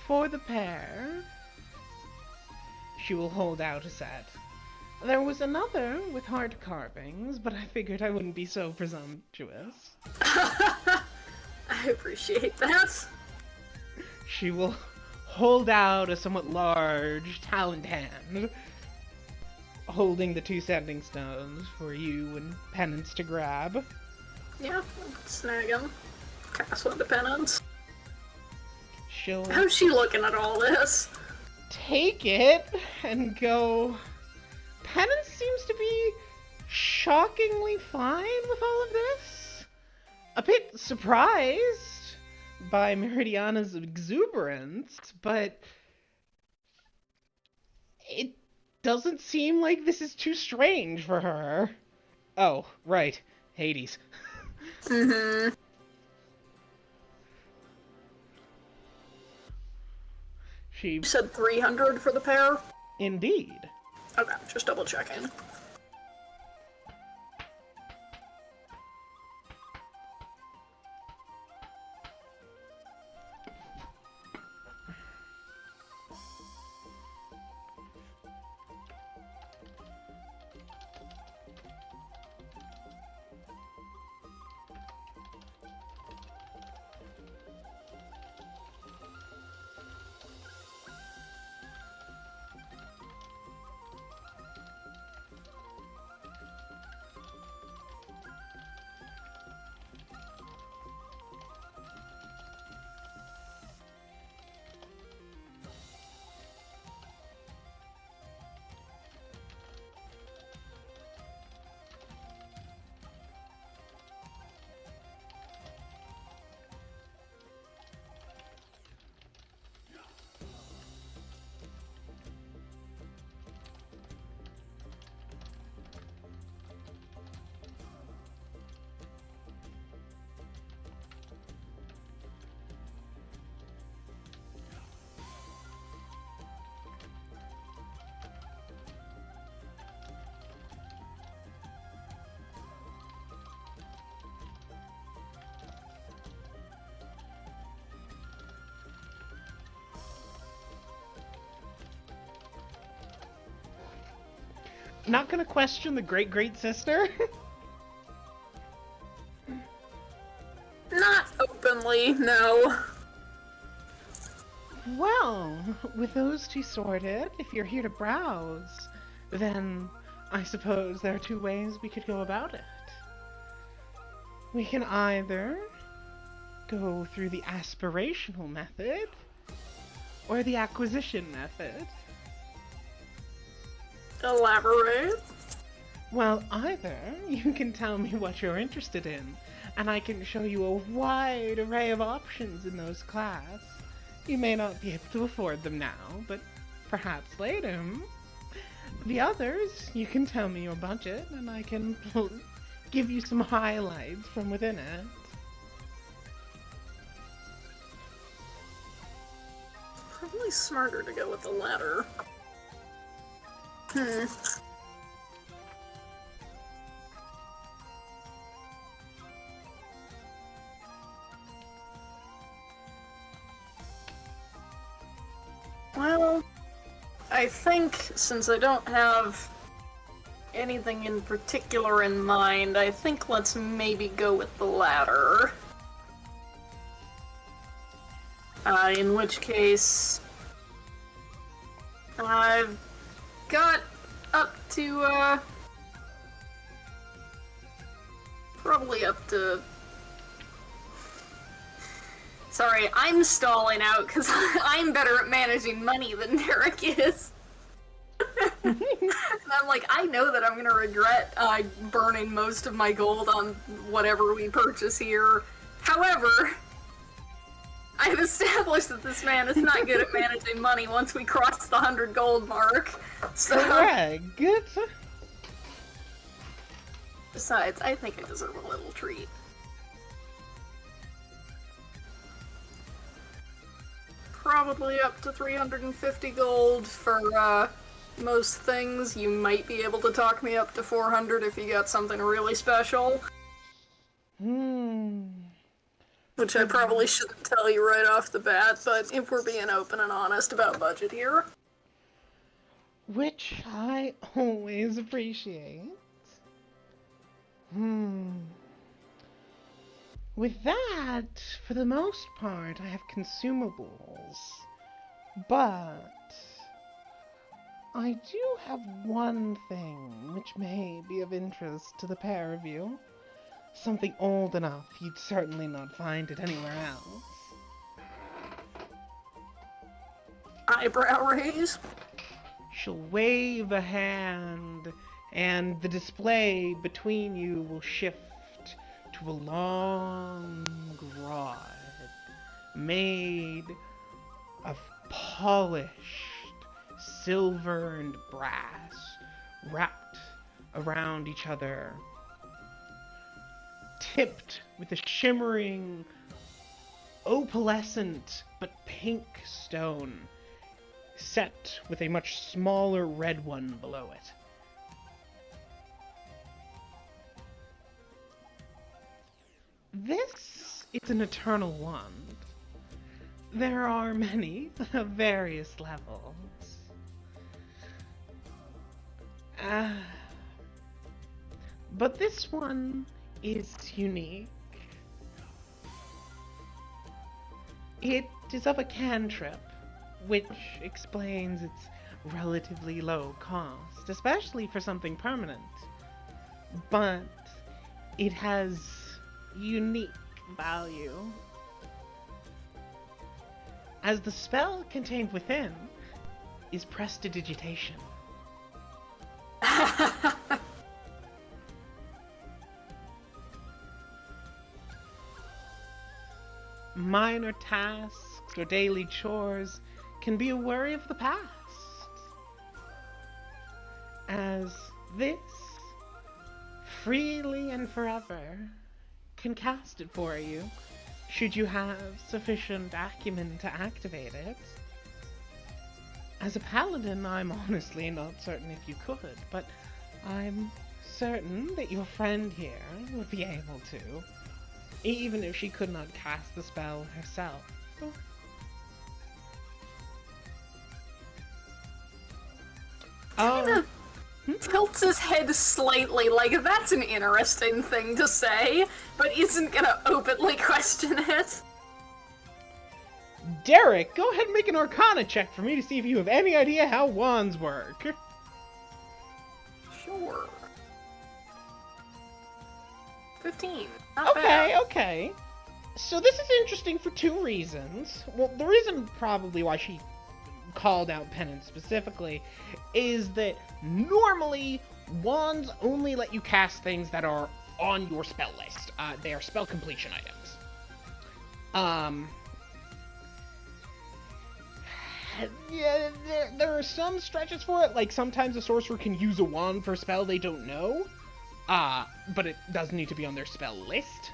For the pair, she will hold out a set. There was another with heart carvings, but I figured I wouldn't be so presumptuous. I appreciate that. She will hold out a somewhat large talent hand, holding the 2 sending stones for you and Penance to grab. Yeah, snag him. Cast one to Penance. She'll How's she looking at all this? take it and go. Penance seems to be shockingly fine with all of this. A bit surprised by Meridiana's exuberance, but it doesn't seem like this is too strange for her. Oh, right. Hades. Mm-hmm. She You said 300 for the pair? indeed. Okay, just double checking. Not gonna question the great sister. Not openly, no. Well, with those 2 sorted, if you're here to browse, then I suppose there are 2 ways we could go about it. We can either go through the aspirational method or the acquisition method. Elaborate. Well, either you can tell me what you're interested in, and I can show you a wide array of options in those class. You may not be able to afford them now, but perhaps later. The others, you can tell me your budget, and I can give you some highlights from within it. Probably smarter to go with the latter. Well, I think since I don't have anything in particular in mind, I think let's maybe go with the latter. In which case, I've got up to, probably up to... Sorry, I'm stalling out because I'm better at managing money than Derek is. And I'm like, I know that I'm gonna regret burning most of my gold on whatever we purchase here. However, I've established that this man is not good at managing money once we cross the 100 gold mark. So, Correct. besides, I think I deserve a little treat. Probably up to 350 gold for most things. You might be able to talk me up to 400 if you got something really special. Which I probably shouldn't tell you right off the bat, but if we're being open and honest about budget here. Which I always appreciate. With that, for the most part, I have consumables. But I do have one thing which may be of interest to the pair of you. Something old enough you'd certainly not find it anywhere else. Eyebrow raise? She'll wave a hand, and the display between you will shift to a long rod made of polished silver and brass wrapped around each other, tipped with a shimmering opalescent but pink stone, set with a much smaller red one below it. This is an eternal wand. There are many of various levels. But this one is unique. It is of a cantrip, which explains its relatively low cost, especially for something permanent. But it has unique value, as the spell contained within is prestidigitation. Minor tasks or daily chores can be a worry of the past, as this, freely and forever, can cast it for you, should you have sufficient acumen to activate it. As a paladin, I'm honestly not certain if you could, but I'm certain that your friend here would be able to, even if she could not cast the spell herself. Kind of tilts his head slightly, like that's an interesting thing to say, but isn't gonna openly question it. Derek, go ahead and make an Arcana check for me to see if you have any idea how wands work. Sure. 15. Not bad. Okay. So this is interesting for two reasons. Well, the reason probably why she called out Penance specifically is that normally wands only let you cast things that are on your spell list. They are spell completion items. Yeah, there are some stretches for it, like sometimes a sorcerer can use a wand for a spell they don't know, but it does need to be on their spell list.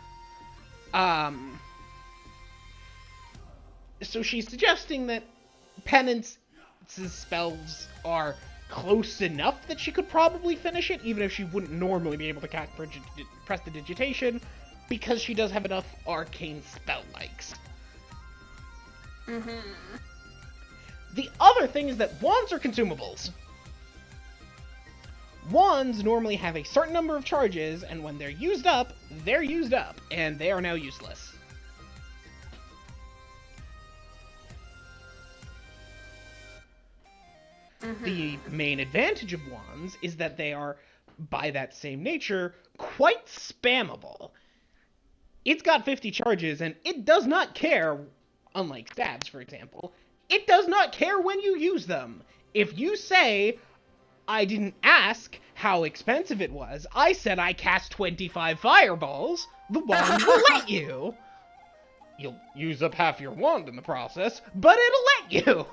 So she's suggesting that Penance's spells are close enough that she could probably finish it, even if she wouldn't normally be able to cast Prestidigitation, because she does have enough arcane spell likes. The other thing is that wands are consumables. Wands normally have a certain number of charges, and when they're used up, and they are now useless. The main advantage of wands is that they are, by that same nature, quite spammable. It's got 50 charges, and it does not care, unlike stabs, for example, it does not care when you use them. If you say, I didn't ask how expensive it was. I said I cast 25 fireballs. The wand will let you. You'll use up half your wand in the process, but it'll let you.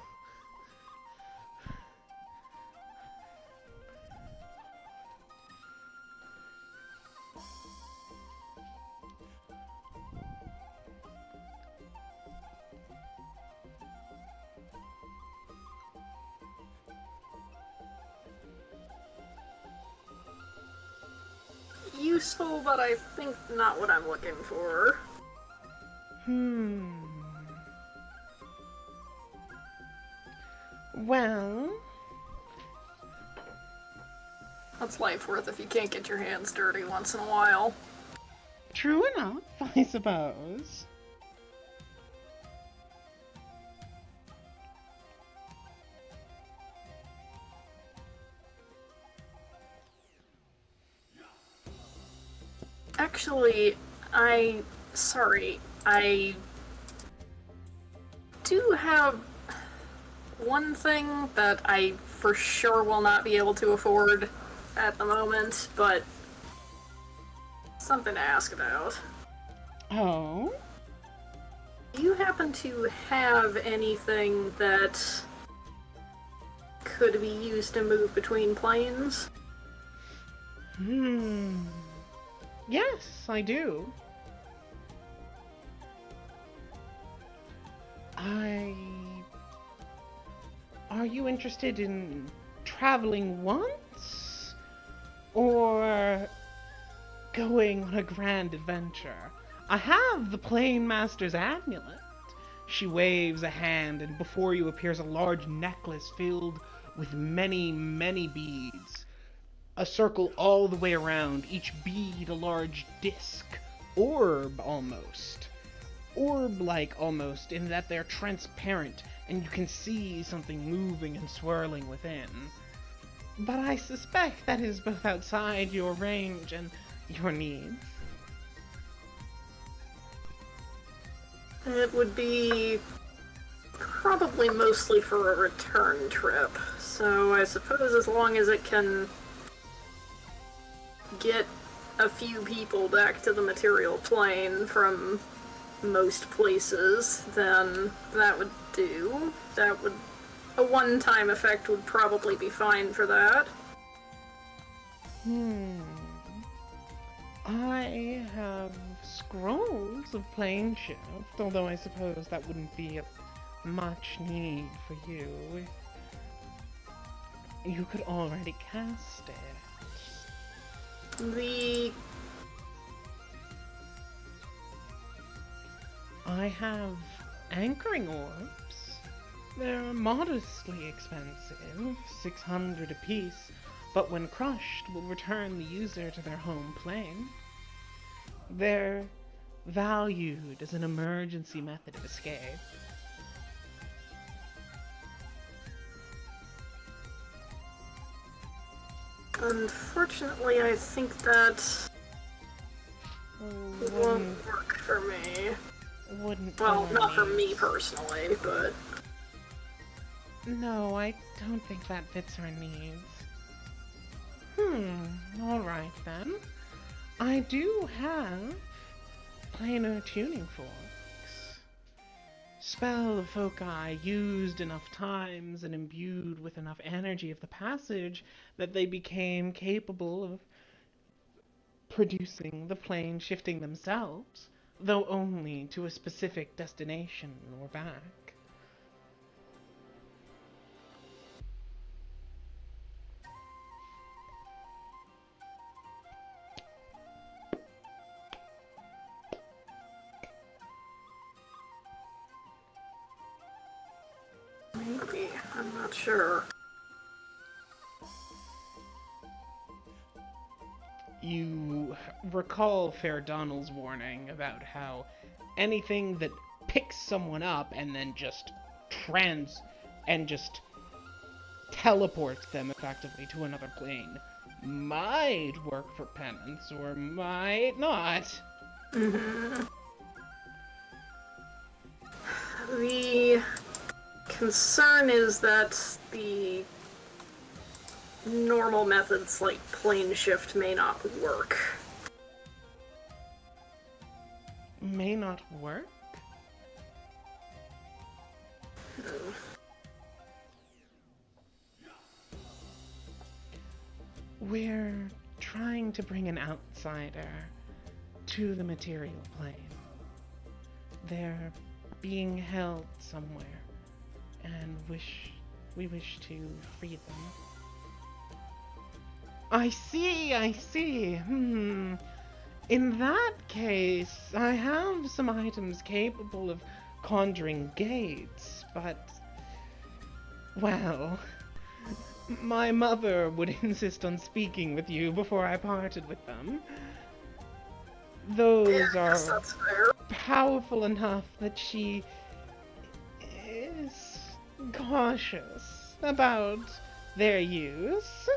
Useful, but I think not what I'm looking for. Well, That's life worth if you can't get your hands dirty once in a while. true enough, I suppose. Actually, sorry, I do have one thing that I for sure will not be able to afford at the moment, but something to ask about. Oh? Do you happen to have anything that could be used to move between planes? Yes, I do. Are you interested in traveling once? Or going on a grand adventure? I have the Plane Master's amulet. She waves a hand, and before you appears a large necklace filled with many, many beads. A circle all the way around, each bead a large disc, orb almost. Orb-like almost, in that they're transparent, and you can see something moving and swirling within. But I suspect that is both outside your range and your needs. It would be probably mostly for a return trip, so I suppose as long as it can get a few people back to the material plane from most places, then that would do. A one-time effect would probably be fine for that. I have scrolls of plane shift, although I suppose that wouldn't be much need for you. You could already cast it. I have anchoring orbs. They're modestly expensive, 600 apiece, but when crushed will return the user to their home plane. They're valued as an emergency method of escape. Unfortunately, I think that won't work for me. Well, not for me personally, but... No, I don't think that fits our needs. Alright then. I do have planar tuning forks. Spell of foci used enough times and imbued with enough energy of the passage that they became capable of producing the plane shifting themselves, though only to a specific destination or back. Maybe. I'm not sure. You recall Fair Donald's warning about how anything that picks someone up and then just teleports them effectively to another plane might work for penance or might not. The concern is that the normal methods like plane shift may not work. May not work? Hmm. We're trying to bring an outsider to the material plane. They're being held somewhere, and we wish to free them. I see, I see. In that case, I have some items capable of conjuring gates, but... well... my mother would insist on speaking with you before I parted with them. Those Yeah, I guess are that's fair. powerful enough that she is cautious about their use.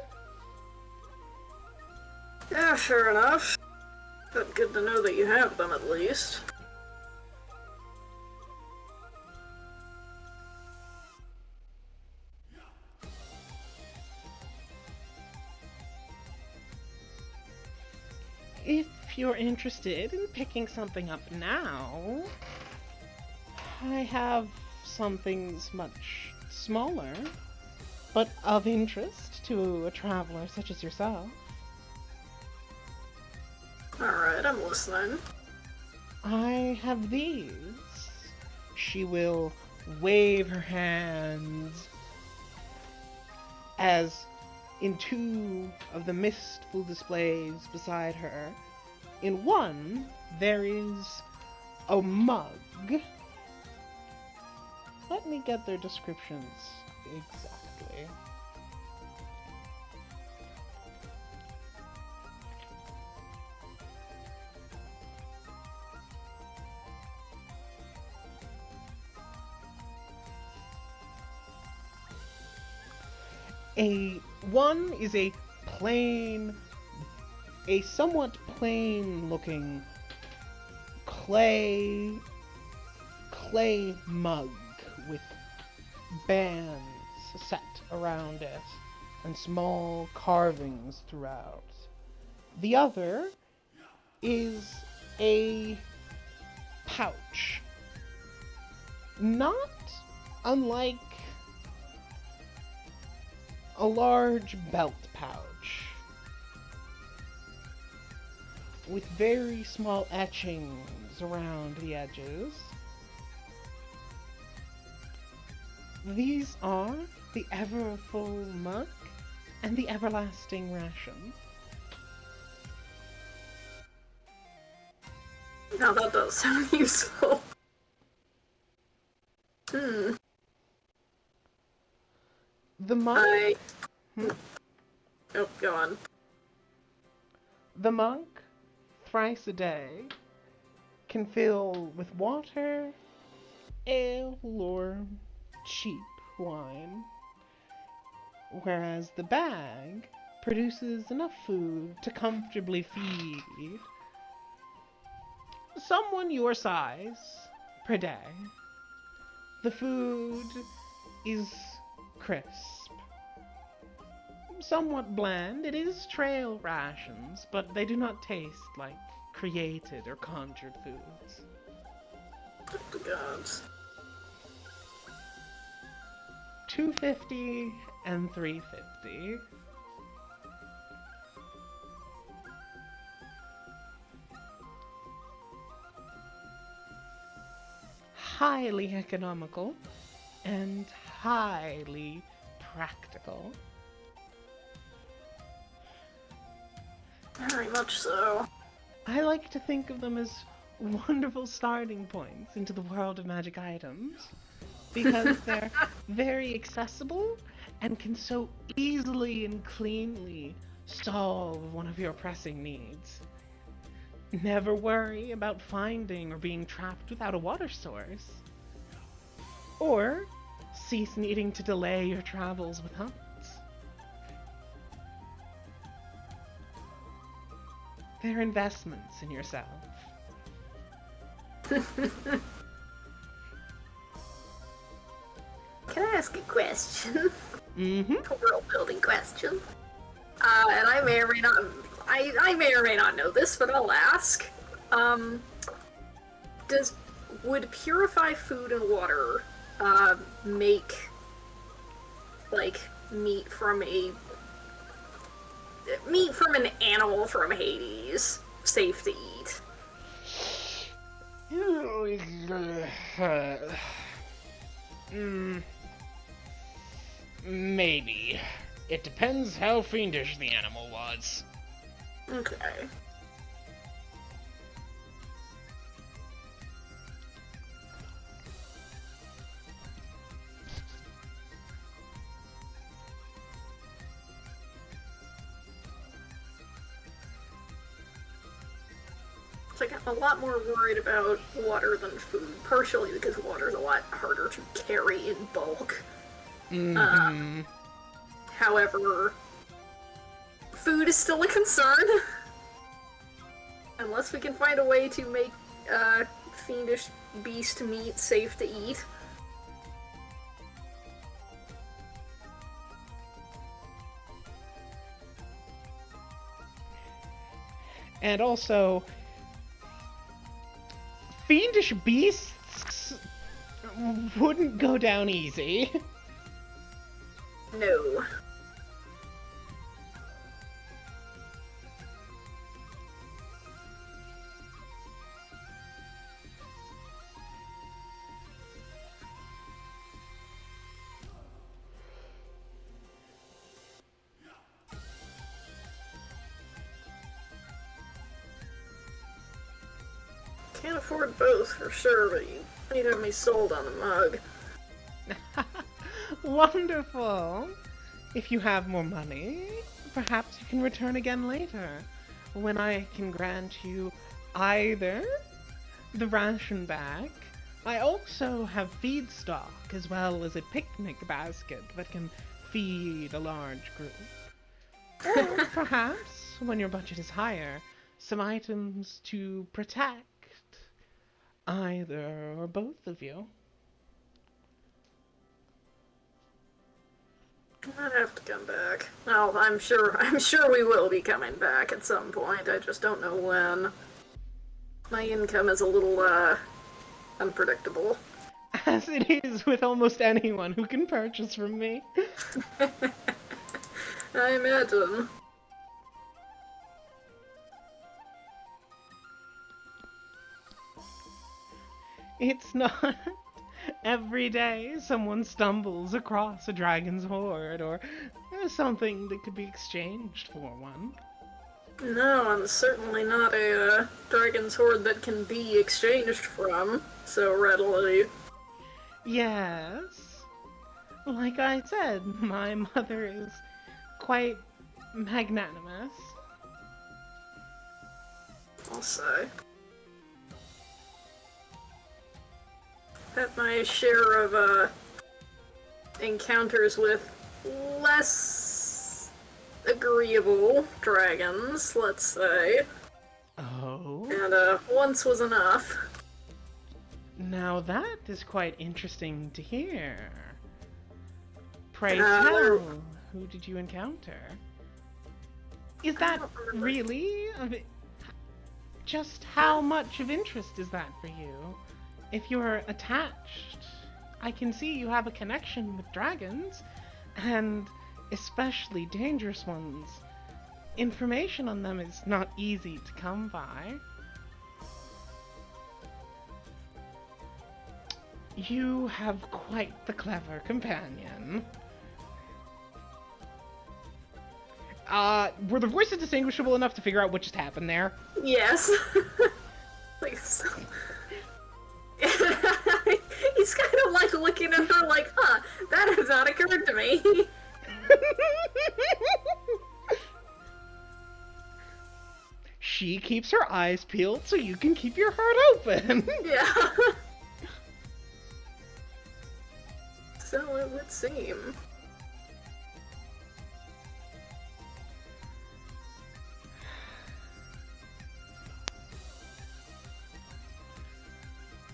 Yeah, fair enough. But good to know that you have them at least. If you're interested in picking something up now, I have some things much smaller, but of interest to a traveler such as yourself. Alright, I'm listening. I have these. She will wave her hands as in two of the mistful displays beside her, in one there is a mug. Let me get their descriptions exactly. One is a somewhat plain looking clay mug with bands set around it and small carvings throughout. The other is a pouch, not unlike a large belt pouch with very small etchings around the edges. These are the Ever-Full Mug and the Everlasting Ration. Now that does sound useful. The mug... Oh, go on. The mug, thrice a day, can fill with water, ale, or cheap wine, whereas the bag produces enough food to comfortably feed someone your size per day. The food is crisp, somewhat bland. It is trail rations, but they do not taste like created or conjured foods. The gods. $2.50 and $3.50. Highly economical and highly practical. Very much so. I like to think of them as wonderful starting points into the world of magic items, because they're very accessible and can so easily and cleanly solve one of your pressing needs. Never worry about finding or being trapped without a water source, or cease needing to delay your travels with hunts. They're investments in yourself. Can I ask a question? Mm-hmm. A world building question. And I may or may not, I may or may not know this, but I'll ask. Um, would purify food and water, make, like, meat from an animal from Hades safe to eat? Maybe. It depends how fiendish the animal was. Okay. Like, I'm a lot more worried about water than food, partially because water's a lot harder to carry in bulk. Mm-hmm. However, food is still a concern. Unless we can find a way to make fiendish beast meat safe to eat. And also, fiendish beasts wouldn't go down easy. No. Can't afford both for sure, but you need to have me sold on the mug. Wonderful! If you have more money, perhaps you can return again later, when I can grant you either the ration bag. I also have feed stock, as well as a picnic basket that can feed a large group. Or perhaps, when your budget is higher, some items to protect either or both of you. I'd have to come back. Well, I'm sure we will be coming back at some point. I just don't know when. My income is a little, unpredictable. As it is with almost anyone who can purchase from me. I imagine. It's not every day someone stumbles across a dragon's hoard or something that could be exchanged for one. No, I'm certainly not a dragon's hoard that can be exchanged from so readily. Yes. Like I said, my mother is quite magnanimous. I'll say. Had my share of encounters with less agreeable dragons, let's say. Oh? And once was enough. Now that is quite interesting to hear. Pray tell, who did you encounter? Is that really just how much of interest is that for you? If you're attached, I can see you have a connection with dragons, and especially dangerous ones. Information on them is not easy to come by. You have quite the clever companion. Were the voices distinguishable enough to figure out what just happened there? Yes. Like, so... He's kind of like looking at her like, huh, that has not occurred to me. She keeps her eyes peeled so you can keep your heart open. Yeah. So it would seem.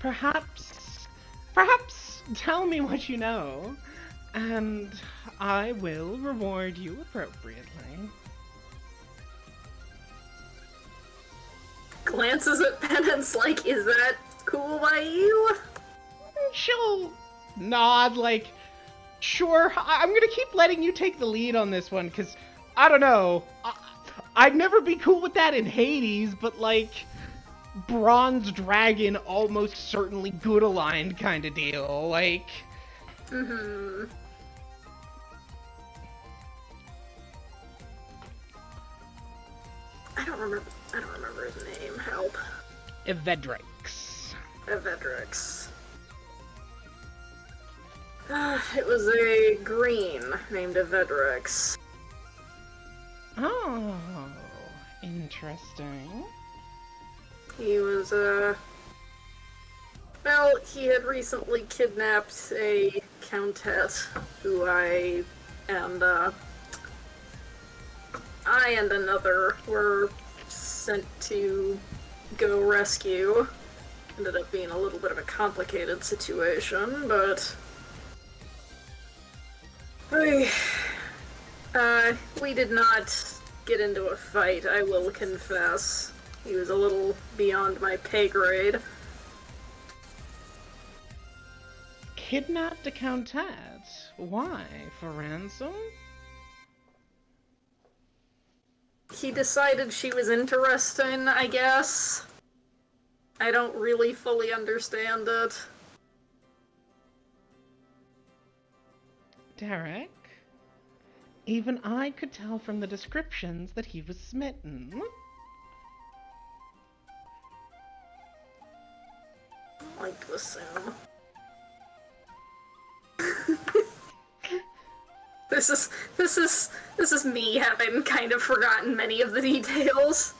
Perhaps tell me what you know, and I will reward you appropriately. glances at Penance like, is that cool by you? She'll nod like, sure, I'm gonna keep letting you take the lead on this one, because, I don't know, I'd never be cool with that in Hades, but like, bronze dragon almost certainly good aligned kind of deal, like... Mm-hmm. I don't remember his name. Help. Evedrix. Evedrix. It was a green named Evedrix. Oh, interesting. He was, well, he had recently kidnapped a countess who I and another were sent to go rescue. Ended up being a little bit of a complicated situation, but we did not get into a fight, I will confess. He was a little beyond my pay grade. Kidnapped a countess? Why? For ransom? He decided she was interesting, I guess. I don't really fully understand it. Derek? Even I could tell from the descriptions that he was smitten. I like to assume. This is me having kind of forgotten many of the details.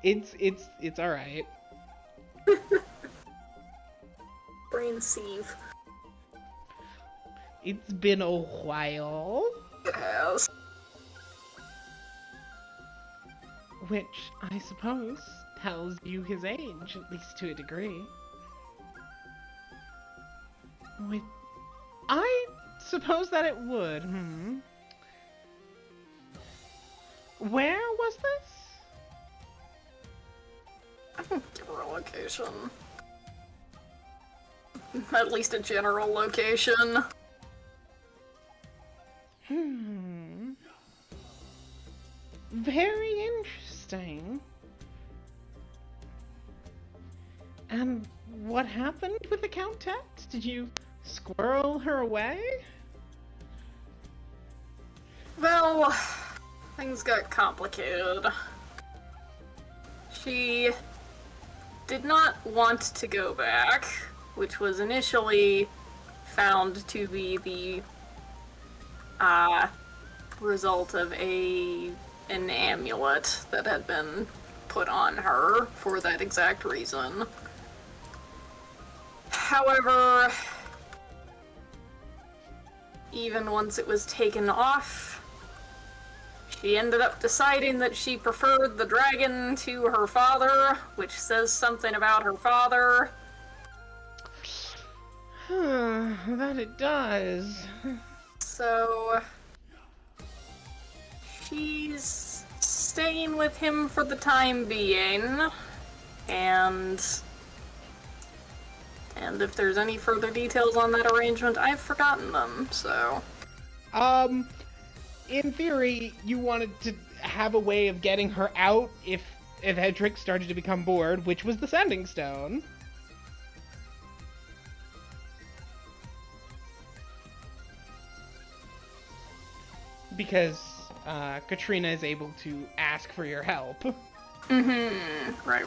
It's alright. Brain sieve. It's been a while. It has. Which, I suppose, tells you his age, at least to a degree. Wait, I suppose that it would, Where was this? Give her a location. At least a general location. Very interesting. And what happened with the Countess? Did you squirrel her away? Well, things got complicated. She did not want to go back, which was initially found to be the result of an amulet that had been put on her for that exact reason. However, even once it was taken off, she ended up deciding that she preferred the dragon to her father, which says something about her father. That it does. So, she's staying with him for the time being, and if there's any further details on that arrangement, I've forgotten them, so... In theory, you wanted to have a way of getting her out if Edric started to become bored, which was the Sending Stone. Because Katrina is able to ask for your help. Mm-hmm. Right.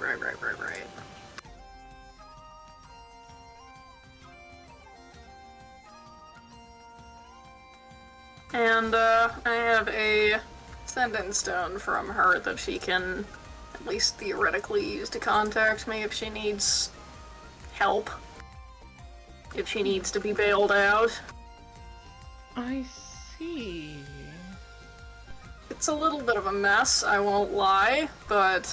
And, I have a Sending Stone from her that she can at least theoretically use to contact me if she needs help. If she needs to be bailed out. I see. It's a little bit of a mess, I won't lie, but...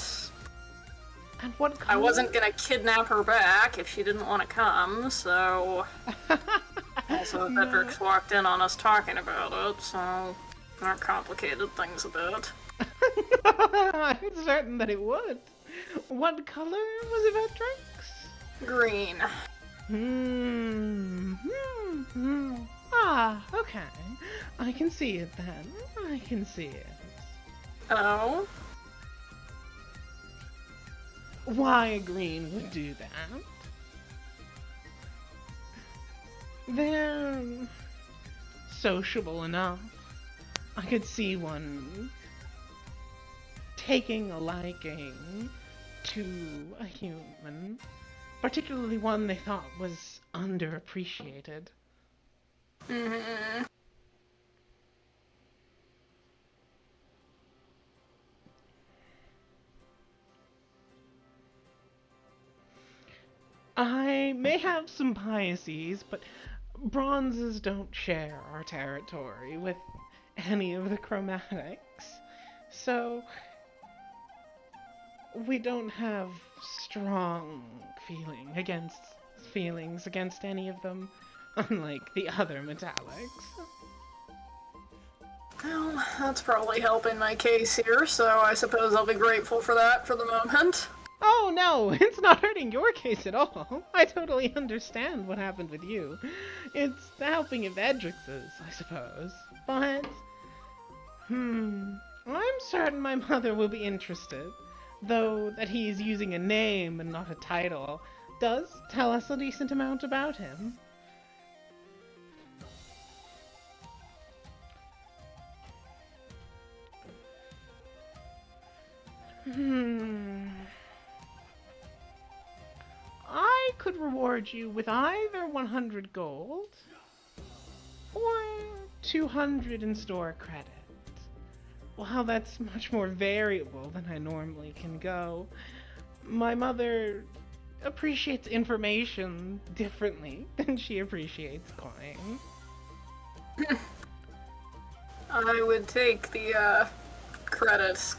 And what I wasn't gonna kidnap her back if she didn't want to come, so... Also, Bedrick's walked in on us talking about it, so that complicated things a bit. I'm certain that it would. What color was Evedrix? Green. Ah, okay. I can see it then. I can see it. Oh? Why a green would do that? They're sociable enough. I could see one taking a liking to a human, particularly one they thought was underappreciated. Mm-hmm. I may have some biases, but bronzes don't share our territory with any of the chromatics. So, we don't have strong feelings against any of them, unlike the other metallics. Well, that's probably helping my case here, so I suppose I'll be grateful for that for the moment. Oh no, it's not hurting your case at all. I totally understand what happened with you. It's the helping of Edrix's, I suppose. But, I'm certain my mother will be interested, though that he's using a name and not a title does tell us a decent amount about him. I could reward you with either 100 gold or 200 in store credit. While that's much more variable than I normally can go, my mother appreciates information differently than she appreciates coin. I would take the, credits.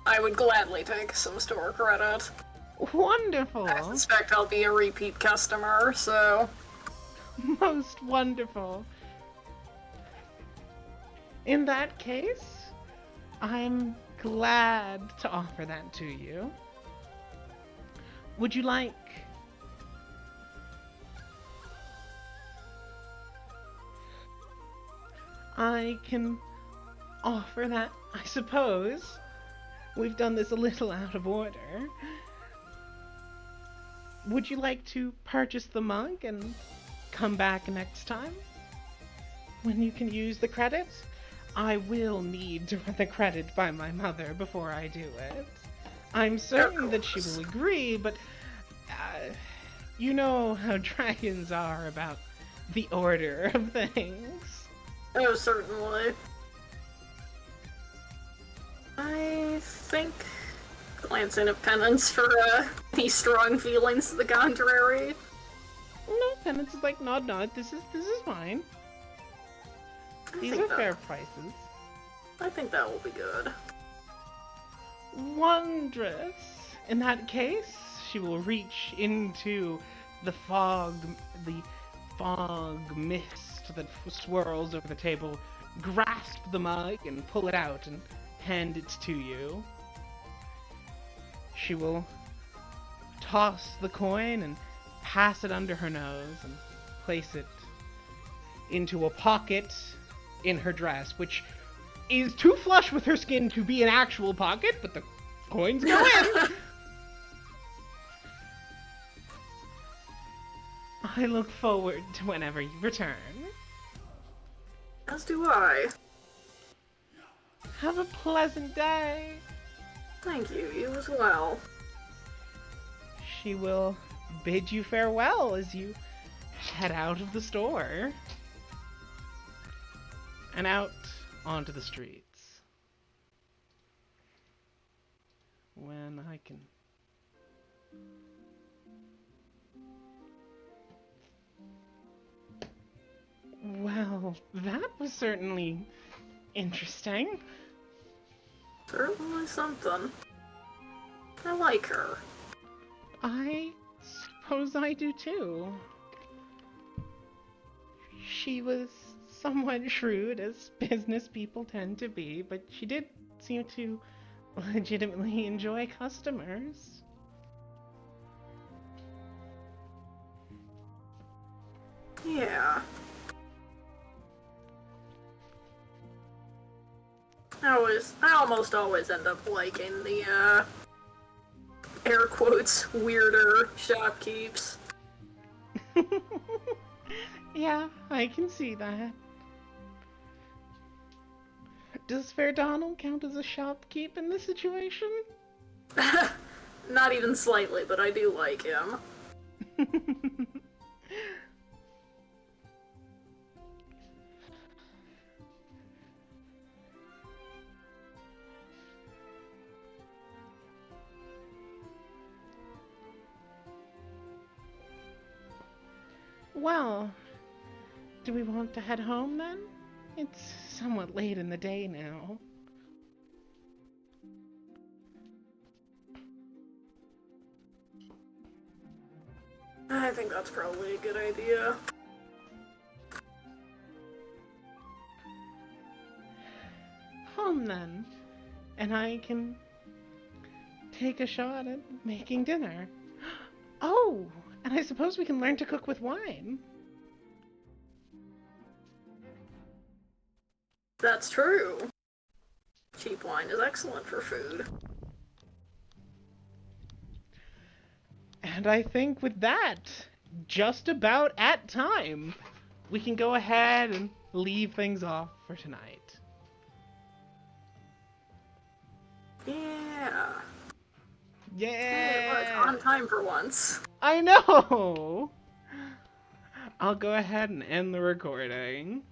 I would gladly take some store credit. Wonderful! I suspect I'll be a repeat customer, so... Most wonderful. In that case, I'm glad to offer that to you. Would you like... I can offer that, I suppose. We've done this a little out of order. Would you like to purchase the mug and come back next time? When you can use the credit? I will need to run the credit by my mother before I do it. I'm certain that she will agree, but you know how dragons are about the order of things. Oh, certainly. I think glancing at penance for any strong feelings to the contrary. No, penance is like nod. This is fine. These are fair prices. I think that will be good. Wondrous. In that case, she will reach into the fog mist that swirls over the table, grasp the mug and pull it out and hand it to you. She will toss the coin and pass it under her nose and place it into a pocket in her dress, which is too flush with her skin to be an actual pocket, but the coins go in. I look forward to whenever you return. As do I. Have a pleasant day. Thank you, you as well. She will bid you farewell as you head out of the store and out onto the streets. When I can... Well, that was certainly interesting. Certainly something. I like her. I suppose I do too. She was somewhat shrewd, as business people tend to be, but she did seem to legitimately enjoy customers. Yeah. I almost always end up liking the, air quotes, weirder shopkeeps. Yeah, I can see that. Does Fair Donald count as a shopkeep in this situation? Not even slightly, but I do like him. Well, do we want to head home then? It's somewhat late in the day now. I think that's probably a good idea. Home then, and I can take a shot at making dinner. Oh, and I suppose we can learn to cook with wine. That's true. Cheap wine is excellent for food. And I think with that, just about at time, we can go ahead and leave things off for tonight. Yeah. Yeah! Hey, look, on time for once. I know! I'll go ahead and end the recording.